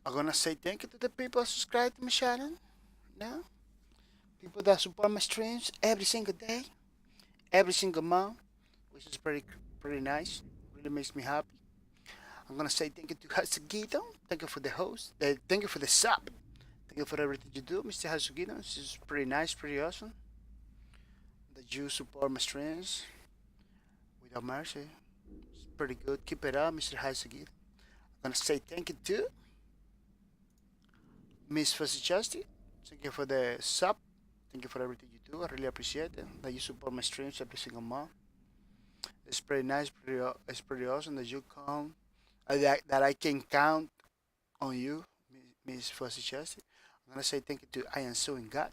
I'm gonna say thank you to the people who subscribe to my channel. You know, people that support my streams every single day, every single month, which is pretty nice. Really makes me happy. I'm gonna say thank you to Hasugito. Thank you for the host. Thank you for the sub. Thank you for everything you do, Mr. Hasugito. This is pretty nice, pretty awesome that you support my streams without mercy. It's pretty good. Keep it up, Mr. Hasugito. I'm gonna say thank you to Miss Fuzzy. Thank you for the sub. Thank you for everything you do. I really appreciate it. That you support my streams every single month. It's pretty nice. It's pretty awesome that you come. That I can count on you, Miss Fuzzy. I'm gonna say thank you to I am suing God.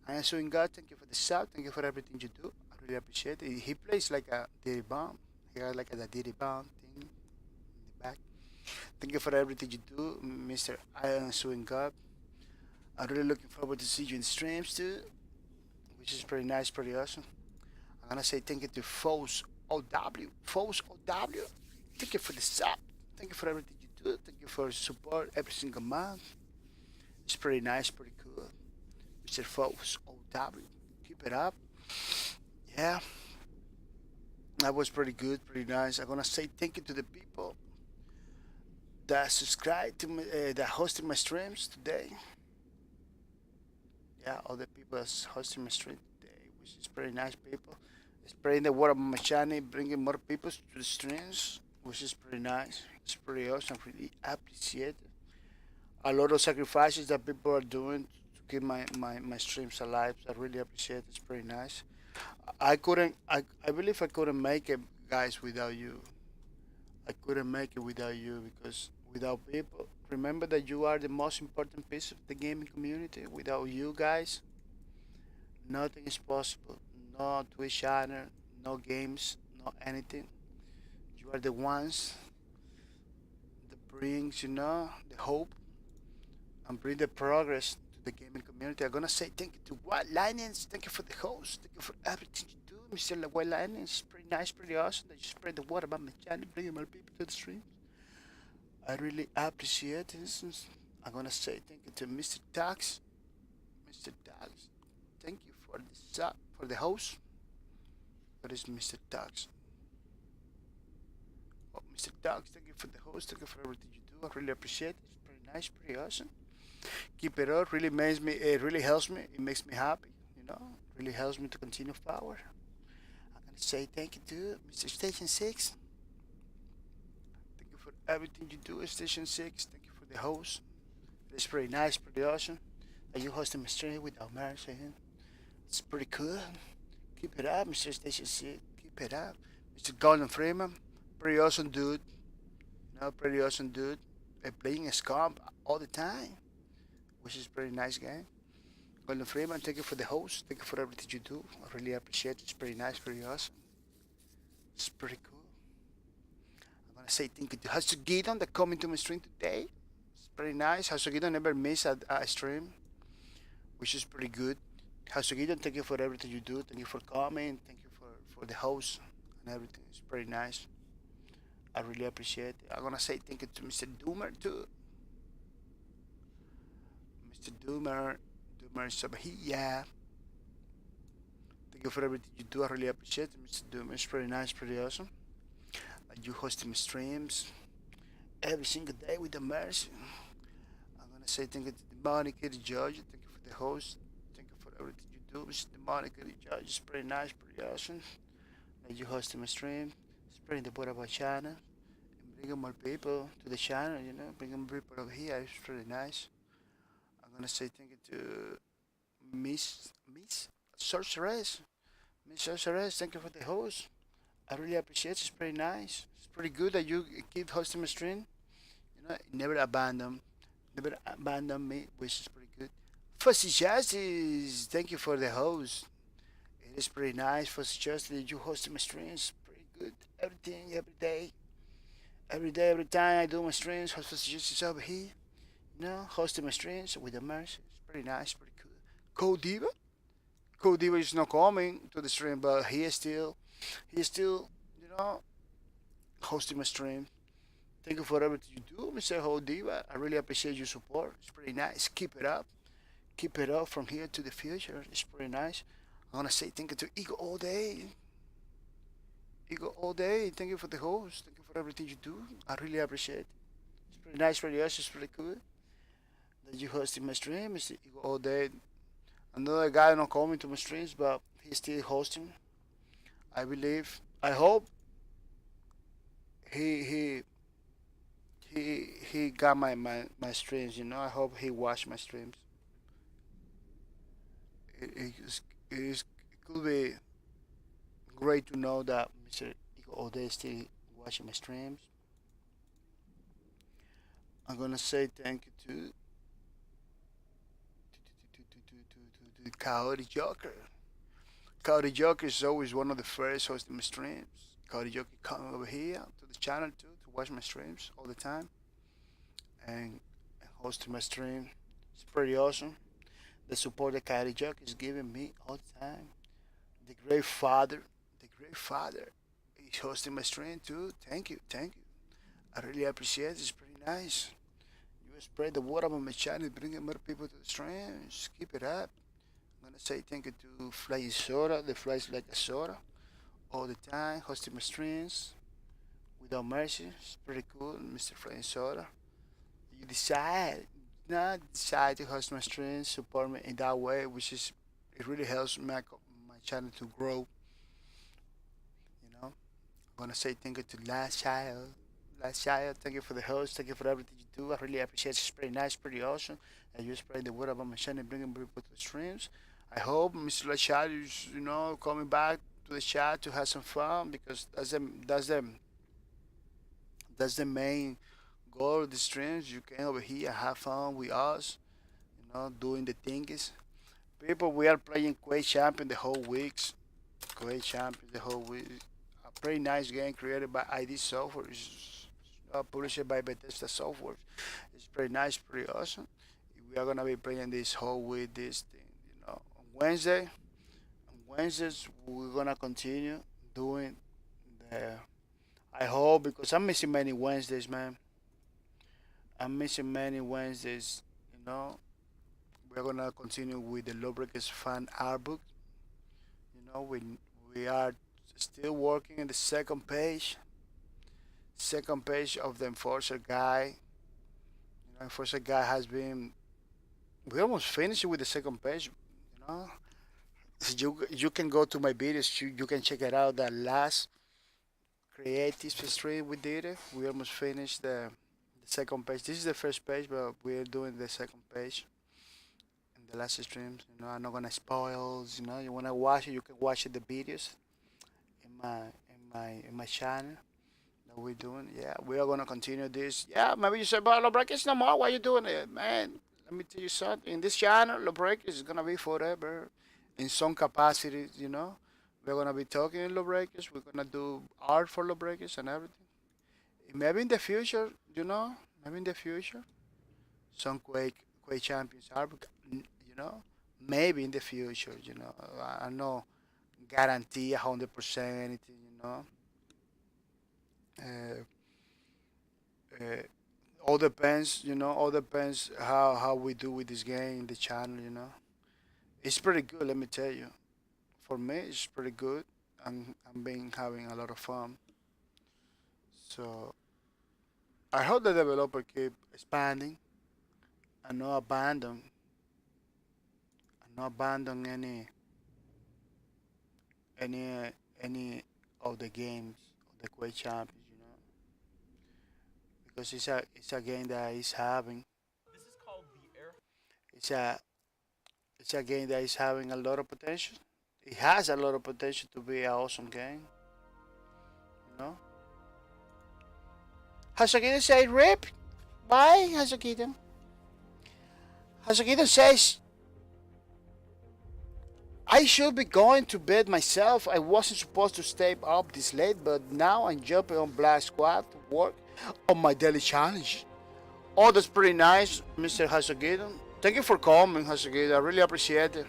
I am suing God. Thank you for the sub. Thank you for everything you do. I really appreciate it. He plays like a Diddy bomb. He got like a Diddy bomb thing in the back. Thank you for everything you do, Mr. I am suing God. I'm really looking forward to see you in streams too, which is pretty nice, pretty awesome. I'm gonna say thank you to Foes OW. Foes OW. Thank you for the sub. Thank you for everything you do. Thank you for support every single month. It's pretty nice, pretty cool. Mr. Foes OW. Keep it up. Yeah, that was pretty good, pretty nice. I'm gonna say thank you to the people that subscribe to me, that hosted my streams today. Yeah, all the people that's hosting my stream today, which is pretty nice people. Spreading the word about my channel, bringing more people to the streams, which is pretty nice. It's pretty awesome. Really appreciate it. A lot of sacrifices that people are doing to keep my streams alive. I really appreciate it. It's pretty nice. I believe I couldn't make it, guys, without you. I couldn't make it without you because without people, remember that you are the most important piece of the gaming community. Without you guys, nothing is possible. No Twitch channel, no games, no anything. You are the ones that brings, you know, the hope and bring the progress to the gaming community. I'm gonna say thank you to White Linings. Thank you for the host. Thank you for everything you do, Mr. White Linings. It's pretty nice, pretty awesome that you spread the word about my channel, bringing more people to the stream. I really appreciate this. I'm gonna say thank you to Mr. Tax. Mr. Tax, thank you for the host. That is Mr. Tax. Oh, Mr. Tax, thank you for the host. Thank you for everything you do. I really appreciate it. It's pretty nice, pretty awesome. Keep it up. Really makes me. It really helps me. It makes me happy. You know, really helps me to continue forward. I'm gonna say thank you to Mr. Station Six. Thank you for everything you do, Station Six. Thank you for the host. It's pretty nice, pretty awesome. That you hosting my stream without marriage. It's pretty cool. Keep it up, Mr. Station Six. Keep it up, Mr. Golden Freeman. Pretty awesome dude. You know, pretty awesome dude. Playing a scum all the time, which is pretty nice game. Golden Freeman, thank you for the host. Thank you for everything you do. I really appreciate it. It's pretty nice, pretty awesome. It's pretty cool. I'm gonna say thank you to Hasugidon that coming to my stream today. It's pretty nice. Hasugidon never miss a stream, which is pretty good. Hasugidon, thank you for everything you do. Thank you for coming. Thank you for the host and everything. It's pretty nice. I really appreciate it. I'm gonna say thank you to Mr. Doomer too. Mr. Doomer Sabahia. Thank you for everything you do. I really appreciate it, Mr. Doomer. It's pretty nice, pretty awesome. Like you hosting streams every single day with the mercy. I'm gonna say thank you to the Monica, the judge. Thank you for the host. Thank you for everything you do, Mr. Monica, the judge. It's pretty nice, pretty awesome. Like you hosting my stream, spreading the word about channel, and bringing more people to the channel. You know, bringing more people over here. It's pretty nice. gonna say thank you to Miss Sorceress. Miss Sorceress, thank you for the host. I really appreciate it. It's pretty nice. It's pretty good that you keep hosting my stream. You know, never abandon me, which is pretty good. Fussy Justice, thank you for the host. It is pretty nice. Fussy Justice, that you hosting my streams. Pretty good. Everything, every day, every time I do my streams, Fussy Justice over here. You know, hosting my streams with the mercy. It's pretty nice, pretty cool. Code Diva? Code Diva is not coming to the stream, but he is still, you know, hosting my stream. Thank you for everything you do, Mr. Code Diva. I really appreciate your support. It's pretty nice. Keep it up. Keep it up from here to the future. It's pretty nice. I want to say thank you to Ego all day. Ego all day. Thank you for the host. Thank you for everything you do. I really appreciate it. It's pretty nice, pretty awesome. It's pretty cool that you hosting my stream. Mr. Ego all day. Another guy not coming to my streams, but he's still hosting. I believe. I hope he he he got my streams. You know. I hope he watched my streams. It could be great to know that Mr. Ego all day still watching my streams. I'm gonna say thank you to Coyote Joker. Coyote Joker is always one of the first hosting my streams. Coyote Joker coming over here to the channel too to watch my streams all the time and hosting my stream. It's pretty awesome. The support that Coyote Joker is giving me all the time. The great father, is hosting my stream too. Thank you, thank you. I really appreciate it. It's pretty nice. You spread the word about my channel, bringing more people to the streams. Keep it up. I'm gonna say thank you to Flying Soda, the flies like a soda, all the time, hosting my streams without mercy. It's pretty cool, Mr. Flying Soda. You decide to host my streams, support me in that way, which is it really helps my channel to grow. You know, I'm gonna say thank you to Last Child. Last Child, thank you for the host, thank you for everything you do. I really appreciate it. It's pretty nice, pretty awesome. And you spread the word about my channel, bringing people to the streams. I hope Mr. Lachad is, coming back to the chat to have some fun because that's the main goal of the streams. You can over here have fun with us, doing the things. People, we are playing Quake Champion the whole weeks. Quake Champion the whole week. A pretty nice game created by ID Software. It's published by Bethesda Software. It's pretty nice, pretty awesome. We are gonna be playing this whole week, this thing, on Wednesday. On Wednesdays, we're gonna continue doing the. I hope because I'm missing many Wednesdays, man. I'm missing many Wednesdays. We're gonna continue with the Lawbreakers fan art book. We are still working on the second page of the Enforcer guy. Enforcer guy has been. We almost finished with the second page. You know, so you can go to my videos. You can check it out. The last creative stream we did it. We almost finished the second page. This is the first page, but we're doing the second page in the last streams. I'm not gonna spoil. You wanna watch it, you can watch the videos in my channel that we're doing. Yeah, we are gonna continue this. Yeah, maybe you say, but Lawbreakers no more. Why you doing it, man? Let me tell you something. In this channel, Lawbreakers is gonna be forever, in some capacity. We're gonna be talking in Lawbreakers. We're gonna do art for Lawbreakers and everything. Maybe in the future, maybe in the future, some Quake champions are, maybe in the future, I know guarantee 100% anything, uh, uh, all depends how we do with this game in the channel. It's pretty good, let me tell you. For me, it's pretty good. I'm been having a lot of fun. So I hope the developer keep expanding and not abandon any any of the games of the Quake Champions, because it's a game that is It's a game that is having a lot of potential. It has a lot of potential to be an awesome game. You know. Hasakita say rip. Bye, Hasakita. Hasakita says I should be going to bed myself. I wasn't supposed to stay up this late, but now I'm jumping on Black Squad to work on my daily challenge. Oh, that's pretty nice, Mr. Hasagita. Thank you for coming, Hasagita. I really appreciate it.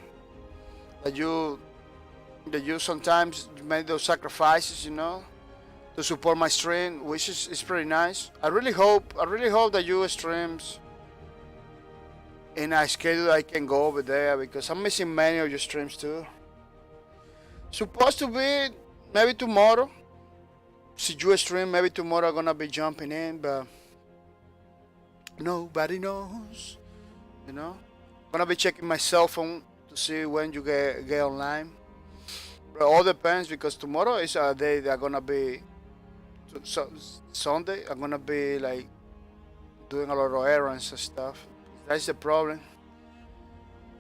That you sometimes make those sacrifices, you know, to support my stream, which is pretty nice. I really hope that you streams in a schedule I can go over there because I'm missing many of your streams too. Supposed to be maybe tomorrow. See you stream, maybe tomorrow I'm gonna be jumping in, but nobody knows. You know? I'm gonna be checking my cell phone to see when you get online. But it all depends because tomorrow is a day that I'm gonna be Sunday I'm gonna be like doing a lot of errands and stuff. That's the problem.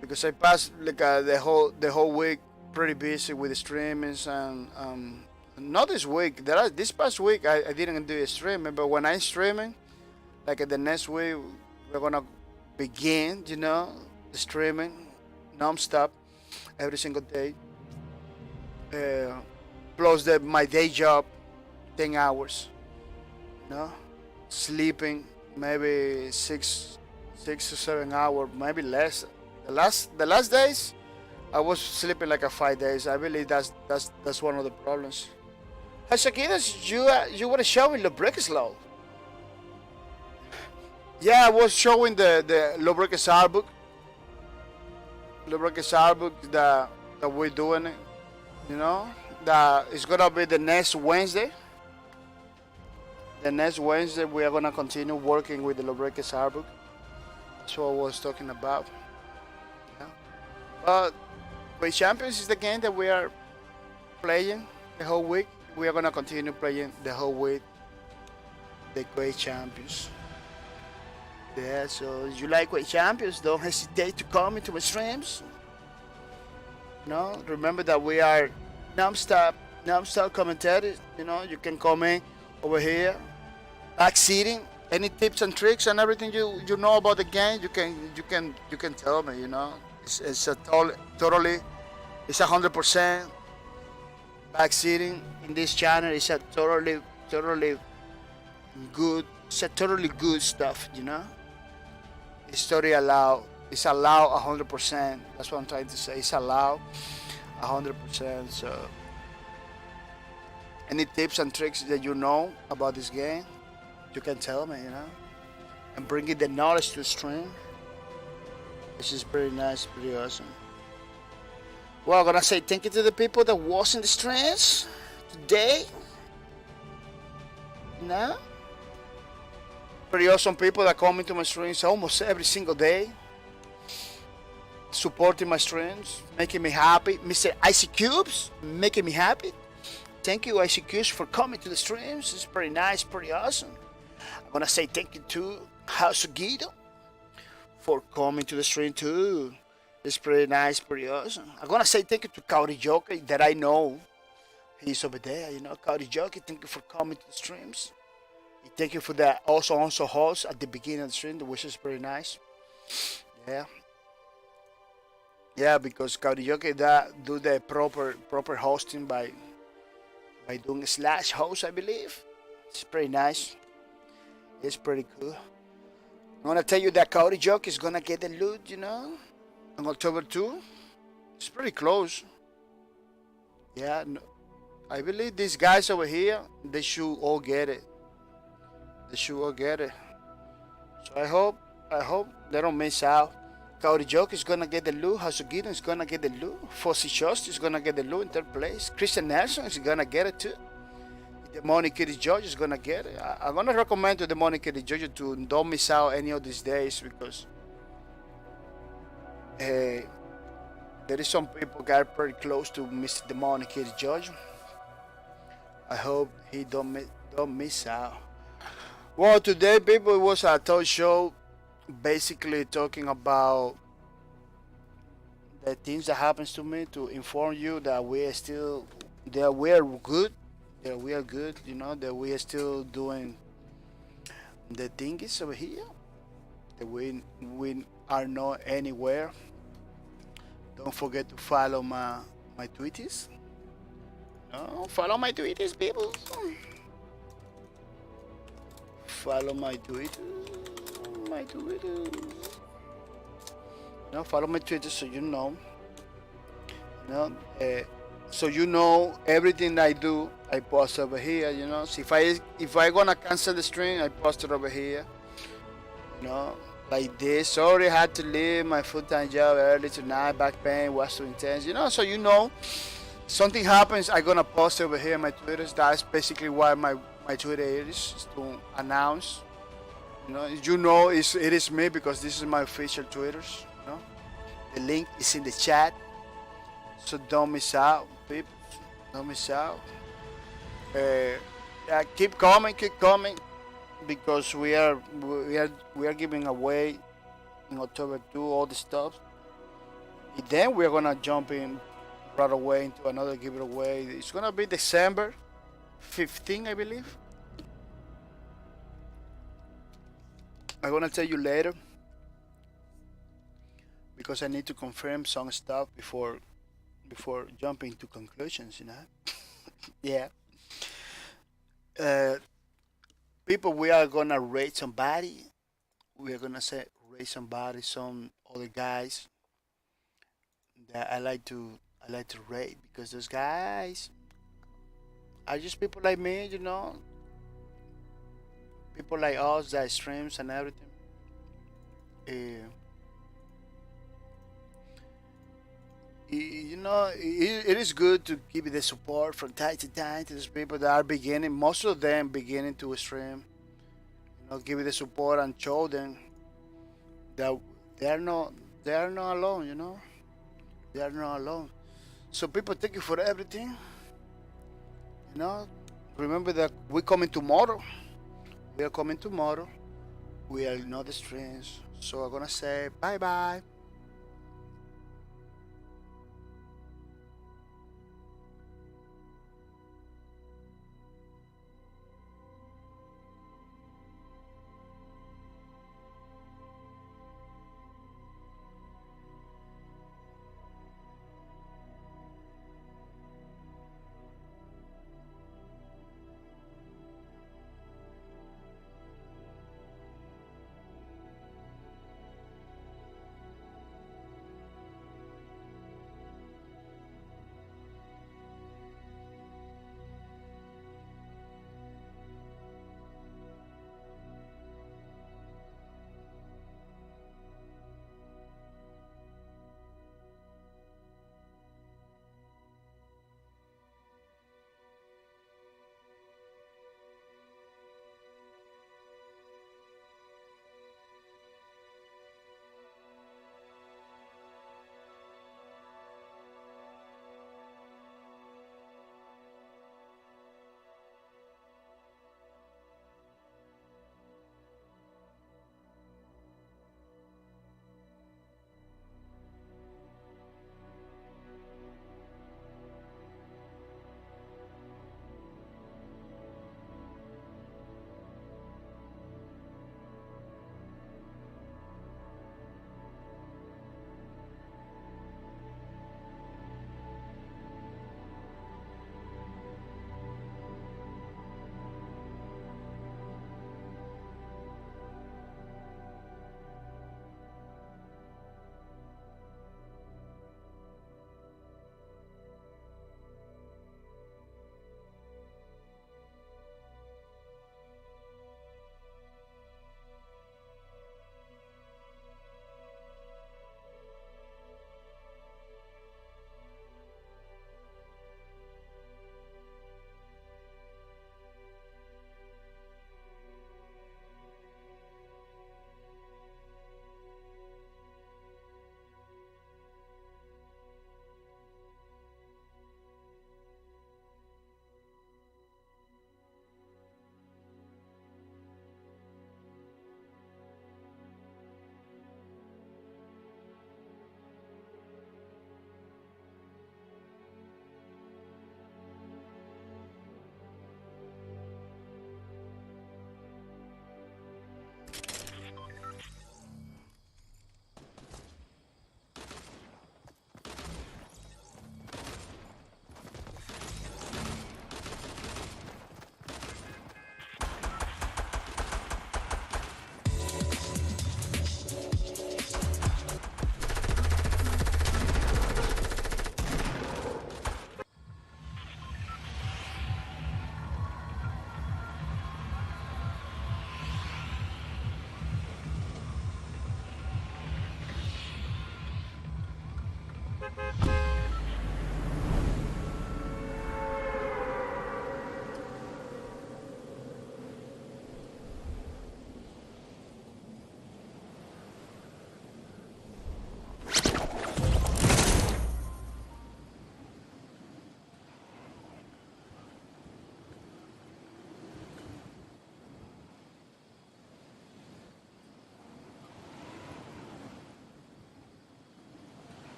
Because I passed like the whole week pretty busy with the streamings and not this week. This past week I didn't do a streaming, but when I'm streaming, like the next week we're gonna begin, you know, the streaming non-stop every single day. Plus my day job, 10 hours. You know, sleeping maybe 6 to 7 hours, maybe less. The last days, I was sleeping like a 5 days. I believe that's one of the problems. Hashakidas, you were showing the break slow. Yeah, I was showing the Lubricus art book. Lubricus art book that we're doing it. You know, that it's gonna be the next Wednesday. The next Wednesday we are gonna continue working with the Lubricus art book. That's what I was talking about. Yeah. But Quake Champions is the game that we are playing the whole week. We are gonna continue playing the whole week the Quake Champions. Yeah, so if you like Quake Champions, don't hesitate to come into my streams. No, remember that we are non-stop commentators. You know, you can come in over here, backseating. Any tips and tricks and everything you know about the game, you can tell me. You know, it's a totally, it's 100% backseating in this channel. It's a totally good. It's a totally good stuff. You know. It's totally allowed. It's allowed 100%. That's what I'm trying to say. It's allowed 100%. So, any tips and tricks that you know about this game, you can tell me. You know, and bringing the knowledge to the stream. This is pretty nice, pretty awesome. Well, I'm gonna say thank you to the people that was in the streams today. No. Pretty awesome people that come into my streams almost every single day, supporting my streams, making me happy. Mr. Icy Cubes, making me happy. Thank you, Icy Cubes, for coming to the streams. It's pretty nice, pretty awesome. I'm gonna say thank you to House of Guido for coming to the stream too. It's pretty nice, pretty awesome. I'm gonna say thank you to Kaori Joker that I know he's over there. You know, Kaori Joker, thank you for coming to the streams. Thank you for that. Also host at the beginning of the stream, which is pretty nice. Yeah, because karaoke that do the proper hosting by doing slash host, I believe. It's pretty nice. It's pretty cool. I'm gonna tell you that karaoke is gonna get the loot, you know, on October 2. It's pretty close. Yeah, no, I believe these guys over here, they should all get it. They should all get it. So I hope they don't miss out. Kaori Joke is gonna get the loot. Hasugito is gonna get the loot. Fossey Shost is gonna get the loot in third place. Christian Nelson is gonna get it too. The Money Kitty George is gonna get it. I'm gonna recommend to the Money Kitty George to don't miss out any of these days because there is some people got pretty close to Mr. The Money Kitty George. I hope he don't miss out. Well, today, people, it was a talk show basically talking about the things that happens to me to inform you that we are still that we are good, that we are good, you know, that we are still doing the things over here, that we are not anywhere. Don't forget to follow my tweeties. No, follow my tweeties, people. Follow my tweeties. My tweeties. No, follow my Twitter so you know. You know, so you know everything I do. I post over here. You know, so if I gonna cancel the stream, I post it over here. You know, like this. Sorry, I had to leave my full-time job early tonight. Back pain was too intense. You know, so you know, something happens, I gonna post over here my Twitters. That's basically why my Twitter is to announce. You know, it is me because this is my official Twitters. You know, the link is in the chat, so don't miss out, people. Don't miss out. Yeah, keep coming, because we are giving away in October 2 all the stuff. And then we're gonna jump in right away into another giveaway. It's gonna be December 15, I believe. I'm gonna tell you later because I need to confirm some stuff before jumping to conclusions. You know. Yeah. Uh, People, we are gonna rate somebody. We are gonna say rate somebody, some other guys that I like to rate because those guys are just people like me. You know, people like us that streams and everything. Uh, you know, it is good to give the support from time to time to those people that are beginning. Most of them beginning to stream. You know, give it the support and show them that they are not they are not alone. You know, they are not alone. So people, thank you for everything. You know, remember that we're coming tomorrow. We are coming tomorrow. We are not the streams. So I'm gonna say bye bye.